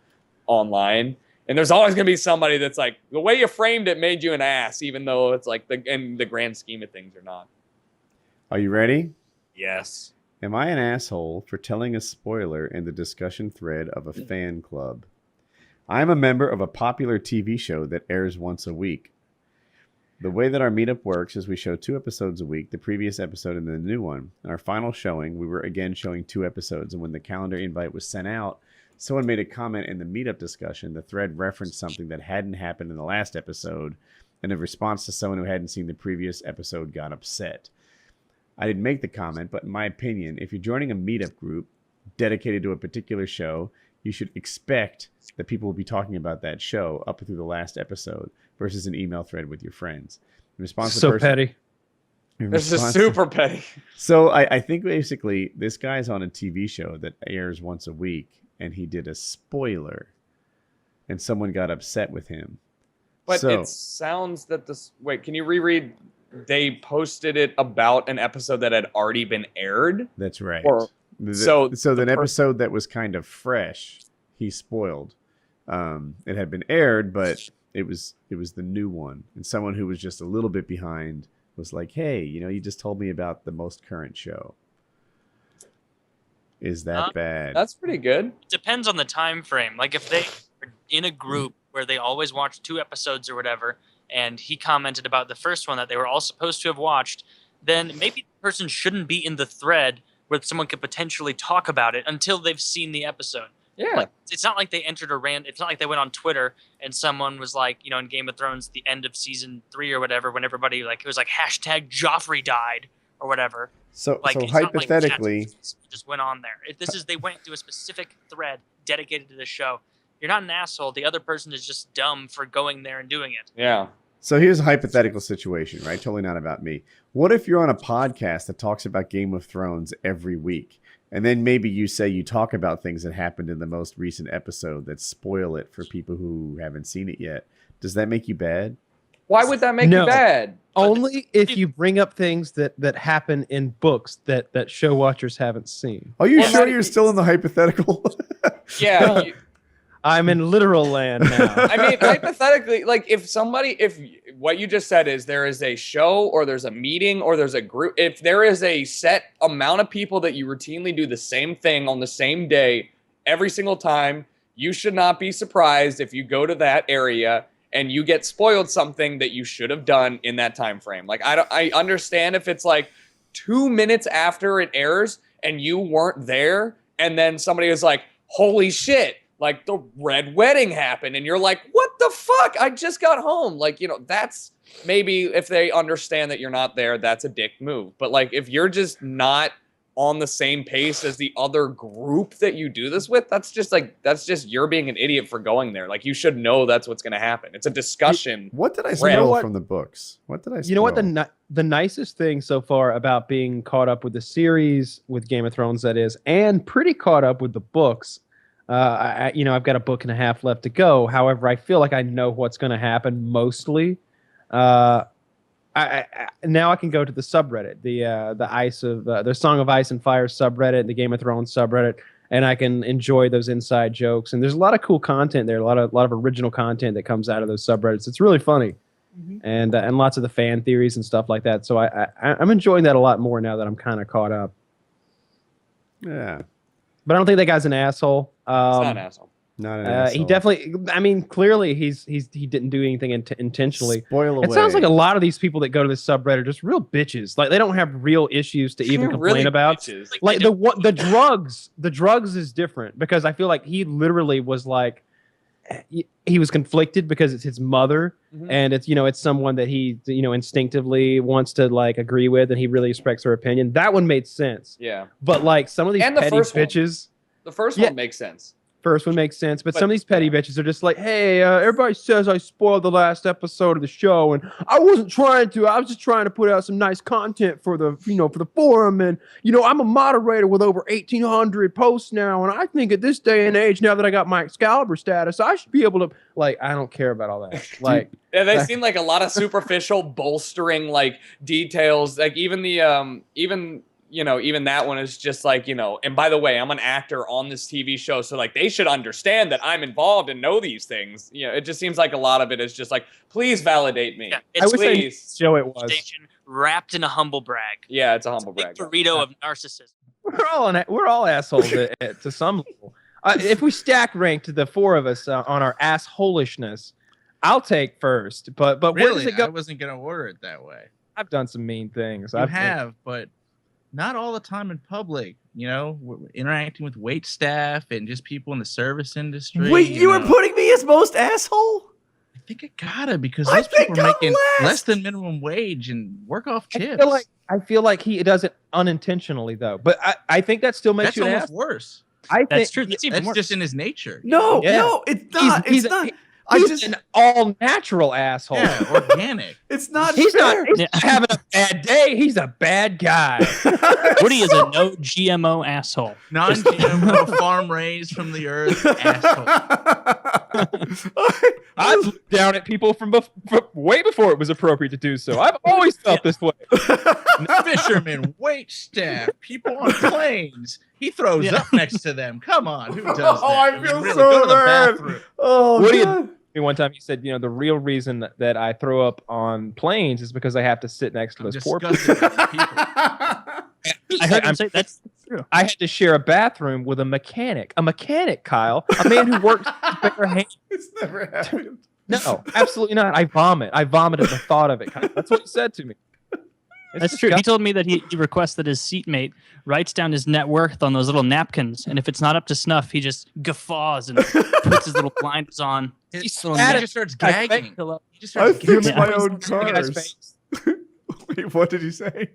online. And there's always going to be somebody that's like, the way you framed it made you an ass, even though it's like in the grand scheme of things or not. Are you ready? Yes. Am I an asshole for telling a spoiler in the discussion thread of a fan club? I'm a member of a popular TV show that airs once a week. The way that our meetup works is we show 2 episodes a week, the previous episode and then the new one. In our final showing, we were again showing 2 episodes, and when the calendar invite was sent out, someone made a comment in the meetup discussion. The thread referenced something that hadn't happened in the last episode, and in response to someone who hadn't seen the previous episode got upset. I didn't make the comment, but in my opinion, if you're joining a meetup group dedicated to a particular show, you should expect that people will be talking about that show up through the last episode versus an email thread with your friends. In response to So petty. This is super petty. So I think basically this guy's on a TV show that airs once a week, and he did a spoiler, and someone got upset with him. But So- it sounds that this. Wait, can you reread? They posted it about an episode that had already been aired. That's right. Or- So so an the episode that was kind of fresh, he spoiled. It had been aired, but it was the new one. And someone who was just a little bit behind was like, "Hey, you just told me about the most current show. Is that bad?" That's pretty good. Depends on the time frame. Like if they are in a group where they always watch 2 episodes or whatever, and he commented about the first one that they were all supposed to have watched, then maybe the person shouldn't be in the thread where someone could potentially talk about it until they've seen the episode. Yeah. Like, it's not like they entered it's not like they went on Twitter and someone was like, in Game of Thrones, the end of season 3 or whatever, when everybody it was like hashtag Joffrey died or whatever. So Like, it's hypothetically, not like just went on there. They went to a specific thread dedicated to the show. You're not an asshole. The other person is just dumb for going there and doing it. Yeah. so here's a hypothetical situation, right? Totally not about me. What if you're on a podcast that talks about Game of Thrones every week? And then maybe you say you talk about things that happened in the most recent episode that spoil it for people who haven't seen it yet. Does that make you bad? Why would that make No. you bad? Only if you bring up things that happen in books that show watchers haven't seen. Are you Well, sure not- you're still in the hypothetical? Yeah. I'm in literal land now. I mean, hypothetically, like if what you just said is there is a show or there's a meeting or there's a group, if there is a set amount of people that you routinely do the same thing on the same day every single time, you should not be surprised if you go to that area and you get spoiled something that you should have done in that time frame. Like I understand if it's like 2 minutes after it airs and you weren't there, and then somebody is like, "Holy shit, like the red wedding happened," and you're like, "What the fuck? I just got home." Like, that's maybe if they understand that you're not there, that's a dick move. But like if you're just not on the same pace as the other group that you do this with, that's just you're being an idiot for going there. Like you should know that's what's going to happen. It's a discussion. What did I Right. spoil You know what? from the books? What did I spoil? You know what the nicest thing so far about being caught up with the series with Game of Thrones, that is, and pretty caught up with the books. I've got a book and a half left to go. However, I feel like I know what's going to happen mostly. Now I can go to the subreddit, the Song of Ice and Fire subreddit, the Game of Thrones subreddit, and I can enjoy those inside jokes. And there's a lot of cool content there, a lot of original content that comes out of those subreddits. It's really funny, and lots of the fan theories and stuff like that. So I'm enjoying that a lot more now that I'm kind of caught up. Yeah, But I don't think that guy's an asshole. It's not an asshole. not an He asshole. definitely. I mean, clearly he didn't do anything intentionally. Spoil away. It sounds like a lot of these people that go to this subreddit are just real bitches. Like they don't have real issues to even You're complain really about. bitches. Like the drugs is different because I feel like he literally was like he was conflicted because it's his mother Mhm. and it's someone that he instinctively wants to like agree with and he really respects her opinion. That one made sense. Yeah. But like some of these And the petty first one. bitches. The first Yeah. one makes sense. First one makes sense, but But- some of these petty bitches are just like, hey, everybody says I spoiled the last episode of the show, and I wasn't trying to. I was just trying to put out some nice content for the forum, and I'm a moderator with over 1,800 posts now, and I think at this day and age, now that I got my Excalibur status, I should be able to. Like, I don't care about all that. Like, Yeah, they seem like a lot of superficial bolstering like details. Like even the even that one is just like, and by the way, I'm an actor on this TV show, so like they should understand that I'm involved and know these things. It just seems like a lot of it is just like, please validate me. Yeah, I it's wish I knew please. what show it was. station wrapped in a humble brag. Yeah, it's a humble Big brag. burrito of narcissism. we're all assholes to some level. If we stack ranked the four of us on our assholishness, I'll take first. But where does Really, it go? I wasn't gonna order it that way. I've done some mean things. You have, but not all the time in public. You know, interacting with wait staff and just people in the service industry. Wait, you were putting me as most asshole? I think it gotta because I those people think are I'm making last. less than minimum wage and work off tips. I feel like he does it unintentionally though. But I think that still makes That's you an almost asshole. worse. That's true. That's even That's worse. just in his nature. No, Yeah. no, it's not. He's it's not. He's an all natural asshole. Yeah, organic. It's not He's fair. not having a bad day. He's a bad guy. Woody is a no GMO asshole. Non-GMO, farm raised from the earth asshole. I've looked down at people from way before it was appropriate to do so. I've always felt this way. Fishermen, wait staff, people on planes. He throws up next to them. Come on, who does that? Oh, I mean, feel really, so go to the bad. bathroom. Oh, What do you- God. One time he said, the real reason that I throw up on planes is because I have to sit next to I'm those poor people. disgusted by these people. I heard him say that's true. I had to share a bathroom with a mechanic, Kyle, a man who works with bare hands. It's never happened. No, absolutely not. I vomit. I vomited the thought of it. Kyle. That's what he said to me. It's That's true. He disgusting. told me that he requests that his seatmate writes down his net worth on those little napkins, and if it's not up to snuff, he just guffaws and puts his little blinders on. He His little spat He neck just starts I gagging. pillow. He just I starts fixed gagging. my Yeah. own The guy's cars. face. Wait, what did he say?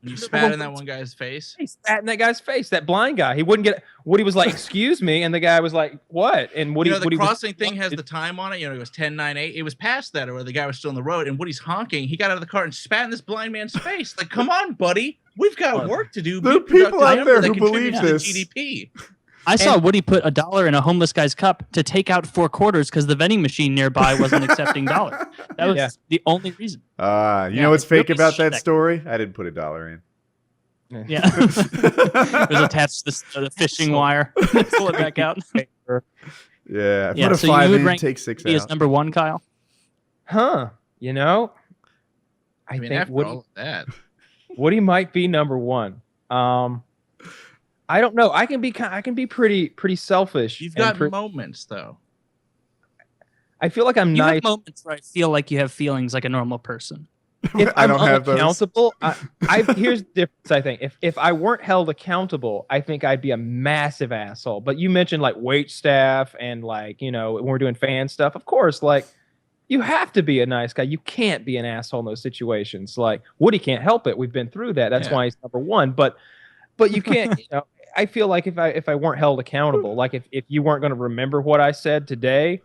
You spat in that one guy's face. He spat in that guy's face. That blind guy. He wouldn't get. Woody was like, "Excuse me," and the guy was like, "What?" And Woody, You know, the Woody was- crossing thing has the time on it. You know, it was 10:98. It was past that, or the guy was still on the road, and Woody's honking. He got out of the car and spat in this blind man's face. Like, come on, buddy. We've got work to do. There are Be people productive out there that who contribute believe to the this. GDP. I saw Woody put $1 in a homeless guy's cup to take out 4 quarters because the vending machine nearby wasn't accepting dollars. That was Yeah. the only reason. You Yeah, know what's fake really about that shit. story? I didn't put $1 in. Yeah. It was attached to the fishing wire. Pull it back out. Yeah, I Yeah, put a so you 5 would in, rank take 6 He is out. number 1, Kyle. Huh? I I mean, think after Woody, all of that, Woody might be number 1. I don't know. I can be pretty selfish. you've and got moments though. I feel like I'm You nice. have moments where I feel like you have feelings like a normal person. If I I'm don't have those. unaccountable, here's the difference. I think if I weren't held accountable, I think I'd be a massive asshole. But you mentioned like wait staff and like when we're doing fan stuff. Of course, like you have to be a nice guy. You can't be an asshole in those situations. Like Woody can't help it. We've been through that. That's Yeah. why he's number 1. But you can't. I feel like if I weren't held accountable, like if you weren't going to remember what I said today,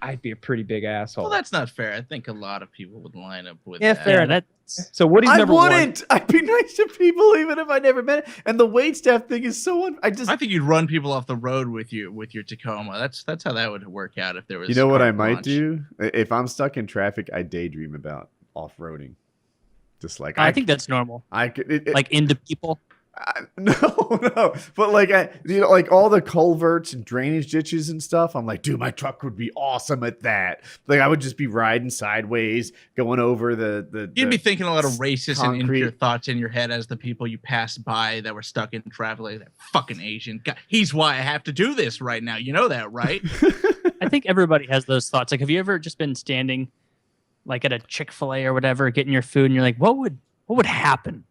I'd be a pretty big asshole. Well, that's not fair. I think a lot of people would line up with Yeah, that. fair Yeah, enough. that's So Woody's I number 1. wouldn't. I'd be nice to people even if I never met it. And the wait staff thing is so. I just. I think you'd run people off the road with your Tacoma. That's how that would work out if there was. You know what I carte might blanche. do? If I'm stuck in traffic, I daydream about off-roading. Just like I think that's normal. I could Like into people. no, but like like all the culverts and drainage ditches and stuff. I'm like, dude, my truck would be awesome at that. Like I would just be riding sideways, going over the. You'd be thinking a lot of racist and impure concrete. thoughts in your head as the people you passed by that were stuck in traffic. Like that fucking Asian guy. He's why I have to do this right now. You know that, right? I think everybody has those thoughts. Like, have you ever just been standing like at a Chick-fil-A or whatever, getting your food, and you're like, what would happen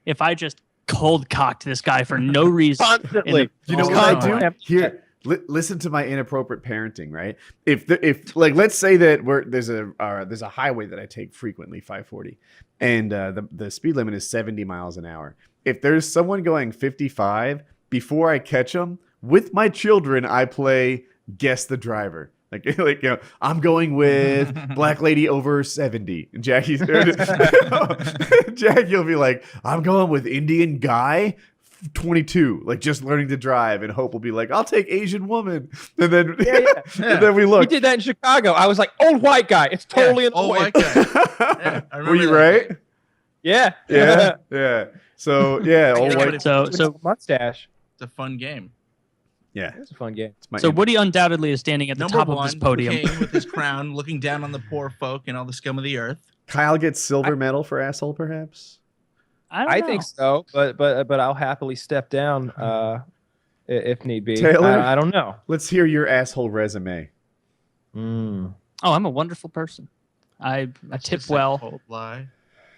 if I just cold cocked this guy for no reason? Constantly. You know Oh, what I no. do? Here, listen to my inappropriate parenting. Right? If like let's say that there's a highway that I take frequently, 540, and the speed limit is 70 miles an hour. If there's someone going 55, before I catch them, with my children, I play guess the driver. Like I'm going with black lady over 70. And Jackie'll be like, I'm going with Indian guy 22, like just learning to drive, and Hope will be like, I'll take Asian woman. And then and then we We look. did that in Chicago. I was like, old white guy. It's totally in the old way. white guy. Yeah, I remember Were you that. right? Yeah. Yeah. So yeah, old Yeah, white. So mustache. It's a fun game. Yeah. It's a fun game. It's my So Woody undoubtedly is standing at the Number top one, of this podium. king with his crown, looking down on the poor folk and all the scum of the earth. Kyle gets silver medal for asshole, perhaps. I think so, but I'll happily step down if need be. Taylor? I don't know. Let's hear your asshole resume. Mm. Oh, I'm a wonderful person. I tip well. Cold lie.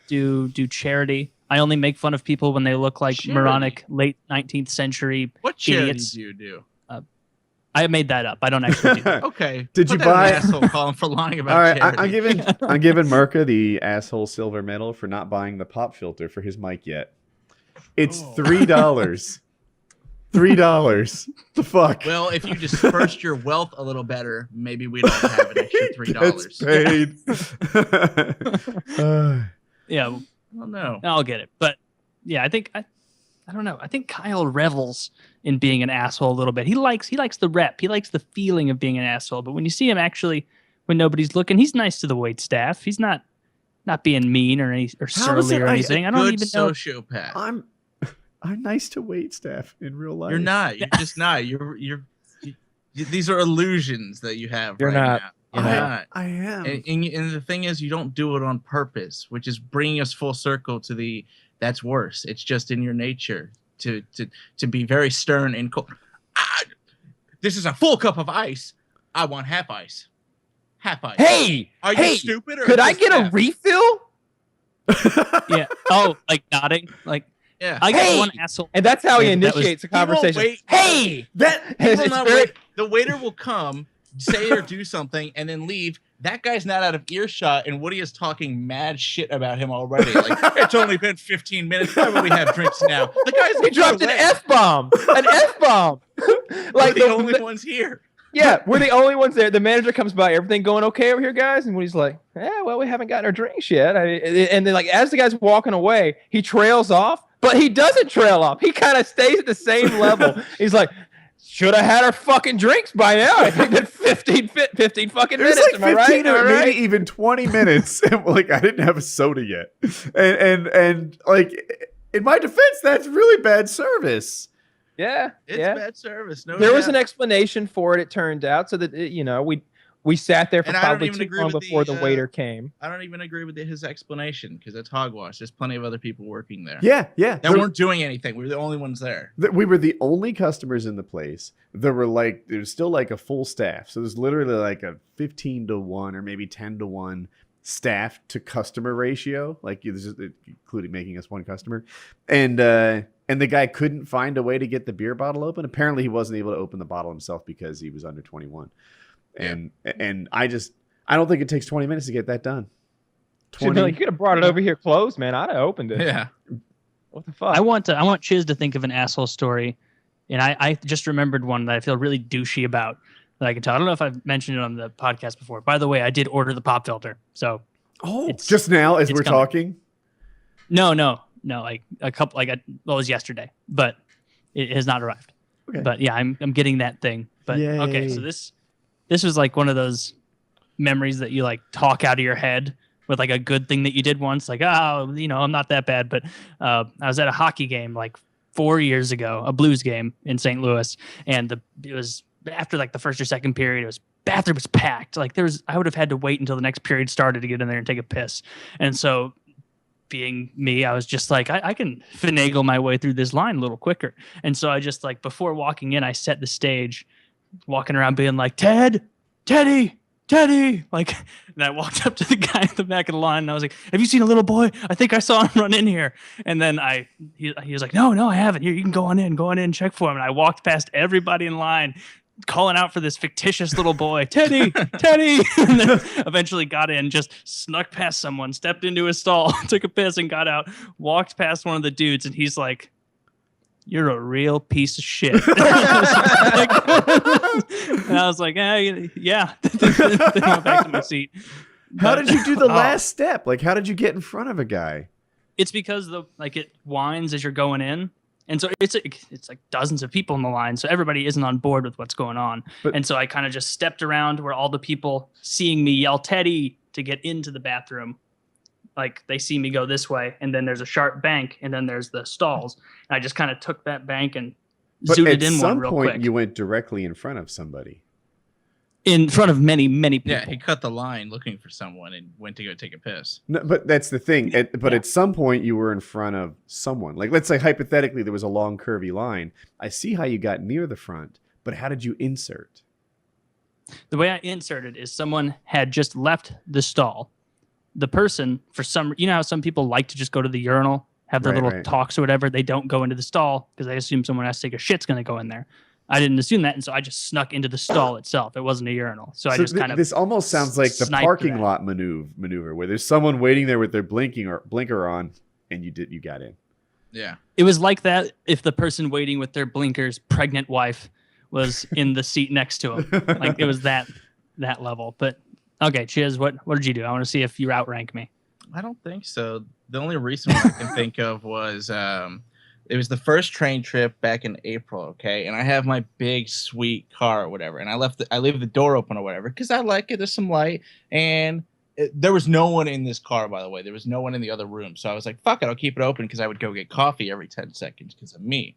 Do charity. I only make fun of people when they look like Charity? moronic late 19th century What charity idiots. do you do? I made that up. I don't actually do that. Okay. Did Put you that in buy- an asshole column for lying about All right, charity? I'm giving Murka the asshole silver medal for not buying the pop filter for his mic yet. It's $3. $3. The fuck? Well, if you dispersed your wealth a little better, maybe we'd all have an extra $3. That's paid. Yeah, Well, no. I'll get it. But yeah, I think I don't know. I think Kyle revels in being an asshole a little bit. He likes the rep. He likes the feeling of being an asshole. But when you see him actually, when nobody's looking, he's nice to the wait staff. He's not being mean or surly or anything. I don't Good even know. sociopath. I'm nice to wait staff in real life. You're not. You're just not. These are illusions that you have. You're right not. Now. You're not. I am. And the thing is, you don't do it on purpose, which is bringing us full circle to that's worse. It's just in your nature to be very stern and cold. This is a full cup of ice. I want half ice. Half ice. Hey, Are you stupid? Or could I just get a half? refill? Yeah. Oh, like nodding. Like Yeah. I got Hey! one asshole. And that's how he That was- initiates a He won't conversation. wait. Hey, That He will It's not very- wait. The waiter will come, say or do something, and then leave. That guy's not out of earshot, and Woody is talking mad shit about him already. Like, it's only been 15 minutes. Why would we have drinks now? The guy's he dropped an F-bomb. An F-bomb. Like the only ones here. Yeah, we're the only ones there. The manager comes by. Everything going okay over here, guys? And Woody's like, yeah, well, we haven't gotten our drinks yet. And then, like, as the guy's walking away, he trails off, but he doesn't trail off. He kind of stays at the same level. He's like, should have had our fucking drinks by now. I think that 15 fucking There's minutes. like Am I 15 right? or Am I right? maybe even 20 minutes. And like I didn't have a soda yet. And like in my defense, that's really bad service. Yeah, It's yeah. bad service. No, There was doubt. an explanation for it. It turned out so that we sat there for And I don't probably even too agree long with before the the, waiter came. I don't even agree with his explanation because it's hogwash. There's plenty of other people working there. Yeah. That There- weren't doing anything. We were the only ones there. we were the only customers in the place. There was still like a full staff. So there's literally like a 15-1 or maybe 10-1 staff to customer ratio, like including making us one customer. And the guy couldn't find a way to get the beer bottle open. Apparently he wasn't able to open the bottle himself because he was under 21. And I don't think it takes 20 minutes to get that done. You could have brought it over here closed, man. I'd have opened it. Yeah. What the fuck? I want Chiz to think of an asshole story, and I just remembered one that I feel really douchey about that I can tell. I don't know if I've mentioned it on the podcast before. By the way, I did order the pop filter, so Just now as it's we're coming. talking. No, like a couple, it was yesterday, but it has not arrived. Okay. But yeah, I'm getting that thing. But okay, Yay. so this was like one of those memories that you like talk out of your head with like a good thing that you did once, like, oh, I'm not that bad. But I was at a hockey game like 4 years ago, a Blues game in St. Louis, and it was after like the first or second period, bathroom was packed. Like I would have had to wait until the next period started to get in there and take a piss. And so being me, I was just like, I can finagle my way through this line a little quicker. And so I just like, before walking in, I set the stage, walking around being like, Teddy, like, and I walked up to the guy at the back of the line and I was like, have you seen a little boy? I think I saw him run in here. And then he was like, no, I haven't. Here, you can go on in, check for him. And I walked past everybody in line, calling out for this fictitious little boy, Teddy, and then eventually got in, just snuck past someone, stepped into his stall, took a piss and got out, walked past one of the dudes, and he's like, you're a real piece of shit. And I was like, yeah. Then I went back to my seat. How did you do the Oh. last step? Like, how did you get in front of a guy? It's because it winds as you're going in. And so it's like dozens of people in the line. So everybody isn't on board with what's going on. And so I kind of just stepped around where all the people seeing me yell Teddy to get into the bathroom. Like they see me go this way, and then there's a sharp bank, and then there's the stalls. And I just kind of took that bank and But zooted at in one some real point, quick. you went directly in front of somebody. in front of many people. Yeah, he cut the line looking for someone and went to go take a piss. No, but that's the thing. At some point, you were in front of someone. Like, let's say hypothetically, there was a long curvy line. I see how you got near the front, but how did you insert? The way I inserted is someone had just left the stall. The person, for some, you know how some people like to just go to the urinal, have their little talks or whatever. They don't go into the stall because they assume someone has to take a shit's going to go in there. I didn't assume that, and so I just snuck into the stall itself. It wasn't a urinal, so I just kind of. This almost sounds like the parking lot maneuver, where there's someone waiting there with their blinker on, and you got in. Yeah, it was like that if the person waiting with their blinkers, pregnant wife, was in the seat next to him. Like it was that level. But okay, Chiz, what did you do? I want to see if you outrank me. I don't think so. The only recent one I can think of was it was the first train trip back in April, okay? And I have my big sweet car or whatever, and I leave the door open or whatever because I like it. There's some light, and there was no one in this car, by the way. There was no one in the other room, so I was like, "Fuck it, I'll keep it open," because I would go get coffee every 10 seconds because of me.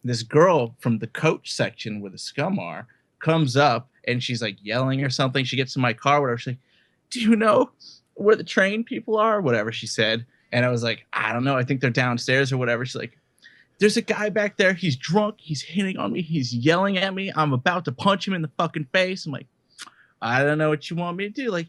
This girl from the coach section where the scum are comes up and she's like yelling or something. She gets in my car, whatever. She's like, "Do you know where the train people are?" Or whatever she said. And I was like, "I don't know. I think they're downstairs or whatever." She's like, "There's a guy back there. He's drunk. He's hitting on me. He's yelling at me. I'm about to punch him in the fucking face." I'm like, "I don't know what you want me to do. Like,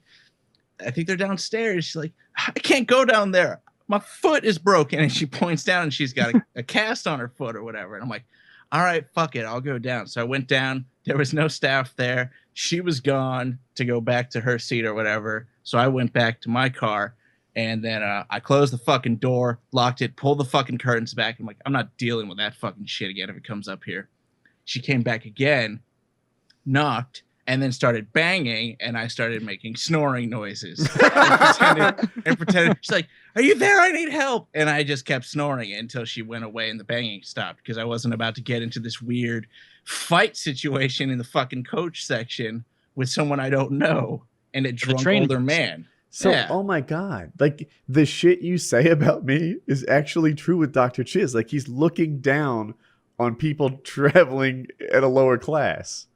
I think they're downstairs." She's like, "I can't go down there. My foot is broken." And she points down and she's got a cast on her foot or whatever. And I'm like, "All right, fuck it. I'll go down." So I went down. There was no staff there. She was gone to go back to her seat or whatever. So I went back to my car. And then I closed the fucking door, locked it, pulled the fucking curtains back. I'm like, I'm not dealing with that fucking shit again if it comes up here. She came back again, knocked, and then started banging, and I started making snoring noises. and pretending. She's like, "Are you there? I need help." And I just kept snoring until she went away and the banging stopped because I wasn't about to get into this weird fight situation in the fucking coach section with someone I don't know and a drunk older man. So, yeah. Oh my God, like the shit you say about me is actually true with Dr. Chiz. Like he's looking down on people traveling at a lower class.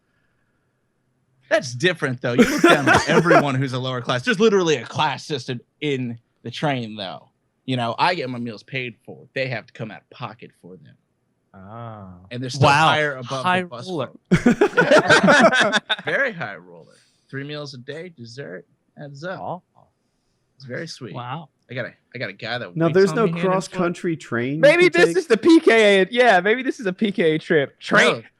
That's different though. You look down on everyone who's a lower class. There's literally a class system in the train though. You know, I get my meals paid for. They have to come out of pocket for them. Ah. And they're still higher above high the bus roller. Very high roller. 3 meals a day, dessert, adds up. Oh. It's very sweet. Wow. I got a guy that No, waits there's on no me hand and cross foot. country train. Maybe this is the PKA. Yeah, maybe this is a PKA trip.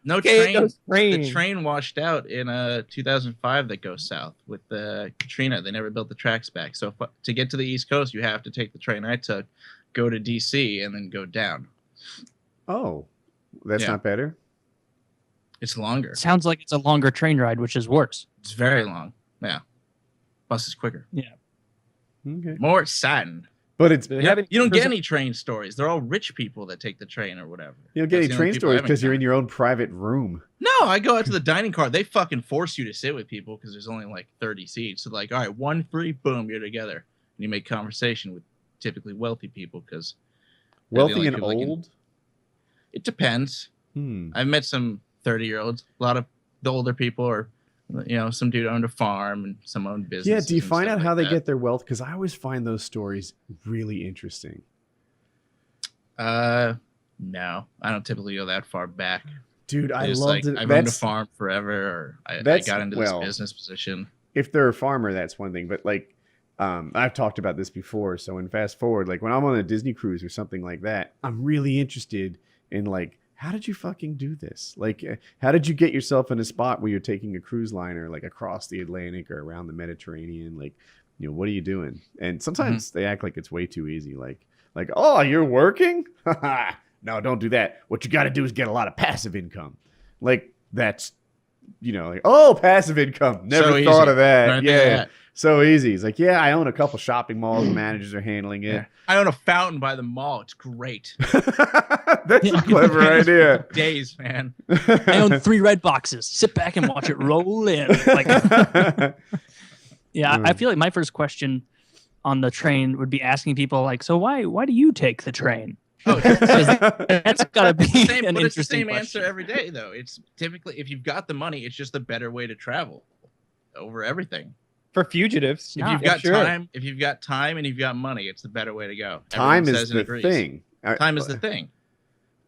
No PKA train. goes train. The train washed out in 2005 that goes south with Katrina. They never built the tracks back. So to get to the East Coast, you have to take the train I took, go to DC, and then go down. Oh, that's not better. It's longer. Sounds like it's a longer train ride, which is worse. It's very long. Yeah. Bus is quicker. Yeah. Okay. More exciting. But it's You don't get any train stories. They're all rich people that take the train or whatever. you don't get That's any the only train people I stories haven't because you're in encountered. your own private room. No, I go out to the dining car. They fucking force you to sit with people because there's only like 30 seats. So like, all right, 1, 3, boom, you're together. And you make conversation with typically wealthy people because Wealthy and old. it depends. I've met some 30-year-olds. A lot of the older people are, you know, some dude owned a farm and some owned business. Yeah, do you find out how they get their wealth? Because I always find those stories really interesting. No, I don't typically go that far back. Dude, I It's love like, it. I've owned a farm forever, or I got into this well, business position. If they're a farmer, that's one thing. But like, I've talked about this before. So in fast forward, like when I'm on a Disney cruise or something like that, I'm really interested in like, how did you fucking do this? Like, how did you get yourself in a spot where you're taking a cruise liner like across the Atlantic or around the Mediterranean? Like, you know, what are you doing? And sometimes they act like it's way too easy. Like, oh, you're working? No, don't do that. What you got to do is get a lot of passive income. Like that's, you know, like, oh, passive income. Never So thought easy. of that. Right Yeah. there. So easy. It's like, yeah, I own a couple shopping malls. Managers are handling it. Yeah. I own a fountain by the mall. It's great. That's a clever idea. Days, man. I own 3 red boxes. Sit back and watch it roll in. Like, yeah, I feel like my first question on the train would be asking people like, so why do you take the train? Oh, That's gotta be same, an but it's the interesting same question. answer every day, though. It's typically, if you've got the money, it's just a better way to travel. over everything. For fugitives. If you've got time, if you've got time and you've got money, it's the better way to go. Time is the thing. Time is the thing.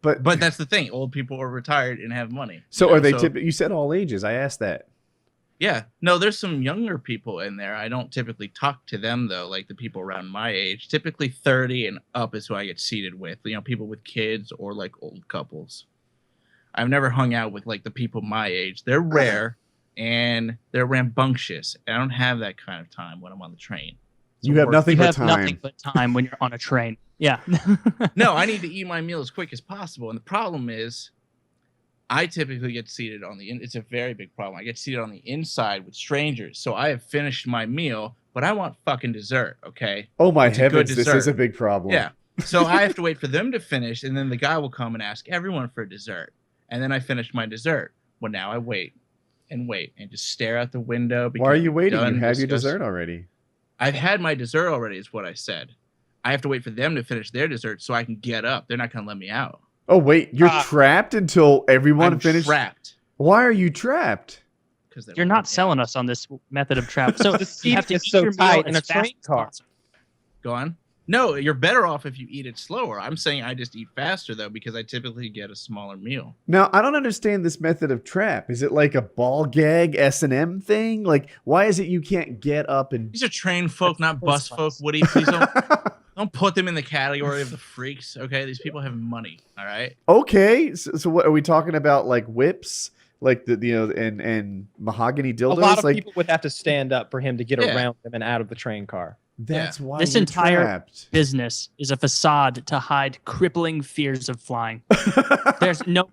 But that's the thing. Old people are retired and have money. So are they? You said all ages. I asked that. Yeah. No, there's some younger people in there. I don't typically talk to them though, like the people around my age. Typically 30 and up is who I get seated with. You know, people with kids or like old couples. I've never hung out with like the people my age. They're rare. And they're rambunctious. I don't have that kind of time when I'm on the train. You have nothing but time. Nothing but time when you're on a train. Yeah. No, I need to eat my meal as quick as possible. And the problem is, I typically get seated on the. It's a very big problem. I get seated on the inside with strangers. So I have finished my meal, but I want fucking dessert. Okay. Oh my heavens! This is a big problem. Yeah. So I have to wait for them to finish, and then the guy will come and ask everyone for dessert, and then I finish my dessert. Well, now I wait. And just stare out the window. Why are you waiting? You had your dessert already. I've had my dessert already, is what I said. I have to wait for them to finish their dessert so I can get up. They're not going to let me out. Oh, wait. You're trapped until everyone finishes? Trapped. Why are you trapped? Because you're not selling us on this method of trap. So the seat is so tight in a train car. Go on. No, you're better off if you eat it slower. I'm saying I just eat faster, though, because I typically get a smaller meal. Now, I don't understand this method of trap. Is it like a ball gag S&M thing? Like, why is it you can't get up and... These are train folk, not bus folk, Woody. Please don't put them in the category of the freaks, okay? These people have money, all right? Okay. So what are we talking about, like whips? Like, and mahogany dildos? A lot of people would have to stand up for him to get around them and out of the train car. That's why this entire business is a facade to hide crippling fears of flying. There's no.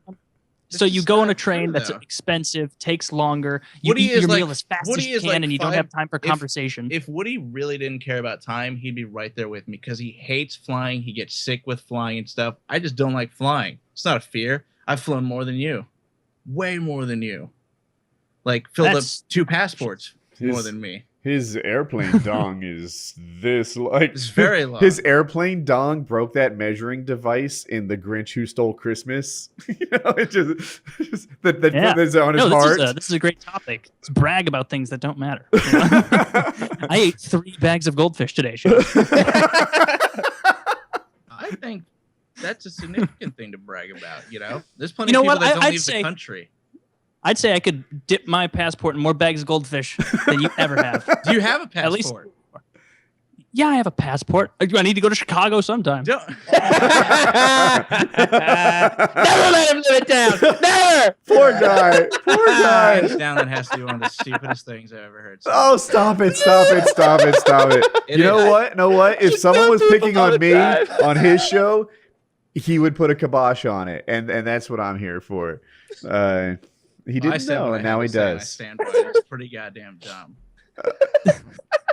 So you go on a train that's expensive, takes longer. You eat your meal as fast as you can, and you don't have time for conversation. If Woody really didn't care about time, he'd be right there with me because he hates flying. He gets sick with flying and stuff. I just don't like flying. It's not a fear. I've flown more than you, way more than you. Like filled up 2 passports more than me. His airplane dong is this like it's very long. His airplane dong broke that measuring device in The Grinch Who Stole Christmas. You know, it just that's on his heart. This is a great topic. Let's brag about things that don't matter. You know? I ate 3 bags of goldfish today. I think that's a significant thing to brag about. You know, there's plenty of people that don't leave the country. I'd say I could dip my passport in more bags of goldfish than you ever have. Do you have a passport? At least, yeah, I have a passport. Do I need to go to Chicago sometime? Never let him live it down. Never. Poor guy. Poor guy. Hands down, that has to be one of the stupidest things I've ever heard. Oh, stop it. You know what? If someone was picking on me on his show, he would put a kibosh on it. And that's what I'm here for. He didn't know, and now he does. I stand by it. It's pretty goddamn dumb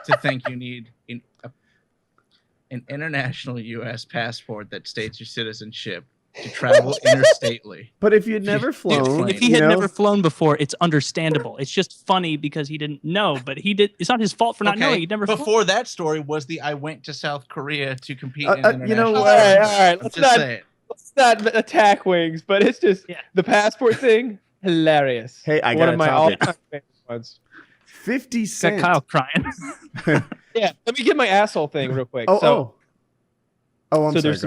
to think you need an international U.S. passport that states your citizenship to travel interstately. But if you'd never flown, if he had never flown before, it's understandable. It's just funny because he didn't know, but he did. It's not his fault for not knowing. He'd never. Before that story was I went to South Korea to compete in international. You know what? All right. Let's not attack Wings, but it's just the passport thing. Hilarious. Hey, I got one of my all-time favorite ones. 50 cents. Got Kyle crying. Yeah, let me get my asshole thing real quick. I'm sorry. There's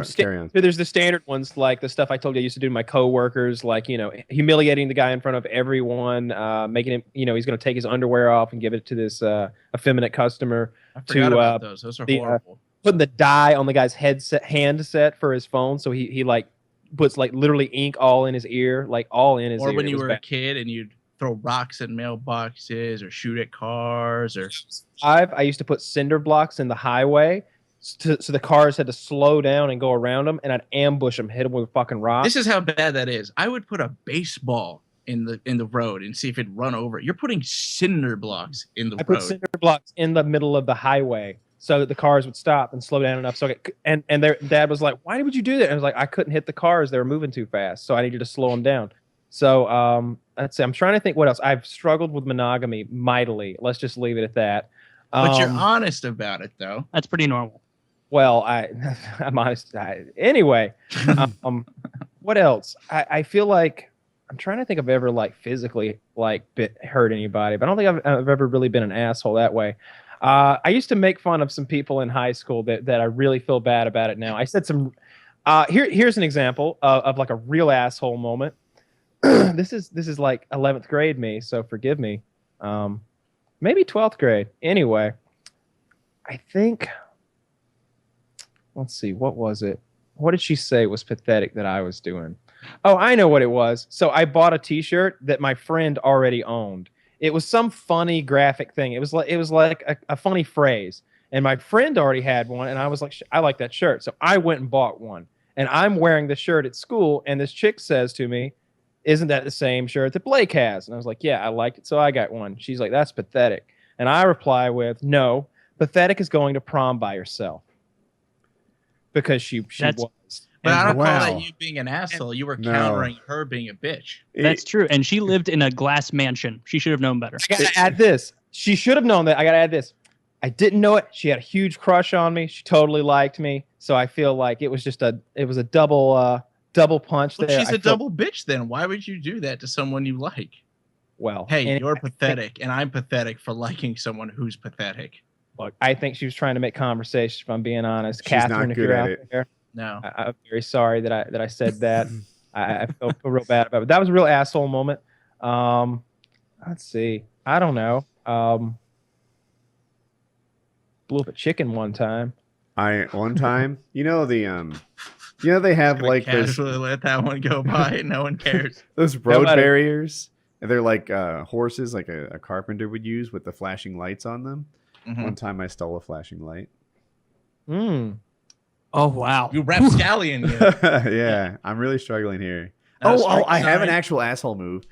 there's the standard ones like the stuff I told you I used to do to my coworkers, like humiliating the guy in front of everyone, making him, he's going to take his underwear off and give it to this effeminate customer. I forgot about those. Those are horrible. Putting the dye on the guy's handset for his phone, so he like puts like literally ink all in his ear, like all in his ear. Or when you were a kid and you'd throw rocks at mailboxes or shoot at cars or. I used to put cinder blocks in the highway. So the cars had to slow down and go around them, and I'd ambush them, hit them with fucking rocks. This is how bad that is. I would put a baseball in the road and see if it'd run over. You're putting cinder blocks in the road. I put cinder blocks in the middle of the highway so that the cars would stop and slow down enough. So and their dad was like, "Why would you do that?" And I was like, "I couldn't hit the cars; they were moving too fast, so I needed to slow them down." So let's see. I'm trying to think what else. I've struggled with monogamy mightily. Let's just leave it at that. But you're honest about it, though. That's pretty normal. Well, I'm honest. Anyway, what else? I feel like I'm trying to think if I've ever like physically like hurt anybody, but I don't think I've ever really been an asshole that way. I used to make fun of some people in high school that I really feel bad about it now. I said some. Here's an example of like a real asshole moment. This is like 11th grade me, so forgive me. Maybe 12th grade. Anyway, I think. Let's see. What was it? What did she say was pathetic that I was doing? Oh, I know what it was. So I bought a T-shirt that my friend already owned. It was some funny graphic thing. It was like a funny phrase, and my friend already had one, and I was like, I like that shirt, so I went and bought one. And I'm wearing the shirt at school, and this chick says to me, "Isn't that the same shirt that Blake has?" And I was like, "Yeah, I liked it, so I got one." She's like, "That's pathetic," and I reply with, "No, pathetic is going to prom by herself," because she was. But I don't call Wow. that you being an asshole. You were countering her being a bitch. That's true. And she lived in a glass mansion. She should have known better. I gotta add this. She should have known that. I gotta add this. I didn't know it. She had a huge crush on me. She totally liked me. So I feel like it was just a double punch Well, there. she's a double bitch then. Why would you do that to someone you like? Well, Hey, and you're pathetic, and I'm pathetic for liking someone who's pathetic. look, I think she was trying to make conversation, if I'm being honest. She's Catherine, not if good you're at out it. there, No. I'm very sorry that I said that. I feel real bad about it. But that was a real asshole moment. Let's see. I don't know. Blew up a chicken one time. One time, they have like casually let that one go by. No one cares. those road Nobody- barriers. And they're like horses, like a carpenter would use with the flashing lights on them. Mhm. One time, I stole a flashing light. Oh, wow. You rapscallion. You. Yeah, I'm really struggling here. Street I have an sign. actual asshole move.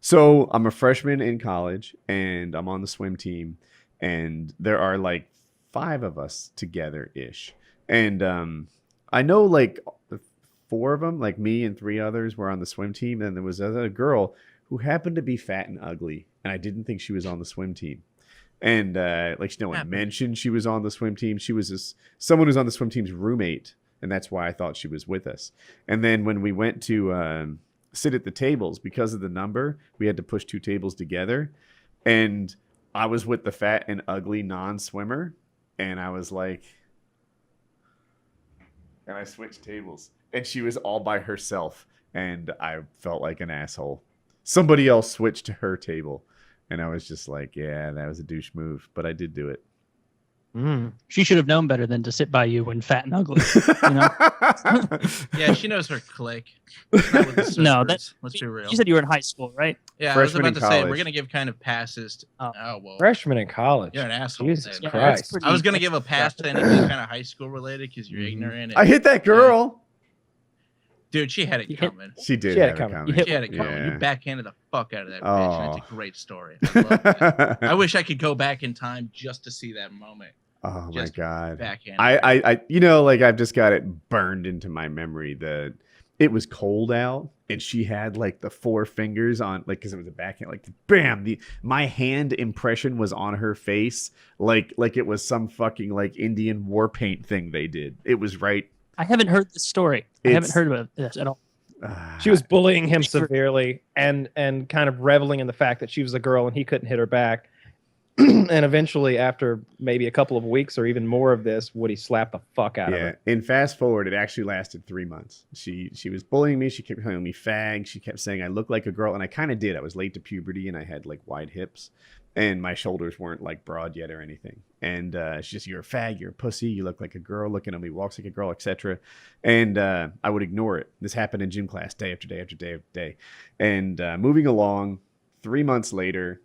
So I'm a freshman in college, and I'm on the swim team, and there are like 5 of us together ish, and I know like 4 of them, like me and 3 others, were on the swim team, and there was another girl who happened to be fat and ugly, and I didn't think she was on the swim team. And like no one mentioned she was on the swim team. She was someone who's on the swim team's roommate, and that's why I thought she was with us. And then when we went to sit at the tables, because of the number, we had to push 2 tables together. And I was with the fat and ugly non-swimmer, and I was like, and I switched tables, and she was all by herself, and I felt like an asshole. Somebody else switched to her table. And I was just like, yeah, that was a douche move, but I did do it. She should have known better than to sit by you when fat and ugly. You know? Yeah, she knows her clique. It's not with the No, sisters. Let's be real. You said you were in high school, right? Yeah, freshman I in was about to say we're college. gonna give kind of passes. Oh. Well, Freshman in college. you're an asshole. Jesus then. Christ. pretty- I was gonna give a pass to anything kind of high school related because you're ignorant. I hit that girl. Dude, she had it You hit- coming. She did She had have it it coming. coming. You hit- She had it coming. Yeah. You backhanded the fuck out of that bitch. And it's a Oh. great story. I love that. I wish I could go back in time just to see that moment. Oh my Just god. Backhand. I like I've just got it burned into my memory that it was cold out and she had like the 4 fingers on, like, because it was a backhand, like bam, my hand impression was on her face like it was some fucking like Indian war paint thing they did. It was right. I haven't heard this story. I haven't It's- heard about this at all. She was bullying him severely and kind of reveling in the fact that she was a girl and he couldn't hit her back. And eventually, after maybe a couple of weeks or even more of this, Woody slapped the fuck out of Yeah, her. and fast forward, it actually lasted 3 months. She was bullying me. She kept calling me fag. She kept saying I look like a girl, and I kind of did. I was late to puberty, and I had like wide hips, and my shoulders weren't like broad yet or anything. And she's just, you're a fag, you're a pussy, you look like a girl, looking at me, walks like a girl, etc. And I would ignore it. This happened in gym class, day after day after day after day. And moving along, 3 months later,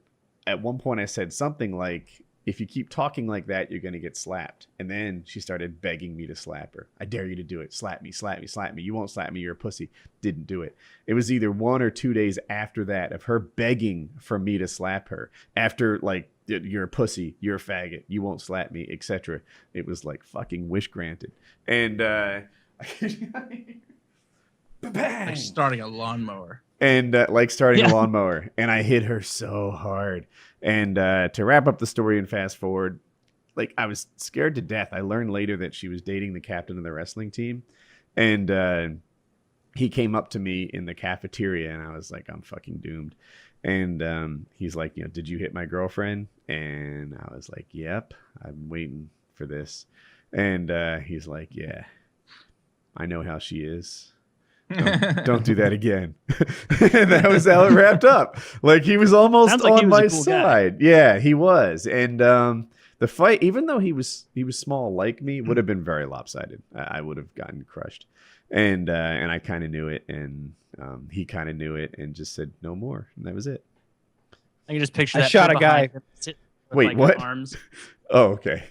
at one point I said something like, if you keep talking like that, you're going to get slapped. And then she started begging me to slap her. I dare you to do it. Slap me, slap me, slap me. You won't slap me. You're a pussy. Didn't do it. It was either 1 or 2 days after that of her begging for me to slap her. After like, you're a pussy, you're a faggot, you won't slap me, etc. It was like fucking wish granted. And Like starting a lawnmower. and like starting Yeah. a lawnmower, and I hit her so hard. And to wrap up the story and fast forward, like I was scared to death. I learned later that she was dating the captain of the wrestling team, and he came up to me in the cafeteria, and I was like, I'm fucking doomed. And he's like, did you hit my girlfriend? And I was like, yep, I'm waiting for this. And he's like, yeah, I know how she is. Don't do that again. And that was how it wrapped up. Like, he was almost on my side. Yeah, he was. And the fight, even though he was small like me, would have been very lopsided. I would have gotten crushed. And I kind of knew it, and he kind of knew it, and just said no more, and that was it. I can just picture I that. shot a guy. Wait, what? Arms. Oh, okay.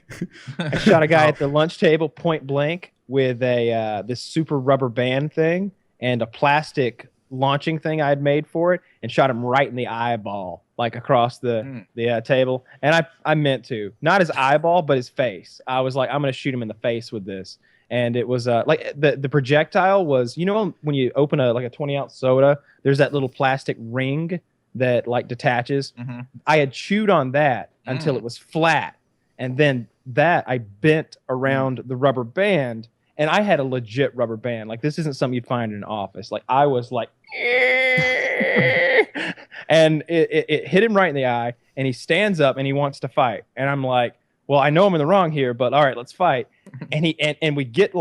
I shot a guy at the lunch table point blank with a this super rubber band thing and a plastic launching thing I had made for it, and shot him right in the eyeball, like across the table. And I meant to, not his eyeball, but his face. I was like, I'm gonna shoot him in the face with this. And it was like the projectile was, when you open a 20-ounce soda, there's that little plastic ring that like detaches. Mhm. I had chewed on that until it was flat, and then that I bent around the rubber band, and I had a legit rubber band. Like, this isn't something you'd find in an office. Like, I was like, and it hit him right in the eye, and he stands up and he wants to fight, and I'm like, well, I know I'm in the wrong here, but all right, let's fight. And we get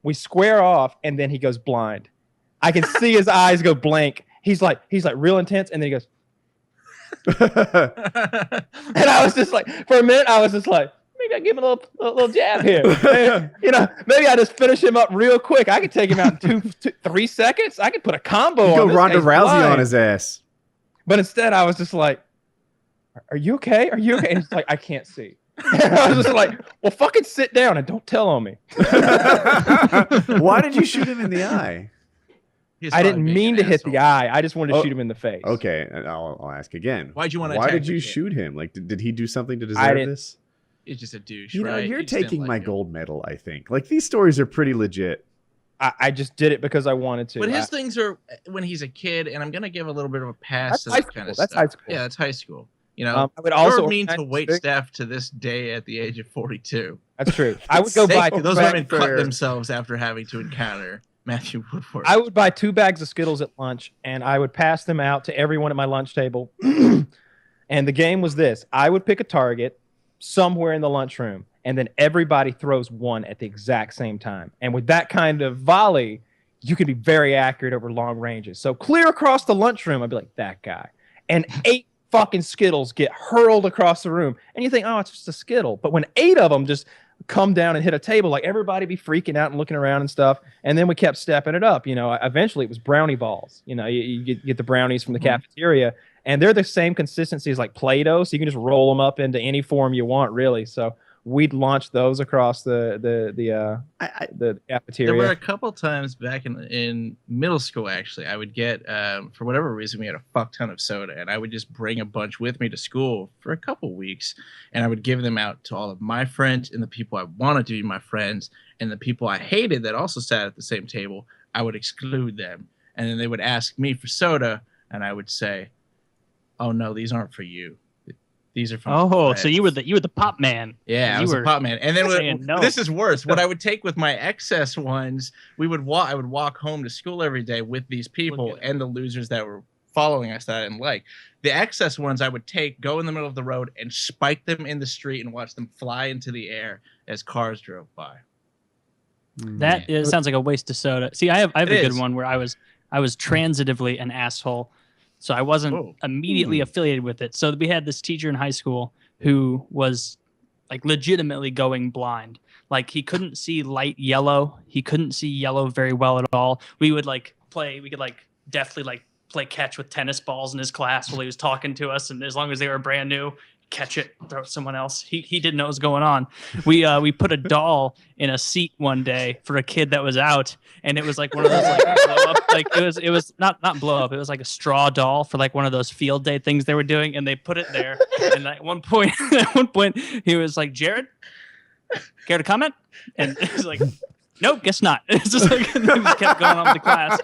we square off, and then he goes blind. I can see his eyes go blank. He's like real intense, and then he goes. And I was just like, for a minute, I was just like, maybe I give him a little jab here. Maybe I just finish him up real quick. I could take him out in 3 seconds. I could put a combo on. Go this Ronda guy's Rousey blind. on his ass. But instead, I was just like, "Are you okay? Are you okay?" And he's like, "I can't see." And I was just like, well, fucking sit down and don't tell on me. Why did you shoot him in the eye? I didn't mean to hit the eye. I just wanted to shoot him in the face. Okay, I'll ask again. Why'd you want to? Why did you shoot him? Like, did he do something to I deserve didn't- this? He's just a douche, You're right? You just taking didn't my like him. gold medal, I think. Like, these stories are pretty legit. I just did it because I wanted to. But his things are when he's a kid, and I'm gonna give a little bit of a pass That's to high that kind of school. That's stuff. high school. Yeah, that's high school. I would also you're mean to organize wait big- staff to this day at the age of 42. That's true. I would go buy Those two women bags- cut themselves after having to encounter Matthew Woodward. I would buy 2 bags of Skittles at lunch, and I would pass them out to everyone at my lunch table. And the game was this: I would pick a target somewhere in the lunchroom, and then everybody throws one at the exact same time. And with that kind of volley, you can be very accurate over long ranges. So clear across the lunchroom, I'd be like, that guy. And 8 fucking Skittles get hurled across the room. And you think, oh, it's just a Skittle. But when 8 of them just come down and hit a table, like, everybody be freaking out and looking around and stuff. And then we kept stepping it up. Eventually it was brownie balls. You get the brownies from the cafeteria, and they're the same consistency as like Play-Doh. So you can just roll them up into any form you want, really. So we'd launch those across the cafeteria. There were a couple times back in middle school, actually, I would get, for whatever reason, we had a fuck ton of soda, and I would just bring a bunch with me to school for a couple weeks, and I would give them out to all of my friends and the people I wanted to be my friends, and the people I hated that also sat at the same table, I would exclude them. And then they would ask me for soda, and I would say, oh, no, these aren't for you. These are from Oh, friends. so you were the pop man. Yeah, I You was a were pop man. And then saying no. this is worse. What I would take with my excess ones, I would walk home to school every day with these people and the losers that were following us that I didn't like. The excess ones I would go in the middle of the road and spike them in the street and watch them fly into the air as cars drove by. That sounds like a waste of soda. See, I have a good is. one where I was transitively an asshole. So I wasn't immediately affiliated with it. So we had this teacher in high school who was like legitimately going blind. Like, he couldn't see light yellow. He couldn't see yellow very well at all. We could deftly play catch with tennis balls in his class while he was talking to us. And as long as they were brand new, catch it, throw it to someone else. He didn't know what was going on. We put a doll in a seat one day for a kid that was out, and it was like one of those like blow up, like it was not blow up. It was like a straw doll for like one of those field day things they were doing, and they put it there. And at one point, he was like, "Jared, care to comment?" And he's like, "Nope, guess not." It's just like, and then we kept going on with the class.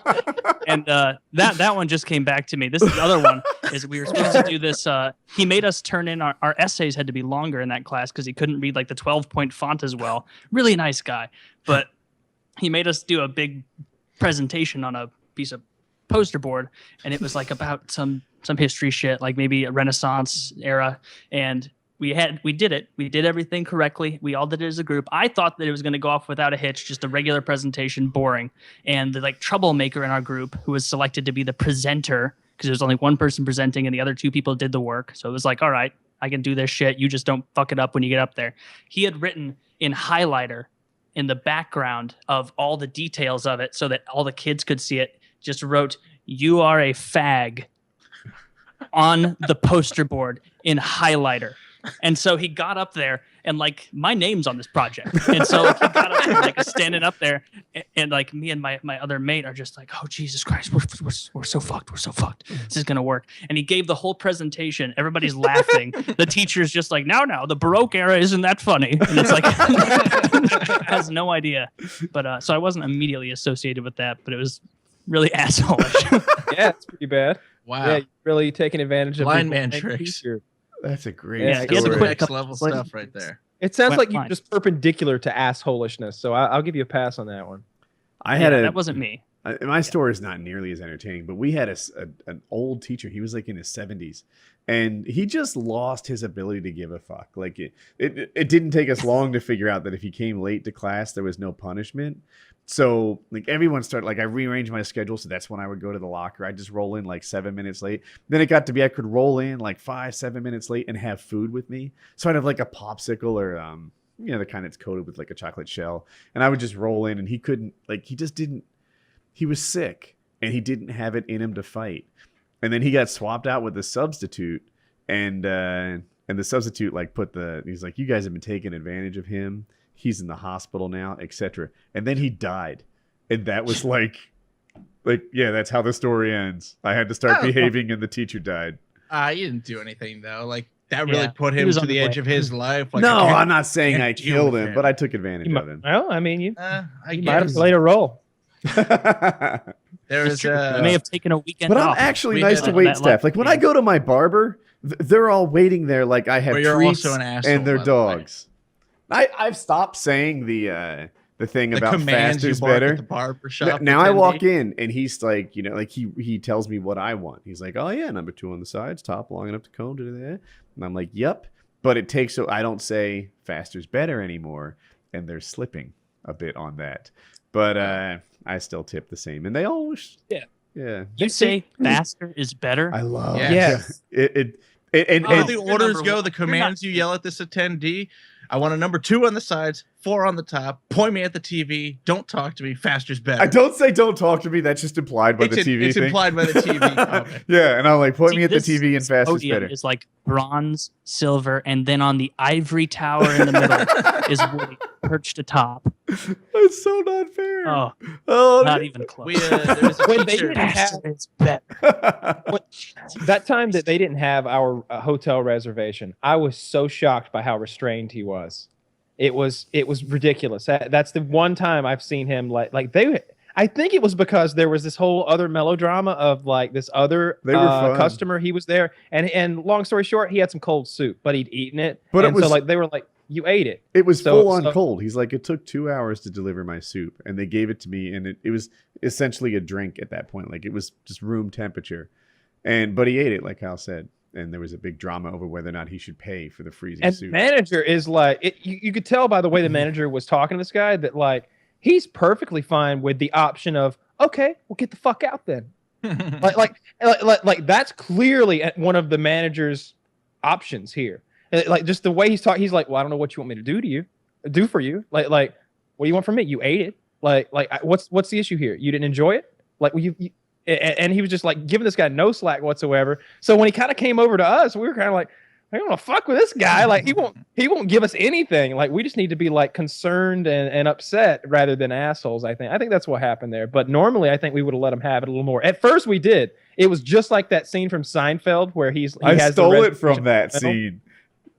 And that one just came back to me. This is the other one, is we were supposed to do this. He made us turn in our essays had to be longer in that class because he couldn't read like the 12-point font as well. Really nice guy. But he made us do a big presentation on a piece of poster board, and it was like about some history shit, like maybe a Renaissance era, and we did it. We did everything correctly. We all did it as a group. I thought that it was going to go off without a hitch, just a regular presentation, boring. And the like troublemaker in our group, who was selected to be the presenter, because there was only one person presenting and the other two people did the work. So it was like, all right, I can do this shit. You just don't fuck it up when you get up there. He had written in highlighter in the background of all the details of it so that all the kids could see it, just wrote, "You are a fag," on the poster board in highlighter. And so he got up there and like my name's on this project. And so like, he got up there, like standing up there and like me and my other mate are just like, oh, Jesus Christ, we're so fucked. We're so fucked. This is going to work. And he gave the whole presentation. Everybody's laughing. The teacher's just like, now, the Baroque era isn't that funny. And it's like, has no idea. But so I wasn't immediately associated with that, but it was really asshole-ish. Yeah, it's pretty bad. Wow. Yeah, you're really taking advantage of Blind people man paying tricks. teacher. That's a great Yeah, he had to story. quit. Next level stuff right there. It sounds Went like you're fine. just perpendicular to assholishness, so I'll give you a pass on that one. I had that wasn't me. my story is not nearly as entertaining, but we had an old teacher. He was like in his 70s, and he just lost his ability to give a fuck. Like it didn't take us long to figure out that if he came late to class, there was no punishment. So like everyone started, like I rearranged my schedule. So that's when I would go to the locker. I'd just roll in like 7 minutes late. Then it got to be, I could roll in like 5-7 minutes late and have food with me. So I'd have like a popsicle or, the kind that's coated with like a chocolate shell. And I would just roll in, and he couldn't, like, he was sick and he didn't have it in him to fight. And then he got swapped out with a substitute, and the substitute like he's like, you guys have been taking advantage of him. He's in the hospital now, etc. And then he died. And that was like, yeah, that's how the story ends. I had to start behaving and the teacher died. You didn't do anything though. Like that really Yeah, put he him was to on the the edge way. of his life. Like, No, I can't- I'm not saying I can't deal killed with him, him. but I took advantage of him. Well, I mean, you I might guess have played a role. there is I may have taken a weekend But I'm off. actually We nice did to it. wait That staff. Like when I go to my barber, they're all waiting there like I have But you're treats also an asshole, and their by the way. dogs. I've stopped saying the thing the about commands faster you is bark better. at the barber shop. Now I walk attendee. in and he's like, like he tells me what I want. He's like, oh yeah, number 2 on the sides, top long enough to comb to there. And I'm like, yep. But it takes, so I don't say faster's better anymore, and they're slipping a bit on that. But I still tip the same, and they always yeah. You say faster is better? I love Yes. it. How the you're orders number go, one. the You're not- commands you yell at this attendee. I want a number 2 on the sides, 4 on the top. Point me at the TV. Don't talk to me. Faster's better. I don't say don't talk to me. That's just implied by the TV It's thing. implied by the TV comment. Yeah, and I'm like, point See, me at the this TV and fast is podium better. is like bronze, silver, and then on the ivory tower in the middle is Woody perched atop. That's so not fair. Oh, not even close. There's a When they teacher. didn't have Faster is better. that time that they didn't have our hotel reservation, I was so shocked by how restrained he was. It was ridiculous. That's the one time I've seen him like they. I think it was because there was this whole other melodrama of like this other They were fun. customer. He was there, and long story short, he had some cold soup, but he'd eaten it. But it and so was- like they were like, "You ate it." It was So- full on so- cold. He's like, it took 2 hours to deliver my soup, and they gave it to me, and it was essentially a drink at that point. Like it was just room temperature, but he ate it, like Hal said, and there was a big drama over whether or not he should pay for the freezing And soup. manager is like, you could tell by the way the manager was talking to this guy that like he's perfectly fine with the option of, okay, well get the fuck out then. like that's clearly one of the manager's options here. Like just the way he's talking, he's like, well, I don't know what you want me to do for you. Like what do you want from me? You ate it. What's the issue here? You didn't enjoy it? Like and he was just like giving this guy no slack whatsoever. So when he kind of came over to us, we were kind of like, I don't want to fuck with this guy. Like he won't give us anything. Like we just need to be like concerned and upset rather than assholes. I think that's what happened there. But normally I think we would have let him have it a little more. At first we did. It was just like that scene from Seinfeld where he I has the stole it from reservation that panel. scene.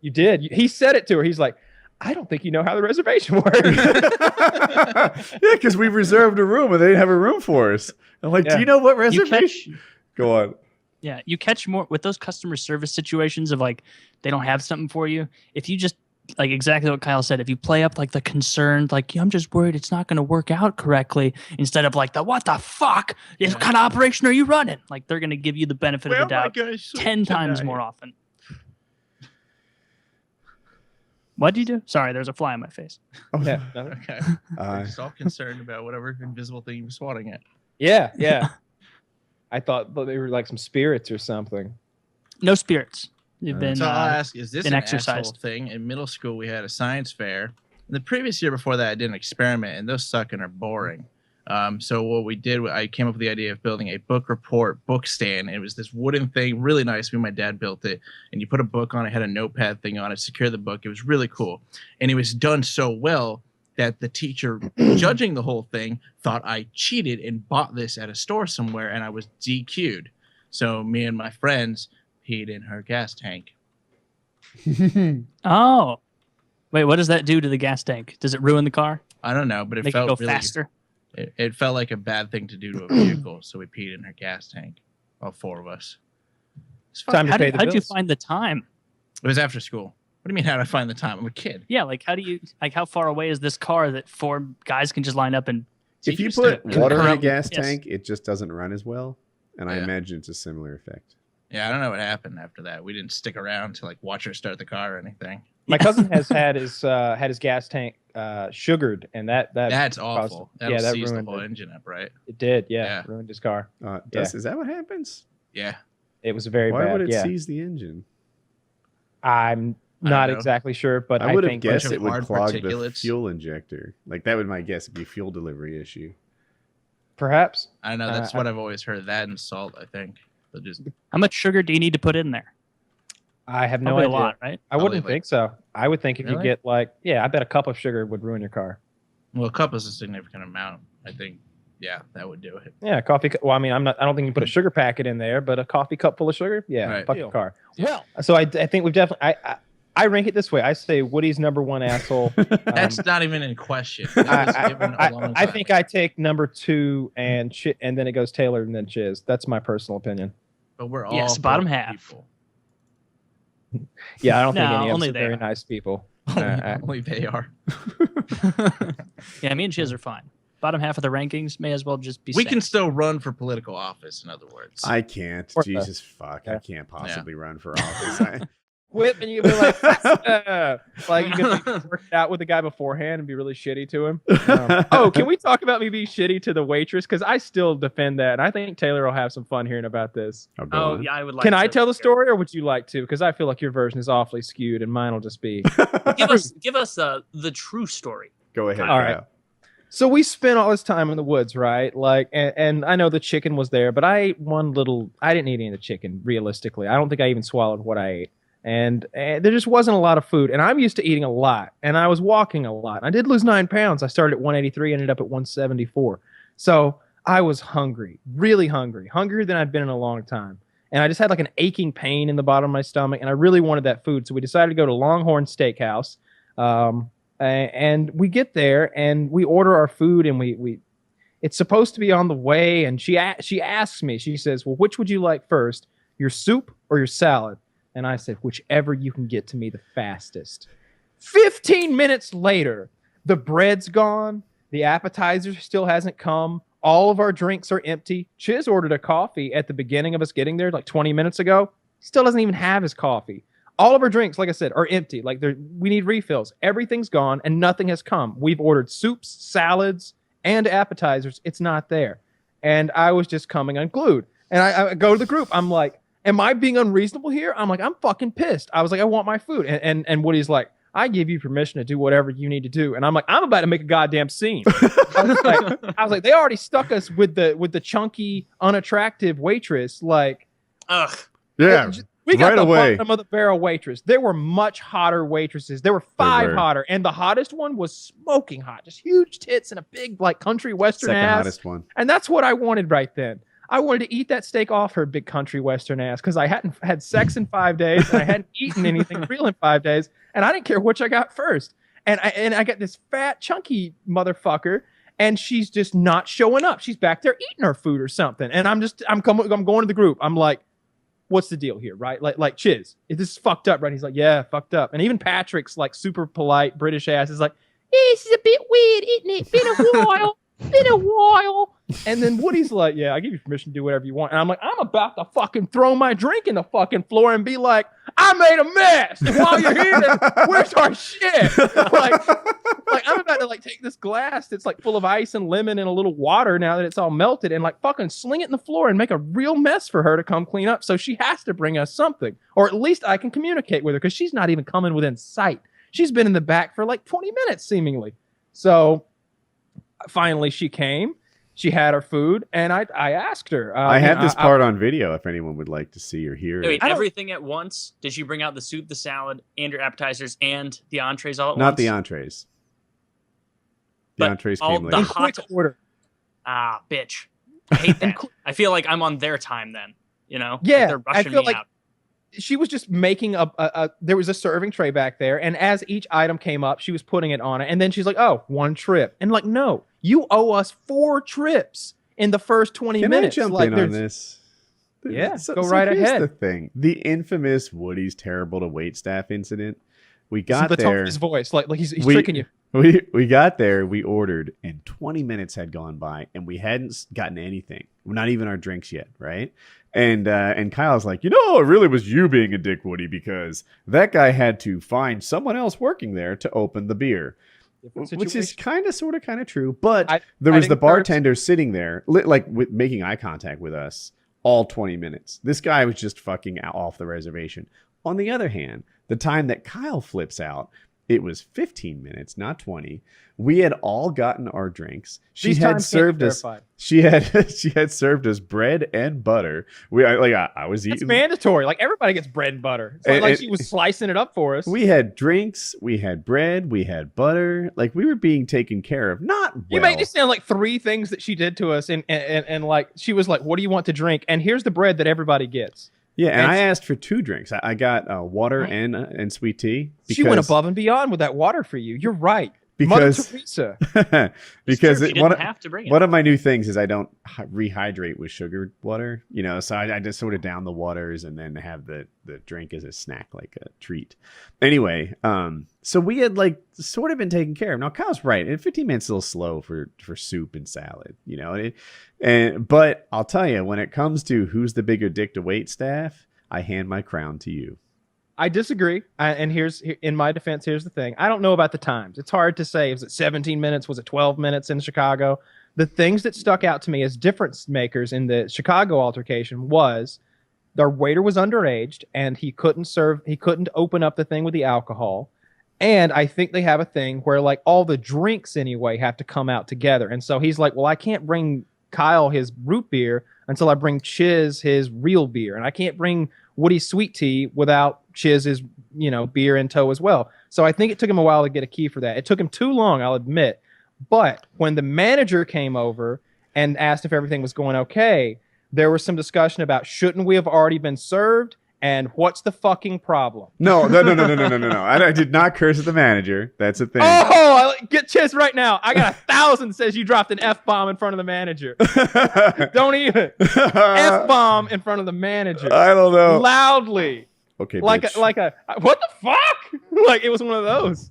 You did. He said it to her. He's like, I don't think you know how the reservation works. Yeah, because we reserved a room and they didn't have a room for us. I'm like, Yeah. do you know what You reservation? catch, Go on. yeah, you catch more with those customer service situations of like they don't have something for you. If you just like exactly what Kyle said. If you play up like the concerned, like I'm just worried it's not going to work out correctly, instead of like the what the fuck, what kind of operation are you running? Like they're going to give you the benefit of the doubt 10 times more often. What'd you do? Sorry, there's a fly in my face. Oh, yeah. Okay. I'm just all concerned about whatever invisible thing you're swatting at. Yeah. I thought they were like some spirits or something. No spirits. You've been. So I'll ask: is this been an exercised. asshole thing? In middle school, we had a science fair. The previous year before that, I did an experiment, and those suck and are boring. So what we did, I came up with the idea of building a book report book stand. It was this wooden thing, really nice. Me and my dad built it, and you put a book on it, had a notepad thing on it, secure the book. It was really cool, and it was done so well that the teacher judging the whole thing thought I cheated and bought this at a store somewhere, and I was DQ'd. So me and my friends peed in her gas tank. Oh, wait, what does that do to the gas tank? Does it ruin the car? I don't know, but it Make felt it go really faster? It felt like a bad thing to do to a vehicle, so we peed in her gas tank. All four of us. It's fun. Time to pay the How'd you bills. find the time? It was after school. What do you mean? How did I find the time? I'm a kid. Yeah, like how far away is this car that 4 guys can just line up and? If you used put to water in a concurrent- gas yes. tank, it just doesn't run as well. And I Yeah. imagine it's a similar effect. Yeah, I don't know what happened after that. We didn't stick around to like watch her start the car or anything. My cousin has had his gas tank sugared, and that That's caused- awful. That'll that seize the ruined whole it. engine up, right? It did, Yeah. ruined his car. Is that what happens? Yeah. It was very Why bad. would it yeah, seize the engine? I'm I not don't know. exactly sure, but I would have think guessed bunch it of would hard clog the particulates. fuel injector. Like that would my guess would be a fuel delivery issue. perhaps. I don't know. That's I- what I've always heard. That and salt, I think. They'll just How much sugar do you need to put in there? I have no Probably idea. a lot, right? I wouldn't Probably, think so. I would think if you Really? get like, I bet a cup of sugar would ruin your car. well, a cup is a significant amount. I think. Yeah, that would do it. Yeah, coffee. Well, I mean, I don't think you put a sugar packet in there, but a coffee cup full of sugar, Right. fuck your car. Well, So I think we've definitely. I rank it this way. I say Woody's number one asshole. That's not even in question. That was given a long I time think ago. I take number 2 and and then it goes Taylor and then Chiz. That's my personal opinion. But we're all Yes, bottom broke half. people. Yeah, I don't think No, any of us only are they very are. nice people. Only they are. yeah, me and Chiz are fine. Bottom half of the rankings may as well just be. We same. can still run for political office. In other words, I can't. Or Jesus fuck. I Yeah. can't possibly run for office. Whip and you be like, like you can be worked out with the guy beforehand and be really shitty to him. Oh, can we talk about me being shitty to the waitress? Because I still defend that, and I think Taylor will have some fun hearing about this. I'll go Oh on. yeah, I would like. Can I to- tell the story, or would you like to? Because I feel like your version is awfully skewed, and mine will just be. Give us the true story. Go ahead. All right. Kyle. So we spent all this time in the woods, right? Like, and I know the chicken was there, but I ate one little. I didn't eat any of the chicken. Realistically, I don't think I even swallowed what I ate, and there just wasn't a lot of food. And I'm used to eating a lot, and I was walking a lot. I did lose 9 pounds. I started at 183, ended up at 174. So I was hungry, really hungry, hungrier than I'd been in a long time. And I just had like an aching pain in the bottom of my stomach, and I really wanted that food. So we decided to go to Longhorn Steakhouse. And we get there and we order our food, and we it's supposed to be on the way. And she asks me, she says, well, which would you like first, your soup or your salad? And I said, whichever you can get to me the fastest. 15 minutes later, the bread's gone. The appetizer still hasn't come. All of our drinks are empty. Chiz ordered a coffee at the beginning of us getting there, like 20 minutes ago. Still doesn't even have his coffee. All of our drinks, like I said, are empty. Like we need refills. Everything's gone and nothing has come. We've ordered soups, salads, and appetizers. It's not there. And I was just coming unglued. And I go to the group. I'm like, am I being unreasonable here? I'm like, I'm fucking pissed. I was like, I want my food. And Woody's like, I give you permission to do whatever you need to do. And I'm like, I'm about to make a goddamn scene. I was like, they already stuck us with the chunky, unattractive waitress. Like, Ugh. Yeah. we got right the away. bottom of the barrel waitress. There were much hotter waitresses. There were 5 were. hotter, and the hottest one was smoking hot, just huge tits and a big like country western Second ass. hottest one. And that's what I wanted right then. I wanted to eat that steak off her big country western ass because I hadn't had sex in 5 days and I hadn't eaten anything real in 5 days, and I didn't care which I got first. And I got this fat chunky motherfucker, and she's just not showing up. She's back there eating her food or something. And I'm going to the group. I'm like, what's the deal here, right? Like Chiz, this is fucked up, right? He's like, yeah, fucked up. And even Patrick's like super polite British ass is like, yeah, this is a bit weird, isn't it? Been a while. And then Woody's like, yeah, I give you permission to do whatever you want. And I'm like, I'm about to fucking throw my drink in the fucking floor and be like, I made a mess. And while you're here, where's our shit? like I'm about to like take this glass that's like full of ice and lemon and a little water now that it's all melted and like fucking sling it in the floor and make a real mess for her to come clean up. So she has to bring us something, or at least I can communicate with her because she's not even coming within sight. She's been in the back for like 20 minutes seemingly. So finally she came. She had her food, and I asked her. I have this part on video if anyone would like to see or hear. Wait, everything at once? Did you bring out the soup, the salad, and your appetizers, and the entrees all at once? Not the entrees. The entrees came later. In quick order. Ah, bitch. I hate that. I feel like I'm on their time then, you know? Yeah, like they're rushing I feel me like out. She was just making there was a serving tray back there, and as each item came up, she was putting it on it, and then she's like, oh, 1 trip. And like, no, you owe us 4 trips in the first 20 minutes. Can I jump like, in on this? Yeah, go right here's ahead. The thing, the infamous Woody's terrible to wait staff incident. We got the tone there. of his voice, like he's tricking you. We got there, we ordered, and 20 minutes had gone by, and we hadn't gotten anything. Not even our drinks yet, right? And Kyle's like, it really was you being a dick, Woody, because that guy had to find someone else working there to open the beer. Which is kind of true. But there was the bartender sitting there, making eye contact with us all 20 minutes. This guy was just fucking off the reservation. On the other hand, the time that Kyle flips out, it was 15 minutes, not 20. We had all gotten our drinks. She had served us. She had served us bread and butter. I was eating. It's mandatory. Like everybody gets bread and butter. It's not like she was slicing it up for us. We had drinks. We had bread. We had butter. Like we were being taken care of. Not well. You made it sound like 3 things that she did to us, and like she was like, "What do you want to drink?" And here's the bread that everybody gets. Yeah, and I asked for 2 drinks. I got water and sweet tea. She went above and beyond with that water for you. You're right. Because, Mother Teresa. because she didn't have to bring it. One of my new things is I don't rehydrate with sugared water. So I just sort of down the waters and then have the drink as a snack, like a treat. Anyway, so we had like sort of been taken care of. Now Kyle's right. And 15 minutes is a little slow for soup and salad, but I'll tell you, when it comes to who's the bigger dick to wait staff, I hand my crown to you. I disagree. And in my defense, here's the thing. I don't know about the times. It's hard to say. Was it 17 minutes? Was it 12 minutes in Chicago? The things that stuck out to me as difference makers in the Chicago altercation was their waiter was underaged and he couldn't open up the thing with the alcohol. And I think they have a thing where like all the drinks anyway have to come out together. And so he's like, well, I can't bring Kyle his root beer until I bring Chiz his real beer. And I can't bring Woody sweet tea without Chiz's, beer in tow as well. So I think it took him a while to get a key for that. It took him too long, I'll admit. But when the manager came over and asked if everything was going okay, there was some discussion about shouldn't we have already been served and what's the fucking problem? No. I did not curse at the manager. That's the thing. Oh, get Chiz right now. I got 1,000 says you dropped an F-bomb in front of the manager. Don't even. F-bomb in front of the manager. I don't know. Loudly. Okay, like bitch. a what the fuck? Like it was one of those.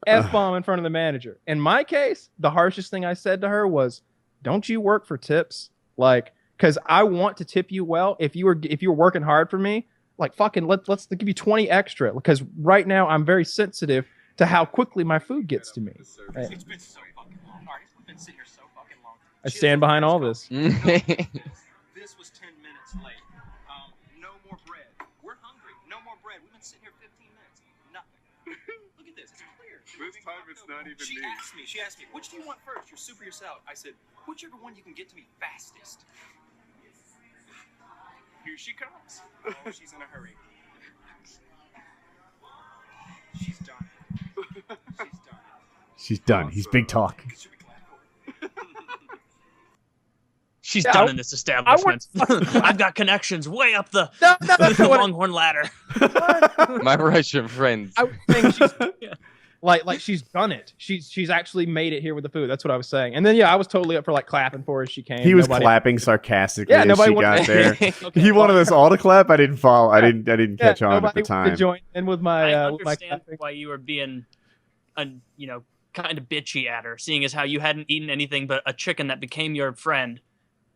F-bomb in front of the manager. In my case, the harshest thing I said to her was, "Don't you work for tips?" Like, because I want to tip you well. If you were working hard for me, like fucking let's give you 20 extra. Because right now I'm very sensitive to how quickly my food gets to me. It's been so fucking long. All right, we've been sitting here so fucking long. I stand behind all this. This was 10 minutes late. No more bread. We're hungry. No more bread. We've been sitting here 15 minutes. Nothing. Look at this. It's clear. This time it's not even She me. asked me, which do you want first, your soup or your salad? I said, whichever one you can get to me fastest. Here she comes. Oh, she's in a hurry. She's done. She's done. He's big talk. She's done in this establishment. I've got connections way up the Longhorn ladder. My Russian friends. I was saying Like she's done it. She's actually made it here with the food. That's what I was saying. And then I was totally up for like clapping for her as she came. He was clapping sarcastically Yeah, as nobody she wanted- got there. Okay, He wanted us all to clap. I didn't follow. I didn't catch on at nobody the wanted to time. join in with my I with my understand clapping. why you were being, kind of bitchy at her, seeing as how you hadn't eaten anything but a chicken that became your friend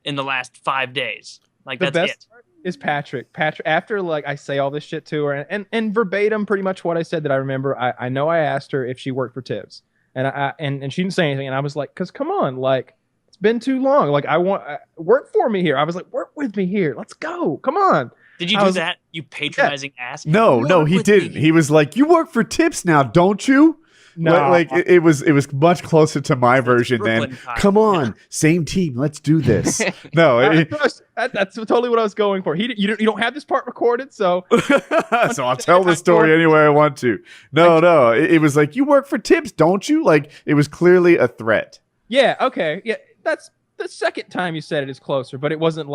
in the last 5 days. Like The that's best it. part is Patrick. After like I say all this shit to her and verbatim pretty much what I said that I remember. I know I asked her if she worked for Tibbs, and she didn't say anything, and I was like, "Cause come on, like it's been too long. Like I want work for me here." I was like, "Work with me here. Let's go. Come on." Did you I do was- that? You patronizing ass? No, Work he with didn't. me. He was like, "You work for Tips now, don't you?" No, Like it was much closer to my version than Brooklyn time. "Come on, same team, let's do this." No, that's totally what I was going for. You don't have this part recorded, so so I'll tell the story any way I want to. No, it was like, "You work for Tips, don't you?" Like it was clearly a threat. yeah, okay, yeah. That's the second time you said it is closer, but it wasn't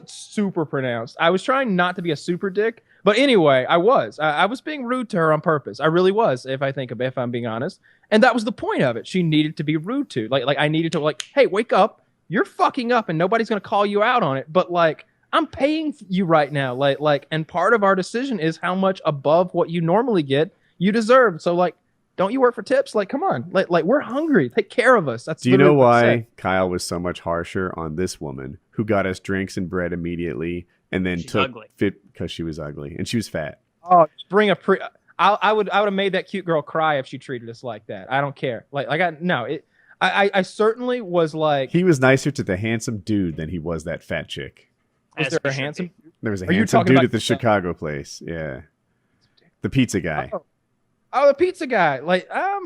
super pronounced. I was trying not to be a super dick, but anyway, I was being rude to her on purpose. I really was, if I'm being honest, and that was the point of it. She needed to be rude to, like I needed to, like, hey, wake up, you're fucking up, and nobody's gonna call you out on it. But like, I'm paying you right now, like, and part of our decision is how much above what you normally get you deserve. So like, don't you work for Tips? Like, come on, like we're hungry. Take care of us. That's Do you know literally what I said. why Kyle was so much harsher on this woman who got us drinks and bread immediately and then She's took ugly. because she was ugly and she was fat? Oh, bring a I would have made that cute girl cry if she treated us like that. I don't care. I certainly was like. He was nicer to the handsome dude than he was that fat chick. Was As there we a should handsome? be. There was a Are you handsome talking dude about at the Chicago place. Yeah. The pizza guy. Oh, the pizza guy. Like, I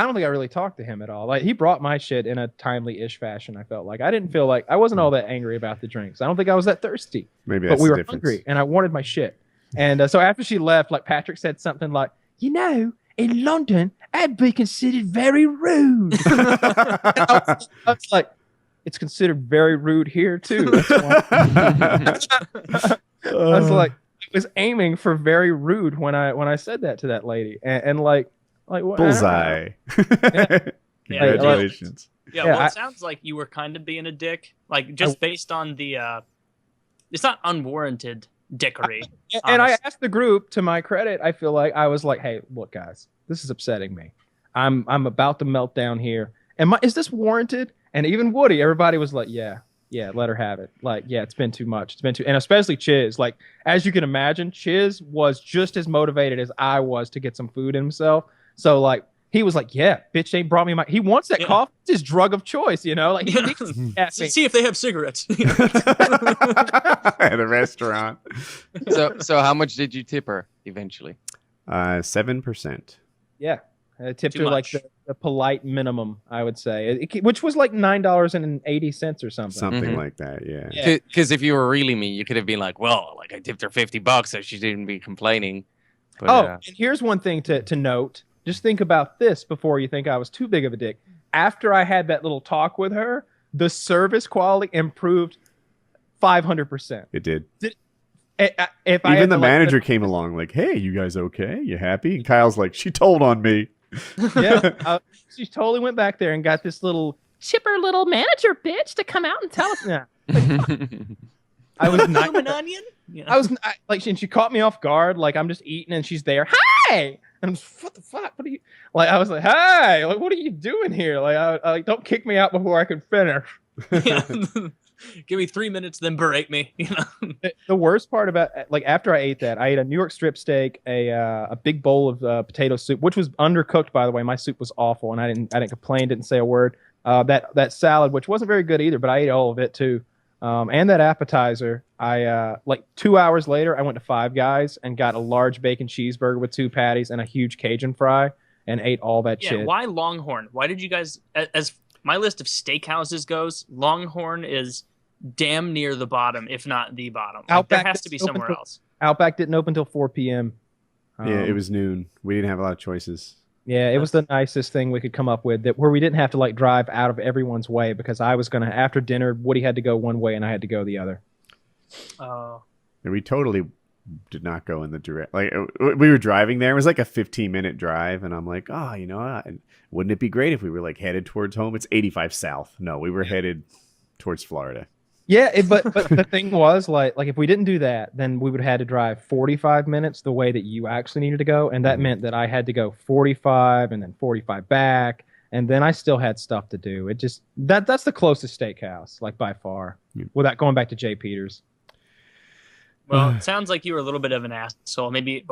don't think I really talked to him at all. Like, he brought my shit in a timely-ish fashion. I felt like I didn't feel like I wasn't all that angry about the drinks. I don't think I was that thirsty. Maybe But that's we the were difference. hungry, and I wanted my shit. And so after she left, like Patrick said something like, in London, I'd be considered very rude. I was like, it's considered very rude here too. That's why. I was like, I was aiming for very rude when I said that to that lady, and like what? Bullseye. Yeah, Congratulations. Yeah, Yeah, well, it sounds like you were kind of being a dick, like just based on the. It's not unwarranted dickery. And I honestly. asked the group, to my credit, I feel like I was like, hey, look, guys, this is upsetting me. I'm about to melt down here. Is this warranted? And even Woody, everybody was like, yeah, let her have it. Like, yeah, it's been too much. And especially Chiz. Like, as you can imagine, Chiz was just as motivated as I was to get some food in himself. So like, he was like, yeah, bitch ain't brought me he wants that coffee. It's his drug of choice, Like, he needs caffeine. See if they have cigarettes. At a restaurant. So how much did you tip her eventually? 7%. Yeah. I tipped Too her like much. the polite minimum, I would say, which was like $9.80 or something. Something Mhm. like that, yeah. Yeah. Because if you were really me, you could have been like, well, like I tipped her $50, so she didn't be complaining. But, And here's one thing to note. Just think about this before you think I was too big of a dick. After I had that little talk with her, the service quality improved 500%. It did. If I Even had the to, manager came along like, hey, you guys okay? You happy? And Kyle's like, she told on me. yeah, she totally went back there and got this little chipper little manager bitch to come out and tell us. Yeah, I was not. Blooming onion. Yeah. I was she caught me off guard. Like I'm just eating and she's there. Hi. And I'm just, what the fuck? What are you like? I was like, hi. Like, what are you doing here? Like, I don't kick me out before I can finish. Yeah. Give me 3 minutes, then berate me. The worst part about after I ate that, I ate a New York strip steak, a big bowl of potato soup, which was undercooked, by the way. My soup was awful, and I didn't complain, didn't say a word. That salad, which wasn't very good either, but I ate all of it too. And that appetizer, I 2 hours later, I went to Five Guys and got a large bacon cheeseburger with 2 patties and a huge Cajun fry, and ate all that Yeah, shit. why Longhorn? Why did you guys, as my list of steakhouses goes, Longhorn is damn near the bottom, if not the bottom. Like, there has to be somewhere else. Outback didn't open until 4 p.m. Yeah, it was noon. We didn't have a lot of choices. Yeah, it was the nicest thing we could come up with, where we didn't have to drive out of everyone's way, because I was gonna, after dinner, Woody had to go one way and I had to go the other. And we totally did not go in the direct. Like we were driving there. It was like a 15-minute drive, and I'm like, oh, wouldn't it be great if we were like headed towards home? It's 85 south. No, we were headed towards Florida. Yeah, but the thing was like if we didn't do that, then we would have had to drive 45 minutes the way that you actually needed to go, and that meant that I had to go 45 and then 45 back, and then I still had stuff to do. It just that's the closest steakhouse, like by far, without going back to J. Peters. Well, it sounds like you were a little bit of an asshole, maybe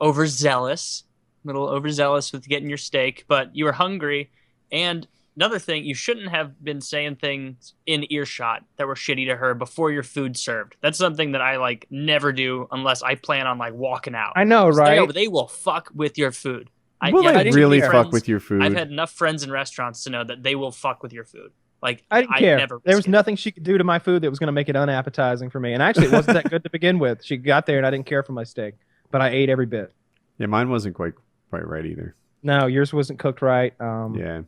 overzealous, a little overzealous with getting your steak, but you were hungry. And another thing, you shouldn't have been saying things in earshot that were shitty to her before your food served. That's something that I like never do unless I plan on like walking out. I know, right? They will fuck with your food. Will they really fuck with your food? I've had enough friends in restaurants to know that they will fuck with your food. Like I didn't care. There was nothing she could do to my food that was going to make it unappetizing for me. And actually, it wasn't that good to begin with. She got there and I didn't care for my steak, but I ate every bit. Yeah, mine wasn't quite right either. No, yours wasn't cooked right. Yeah.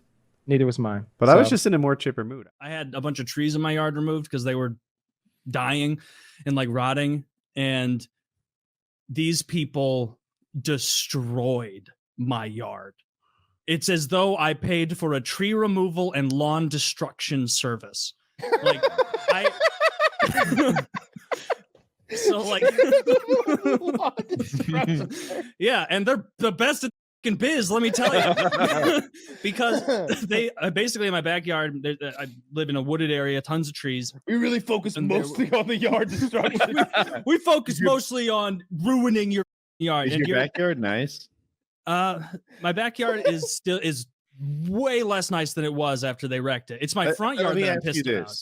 Neither was mine. But I was just in a more chipper mood. I had a bunch of trees in my yard removed because they were dying and like rotting. And these people destroyed my yard. It's as though I paid for a tree removal and lawn destruction service. Like so like yeah, and they're the best in biz, let me tell you. Because they basically in my backyard, I live in a wooded area, tons of trees. We really focus mostly on the yard destruction. we focus mostly on ruining your yard. Is your backyard nice? My backyard is way less nice than it was after they wrecked it. It's my front yard that I'm pissed about.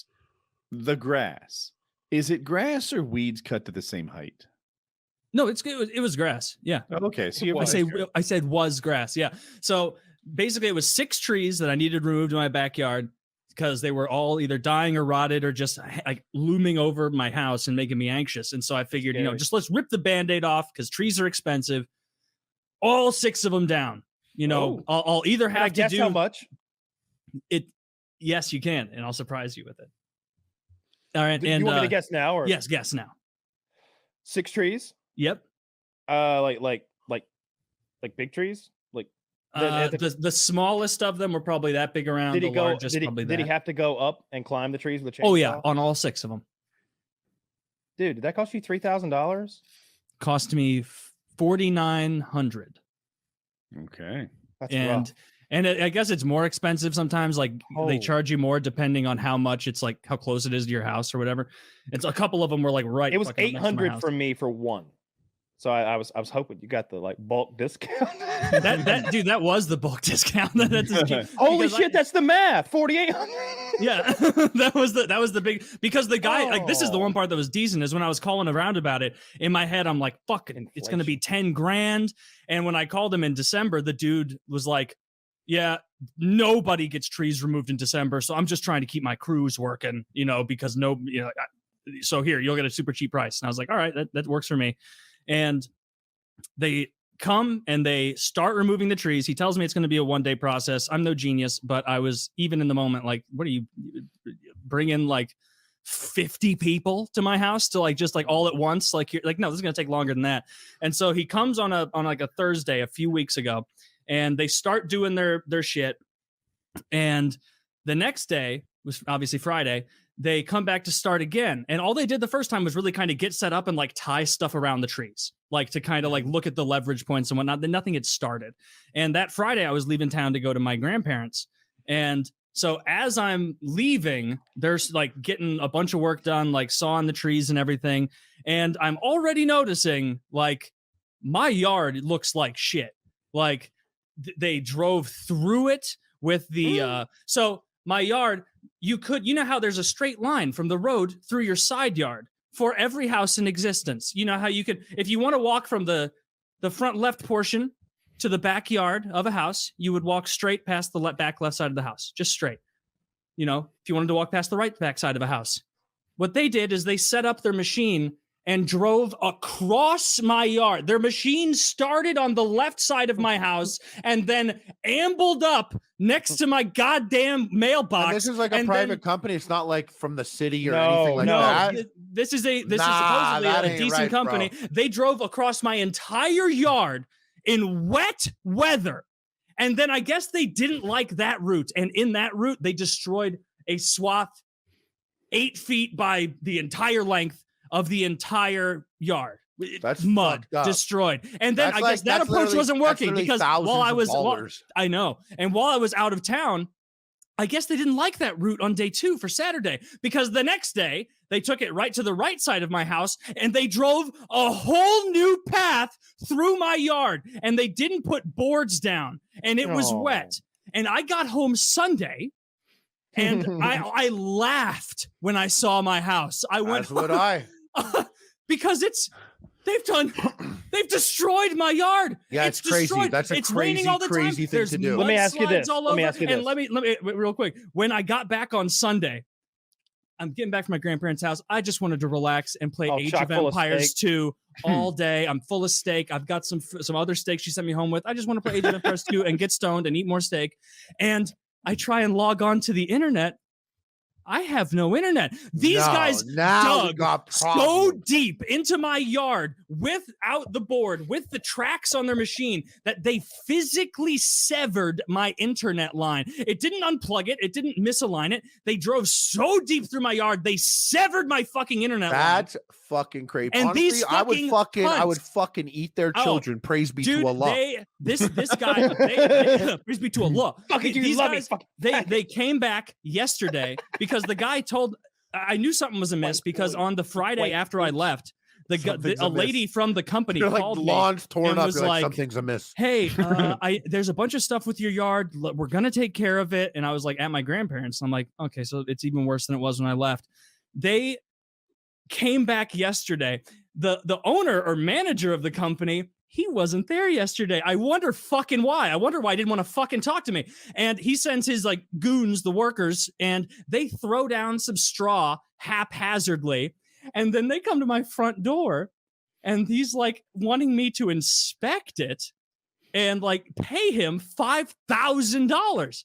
The grass. Is it grass or weeds cut to the same height? No, it was grass. Yeah. Oh, okay. So I said was grass. Yeah. So basically it was 6 trees that I needed removed in my backyard because they were all either dying or rotted or just like looming over my house and making me anxious. And so I figured, just let's rip the Band-Aid off because trees are expensive. All 6 of them down. I'll either have to do how much it. Yes, you can, and I'll surprise you with it. All right, and you want me to guess now, or yes, guess now. 6 trees. Yep. Like big trees. Like the smallest of them were probably that big around. Did he go? Did he have to go up and climb the trees with a chainsaw? Oh yeah, on all 6 of them. Dude, did that cost you $3,000? Cost me $4,900. Okay. That's rough. And I guess it's more expensive sometimes. Like they charge you more depending on how much it's like how close it is to your house or whatever. It's a couple of them were like right. It was $800 for me for one. So I was hoping you got the like bulk discount. Dude, that was the bulk discount. Holy shit, that's the math. $4,800. Yeah, that was the big, because the guy like this is the one part that was decent is when I was calling around about it in my head I'm like fuck it, it's gonna be $10,000. And when I called him in December, the dude was like, yeah, nobody gets trees removed in December, so I'm just trying to keep my crews working, because so here you'll get a super cheap price. And I was like, all right, that works for me. And they come and they start removing the trees. He tells me it's going to be a 1-day process. I'm no genius, but I was even in the moment like, what do you bring in like 50 people to my house to like just like all at once? Like you're like, no, this is going to take longer than that. And so he comes on like a Thursday a few weeks ago, and they start doing their shit. And the next day was obviously Friday. They come back to start again. And all they did the first time was really kind of get set up and like tie stuff around the trees, like to kind of like look at the leverage points and whatnot. Then nothing had started. And that Friday I was leaving town to go to my grandparents. And so as I'm leaving, there's like getting a bunch of work done, like sawing the trees and everything. And I'm already noticing like my yard looks like shit. Like they drove through it with the, so my yard, you know how there's a straight line from the road through your side yard for every house in existence. You know how you could, if you want to walk from the front left portion to the backyard of a house, you would walk straight past the back left side of the house, just straight. If you wanted to walk past the right back side of a house, what they did is they set up their machine and drove across my yard. Their machine started on the left side of my house and then ambled up next to my goddamn mailbox. And this is like a private company. It's not like from the city or No, anything like No, that. this is supposedly that a ain't decent right, company. bro. They drove across my entire yard in wet weather. And then I guess they didn't like that route. And in that route, they destroyed a swath 8 feet by the entire length of the entire yard. That's mud fucked up. destroyed. And then That's I like- guess that that's approach literally- wasn't that's working literally because while thousands I of was, dollars. I know. And while I was out of town, I guess they didn't like that route on day 2 for Saturday because the next day they took it right to the right side of my house and they drove a whole new path through my yard and they didn't put boards down and it was Oh. wet. And I got home Sunday and I laughed when I saw my house. I went, That's what I. because they've destroyed my yard. Yeah, it's crazy. destroyed. That's a it's crazy, raining all the time. crazy thing There's to do. Let me ask you mudslides this. all Let me over. ask you And this. let me real quick. When I got back on Sunday, I'm getting back from my grandparents' house. I just wanted to relax and play Oh, Age chock of full of Empires steak. 2 all day. I'm full of steak. I've got some other steak she sent me home with. I just want to play Age of Empires 2 and get stoned and eat more steak. And I try and log on to the internet. I have no internet. These guys now we dug got so problems. deep into my yard without the board, with the tracks on their machine, that they physically severed my internet line. It didn't unplug it. It didn't misalign it. They drove so deep through my yard, they severed my fucking internet line. That's fucking crazy. And Honestly, these I would fucking I would cunts- fucking eat their Oh, children. Praise be Dude, to Allah. this guy, they praise be to Allah. Fucking dude, These love me. guys, Fucking they came back yesterday because the guy told I knew something was amiss because on the Friday after I left, Something's a amiss. lady from the company You're like called me lawns torn and up. was You're like, like, something's amiss. hey, there's a bunch of stuff with your yard. We're gonna take care of it. And I was like, at my grandparents. I'm like, okay, so it's even worse than it was when I left. They came back yesterday. The owner or manager of the company, he wasn't there yesterday. I wonder fucking why. I wonder why he didn't want to fucking talk to me. And he sends his like goons, the workers, and they throw down some straw haphazardly. And then they come to my front door and he's like wanting me to inspect it and like pay him $5,000.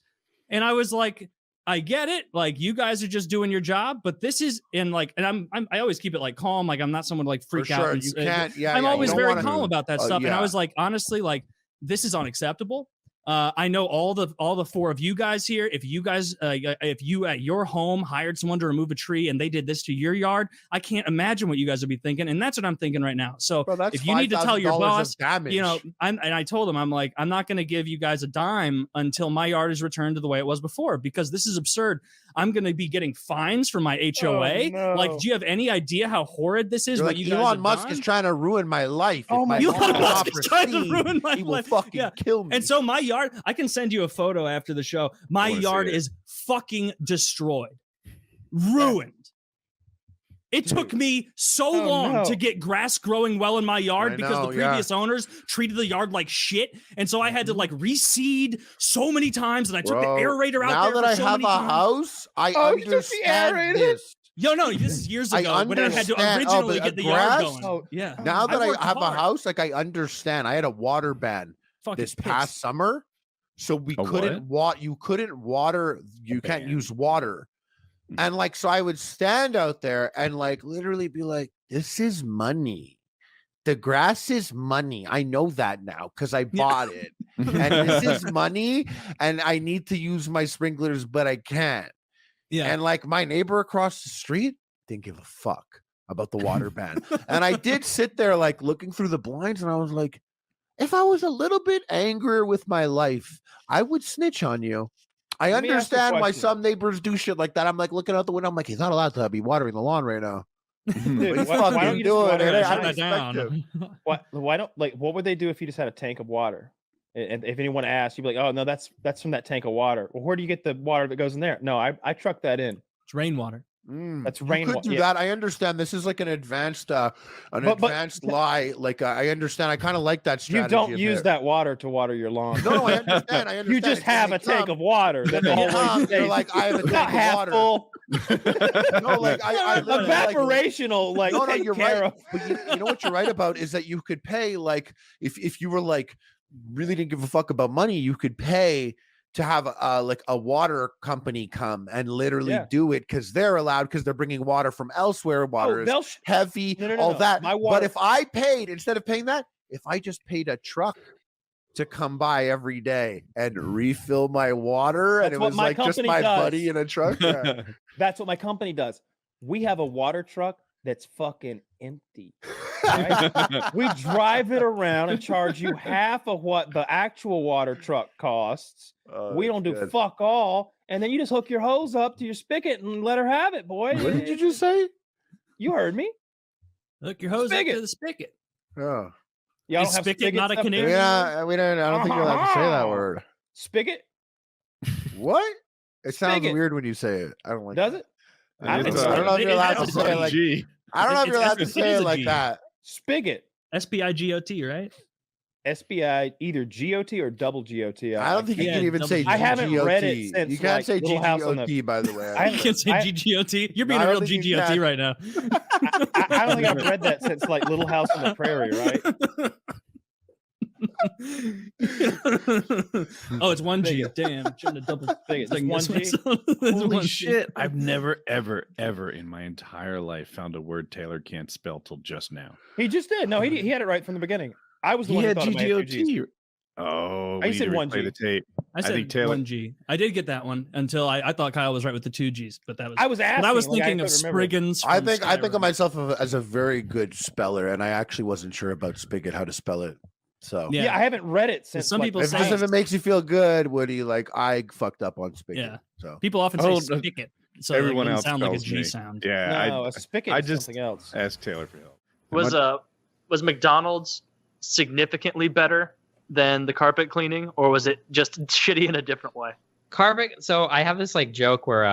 And I was like, I get it. Like you guys are just doing your job, but this is in like, and I always keep it like calm. Like I'm not someone to like freak For out. sure. And, You can't. Yeah, I'm yeah, you always don't very wanna- calm about that stuff. And I yeah. was like, honestly, like this is unacceptable. I know all the 4 of you guys here. If you guys, if you at your home hired someone to remove a tree and they did this to your yard, I can't imagine what you guys would be thinking. And that's what I'm thinking right now. So Bro, that's if you need to tell your $5,000 of boss, damage. you know, and I told him, I'm like, I'm not going to give you guys a dime until my yard is returned to the way it was before, because this is absurd. I'm going to be getting fines from my HOA. no. Like, do you have any idea how horrid this is? You're what like, you guys Elon have Musk done? is trying to ruin my life. Oh If my my God. Elon phone Musk is offers trying to speed, ruin my he will life. fucking Yeah. kill me. And so my yard, I can send you a photo after the show. My wanna see yard it. is fucking destroyed, ruined. It took me so Oh, long no. to get grass growing well in my yard I because know, the previous owners treated the yard like shit. And so I had to like reseed so many times and I took Bro, the aerator out now there that for I so have many a times. house, I Oh, you took the understand aerator? this. Yo, no, this is years I ago when I had to understand. originally but get the grass? yard going. Oh, Yeah. Now that I worked have hard. a house, like I understand. I had a water ban Fucking this pissed. past summer, so we A couldn't you couldn't water. You can't ban. use water, and like so, I would stand out there and like literally be like, "This is money. The grass is money. I know that now because I bought it, and this is money, and I need to use my sprinklers, but I can't." Yeah. And like my neighbor across the street didn't give a fuck about the water ban. And I did sit there like looking through the blinds and I was like, if I was a little bit angrier with my life, I would snitch on you. I Let me ask you a understand why question. some neighbors do shit like that. I'm like looking out the window. I'm like, he's not allowed to be watering the lawn right now. Dude, But he's why fucking don't you just doing water it. it? I Shut that respect down. him. why don't like what would they do if you just had a tank of water? And if anyone asked, you'd be like, "Oh no, that's from that tank of water." Well, where do you get the water that goes in there? No, I truck that in. It's rainwater. That's You rainwater. could do that. I understand. This is like an advanced, advanced lie. Like I understand. I kind of like that You strategy. don't of use it. that water to water your lawn. No, I understand. I understand. You just It's gonna have a tank come. of water that Then they always come, they're stays like, I have a not tank of half water. full. No, like I literally, like, Evaporational, like, no, take you're care right. of. But you know what you're right about is that you could pay, like, if you were like really didn't give a fuck about money, you could pay to have like a water company come and literally do it because they're allowed, because they're bringing water from elsewhere. Water is heavy, all that. But if I paid, instead of paying that, if I just paid a truck to come by every day and refill my water, and it was like just my buddy in a truck. Yeah. That's what my company does. We have a water truck that's fucking empty. Right? We drive it around and charge you half of what the actual water truck costs. We don't do fuck all, and then you just hook your hose up to your spigot and let her have it, boy. What did you just say? You heard me. Hook your hose up to the spigot. Oh. Y'all Is don't have spigot not a Canadian? Yeah, we don't. I don't think you're allowed to say that word. Spigot. What? It sounds Spigot. weird when you say it. I don't like. Does that. it? I don't know if you're allowed to say it like. I don't know if you're allowed to say it like that. Spigot. S-P-I-G-O-T, right? SBI, either GOT or double GOT. I don't think you can even say GGOT. I haven't read it since. You can't like, say Little House on GGOT, by the way. You can't say GGOT. You're being I a real don't think you GGOT can. right now. I don't think I've read that since like Little House on the Prairie, right? Oh, it's 1G. Damn, trying to double It's like 1G. Holy shit! I've never, ever in my entire life found a word Taylor can't spell till just now. He just did. No, he had it right from the beginning. I was the He one who had thought it might have two Gs. GGOT. Oh, I we said need to 1G. replay the tape. I said think Taylor. 1G. I did get that one until I thought Kyle was right with the 2Gs, but that was I was asking. But I was like, thinking of couldn't remember. Spriggans. I from think of Skyrim. myself as a very good speller, and I actually wasn't sure about spigot, how to spell it. So Yeah. Yeah, I haven't read it since. Some like, people if, say just if it makes you feel good, Woody, like I fucked up on spigot. Yeah. So People often say spigot, so everyone it else doesn't sound like a spells G me. sound. Yeah, No, a spigot I is just something else. asked Taylor for help. Was McDonald's significantly better than the carpet cleaning, or was it just shitty in a different way? Carpet. So I have this like joke where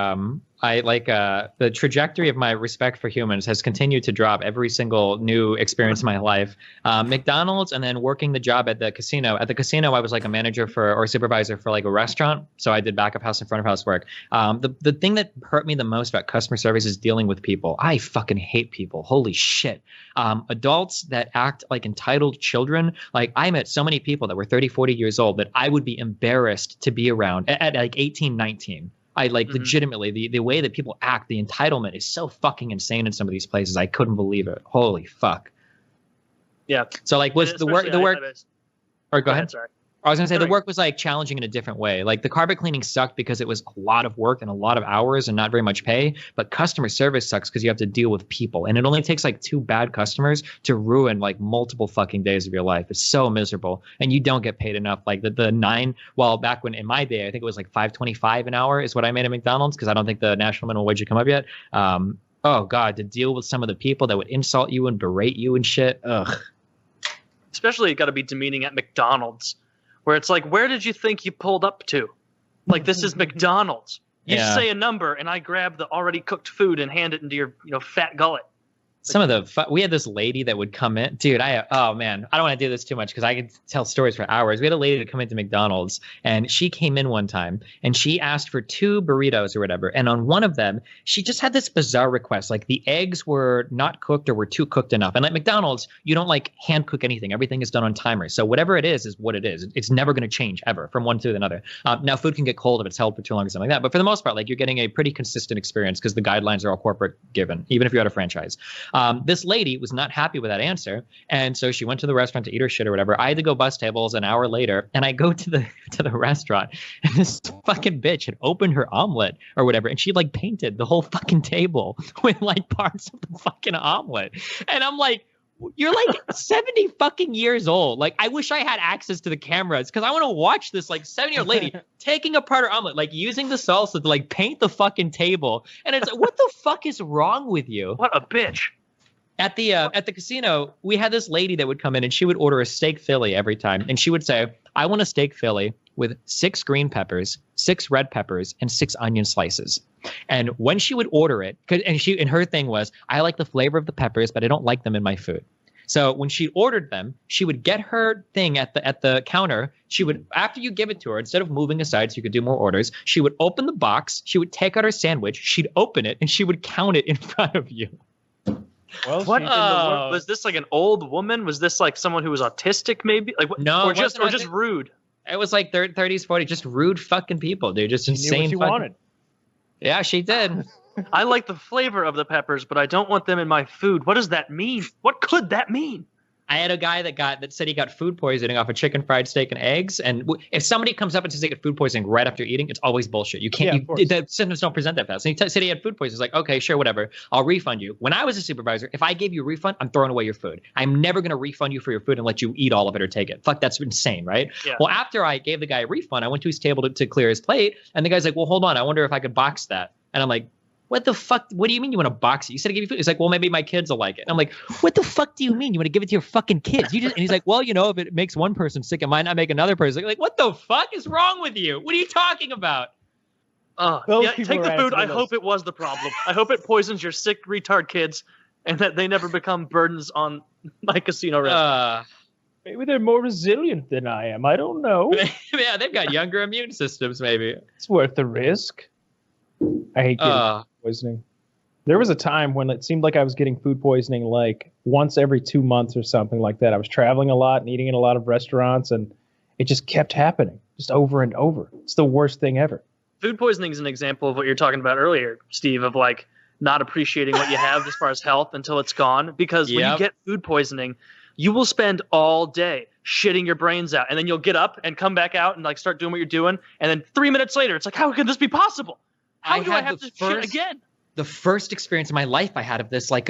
I like the trajectory of my respect for humans has continued to drop every single new experience in my life. McDonald's, and then working the job at the casino. At the casino, I was like a manager for or supervisor for like a restaurant. So I did back of house and front of house work. The thing that hurt me the most about customer service is dealing with people. I fucking hate people. Holy shit. Adults that act like entitled children. Like I met so many people that were 30, 40 years old that I would be embarrassed to be around at like 18, 19. I like legitimately the way that people act, the entitlement is so fucking insane in some of these places. I couldn't believe it. Holy fuck. Yeah. So like was the work or go ahead. Sorry. I was gonna say the work was like challenging in a different way. Like the carpet cleaning sucked because it was a lot of work and a lot of hours and not very much pay. But customer service sucks because you have to deal with people, and it only takes like 2 bad customers to ruin like multiple fucking days of your life. It's so miserable, and you don't get paid enough. Like the 9, well, back when in my day, I think it was like $5.25 an hour is what I made at McDonald's because I don't think the national minimum wage had come up yet. Oh god, to deal with some of the people that would insult you and berate you and shit. Ugh. Especially it got to be demeaning at McDonald's, where it's like, where did you think you pulled up to? Like, this is McDonald's. You Yeah. say a number, and I grab the already cooked food and hand it into your, fat gullet. Some of the we had this lady that would come in, dude. Oh man, I don't want to do this too much because I could tell stories for hours. We had a lady to come into McDonald's, and she came in one time and she asked for 2 burritos or whatever. And on one of them, she just had this bizarre request, like the eggs were not cooked or were too cooked enough. And like McDonald's, you don't like hand cook anything; everything is done on timer. So whatever it is what it is. It's never going to change ever from one to another. Now food can get cold if it's held for too long or something like that, but for the most part, like you're getting a pretty consistent experience because the guidelines are all corporate given, even if you're at a franchise. This lady was not happy with that answer, and so she went to the restaurant to eat her shit or whatever. I had to go bus tables an hour later, and I go to the restaurant, and this fucking bitch had opened her omelet or whatever, and she like painted the whole fucking table with like parts of the fucking omelet, and I'm like, you're like 70 fucking years old. Like, I wish I had access to the cameras because I want to watch this like 70-year-old lady taking apart her omelet, like using the salsa to like paint the fucking table. And it's like, what the fuck is wrong with you? What a bitch. At the casino, we had this lady that would come in and she would order a steak Philly every time. And she would say, I want a steak Philly with 6 green peppers, 6 red peppers, and 6 onion slices. And when she would order it, and her thing was, I like the flavor of the peppers, but I don't like them in my food. So when she ordered them, she would get her thing at the counter. She would, after you give it to her, instead of moving aside so you could do more orders, she would open the box, she would take out her sandwich, she'd open it, and she would count it in front of you. Well, What in the world? Was this like an old woman? Was this like someone who was autistic, maybe? Like what? No, or it just wasn't autistic. rude. It was like 30s, 40s, just rude fucking people, dude. Just She knew insane. what she fucking- wanted. Yeah, she did. I like the flavor of the peppers, but I don't want them in my food. What does that mean? What could that mean? I had a guy that said he got food poisoning off of chicken fried steak and eggs. And if somebody comes up and says they get food poisoning right after eating, it's always bullshit. You can't. The symptoms don't present that fast. And he said he had food poisoning. He's like, okay, sure, whatever. I'll refund you. When I was a supervisor, if I gave you a refund, I'm throwing away your food. I'm never going to refund you for your food and let you eat all of it or take it. Fuck, that's insane, right? Yeah. Well, after I gave the guy a refund, I went to his table to clear his plate, and the guy's like, well, hold on, I wonder if I could box that. And I'm like, what the fuck? What do you mean you want to box it? You said I give you food. He's like, well, maybe my kids will like it. And I'm like, what the fuck do you mean? You want to give it to your fucking kids? And he's like, well, if it makes one person sick, it might not make another person. Like, what the fuck is wrong with you? What are you talking about? Yeah, take the food. I hope it was the problem. I hope it poisons your sick retard kids and that they never become burdens on my casino restaurant. Maybe they're more resilient than I am. I don't know. Yeah, they've got younger immune systems, maybe. It's worth the risk. I hate getting food poisoning. There was a time when it seemed like I was getting food poisoning like once every 2 months or something like that. I was traveling a lot and eating in a lot of restaurants, and it just kept happening, just over and over. It's the worst thing ever. Food poisoning is an example of what you're talking about earlier, Steve, of like not appreciating what you have as far as health until it's gone. Because when you get food poisoning, you will spend all day shitting your brains out, and then you'll get up and come back out and like start doing what you're doing, and then 3 minutes later, it's like, how can this be possible? How do I have to shit again? The first experience in my life I had of this, like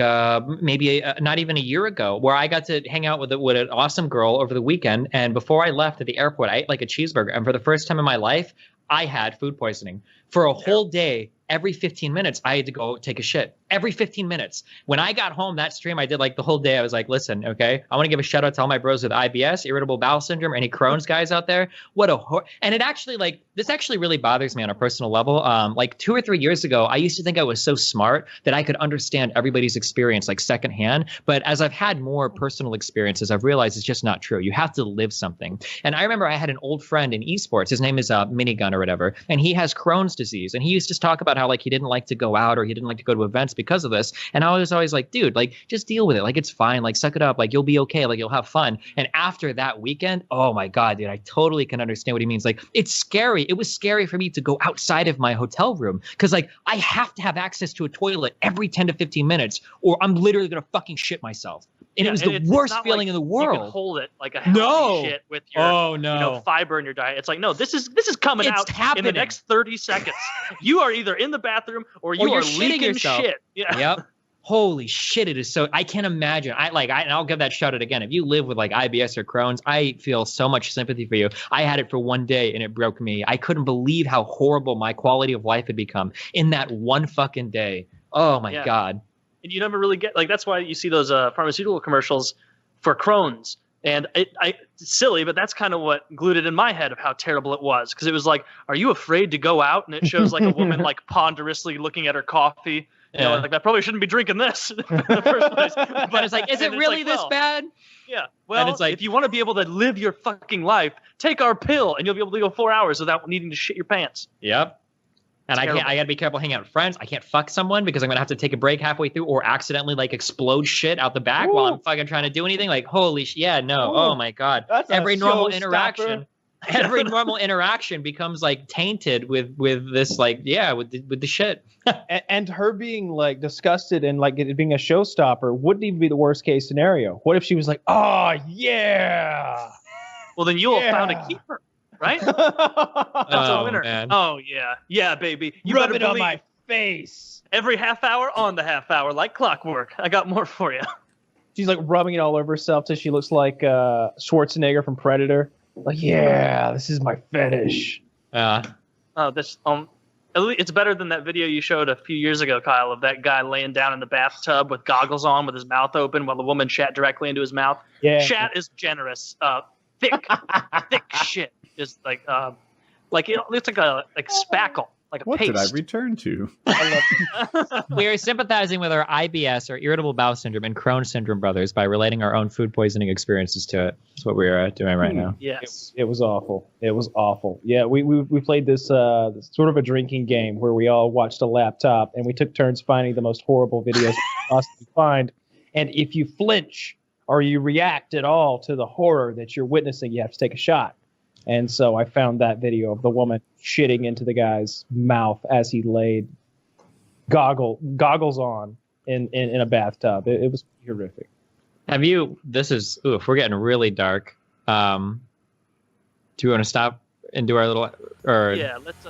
maybe not even a year ago, where I got to hang out with an awesome girl over the weekend. And before I left at the airport, I ate like a cheeseburger. And for the first time in my life, I had food poisoning. For a whole day, every 15 minutes, I had to go take a shit. Every 15 minutes. When I got home, that stream I did like the whole day, I was like, listen, okay, I want to give a shout out to all my bros with IBS, irritable bowel syndrome, any Crohn's guys out there. What a and it actually this actually really bothers me on a personal level. Like 2 or 3 years ago, I used to think I was so smart that I could understand everybody's experience like secondhand. But as I've had more personal experiences, I've realized it's just not true. You have to live something. And I remember I had an old friend in esports. His name is Minigun or whatever. And he has Crohn's disease. And he used to talk about how like he didn't like to go out or he didn't like to go to events because of this. And I was always like, dude, like just deal with it. Like it's fine. Like suck it up. Like you'll be okay. Like you'll have fun. And after that weekend, oh my God, dude, I totally can understand what he means. Like it's scary. It was scary for me to go outside of my hotel room because like I have to have access to a toilet every 10 to 15 minutes or I'm literally going to fucking shit myself. And it was the worst feeling in the world. You can hold it like a healthy shit with your fiber in your diet. It's like, no, this is coming out in the next 30 seconds. You are either in the bathroom or you are leaking shit. Yeah. Yep. Holy shit, it is so I can't imagine. And I'll give that shout out again. If you live with like IBS or Crohn's, I feel so much sympathy for you. I had it for one day and it broke me. I couldn't believe how horrible my quality of life had become in that one fucking day. Oh my God. And you never really get like that's why you see those pharmaceutical commercials for Crohn's. And it's silly, but that's kind of what glued it in my head of how terrible it was. Because it was like, are you afraid to go out? And it shows like a woman like ponderously looking at her coffee. You know, like I probably shouldn't be drinking this in the first place. But it's like, is it really this bad? Yeah. Well, it's like, if you want to be able to live your fucking life, take our pill and you'll be able to go 4 hours without needing to shit your pants. Yep. And I gotta be careful hanging out with friends. I can't fuck someone because I'm gonna have to take a break halfway through or accidentally like explode shit out the back while I'm fucking trying to do anything. Like, holy shit, yeah, no. Oh my God. Every normal interaction. Every normal interaction becomes like tainted with this like with the shit. And her being like disgusted and like it being a showstopper wouldn't even be the worst case scenario. What if she was like, oh yeah? Well, then you'll have found a keeper, right? That's a winner. Man. Oh yeah, yeah, baby. You Rub better it on my face. Every half hour on the half hour, like clockwork. I got more for you. She's like rubbing it all over herself till she looks like Schwarzenegger from Predator. Like, yeah, this is my fetish. It's better than that video you showed a few years ago, Kyle, of that guy laying down in the bathtub with goggles on with his mouth open while the woman shat directly into his mouth. Yeah. Shat is generous. Thick shit. Just like it looks like spackle. like a What paste. did I return to? We are sympathizing with our IBS or irritable bowel syndrome and Crohn's syndrome brothers by relating our own food poisoning experiences to it. That's what we're doing right now. Yes. It was awful. It was awful. Yeah, we played this sort of a drinking game where we all watched a laptop and we took turns finding the most horrible videos we could possibly find. And if you flinch or you react at all to the horror that you're witnessing, you have to take a shot. And so I found that video of the woman shitting into the guy's mouth as he laid goggles on in a bathtub. It was horrific. Have you? This is. Oof, we're getting really dark. Do you want to stop and do our little? Or Yeah, let's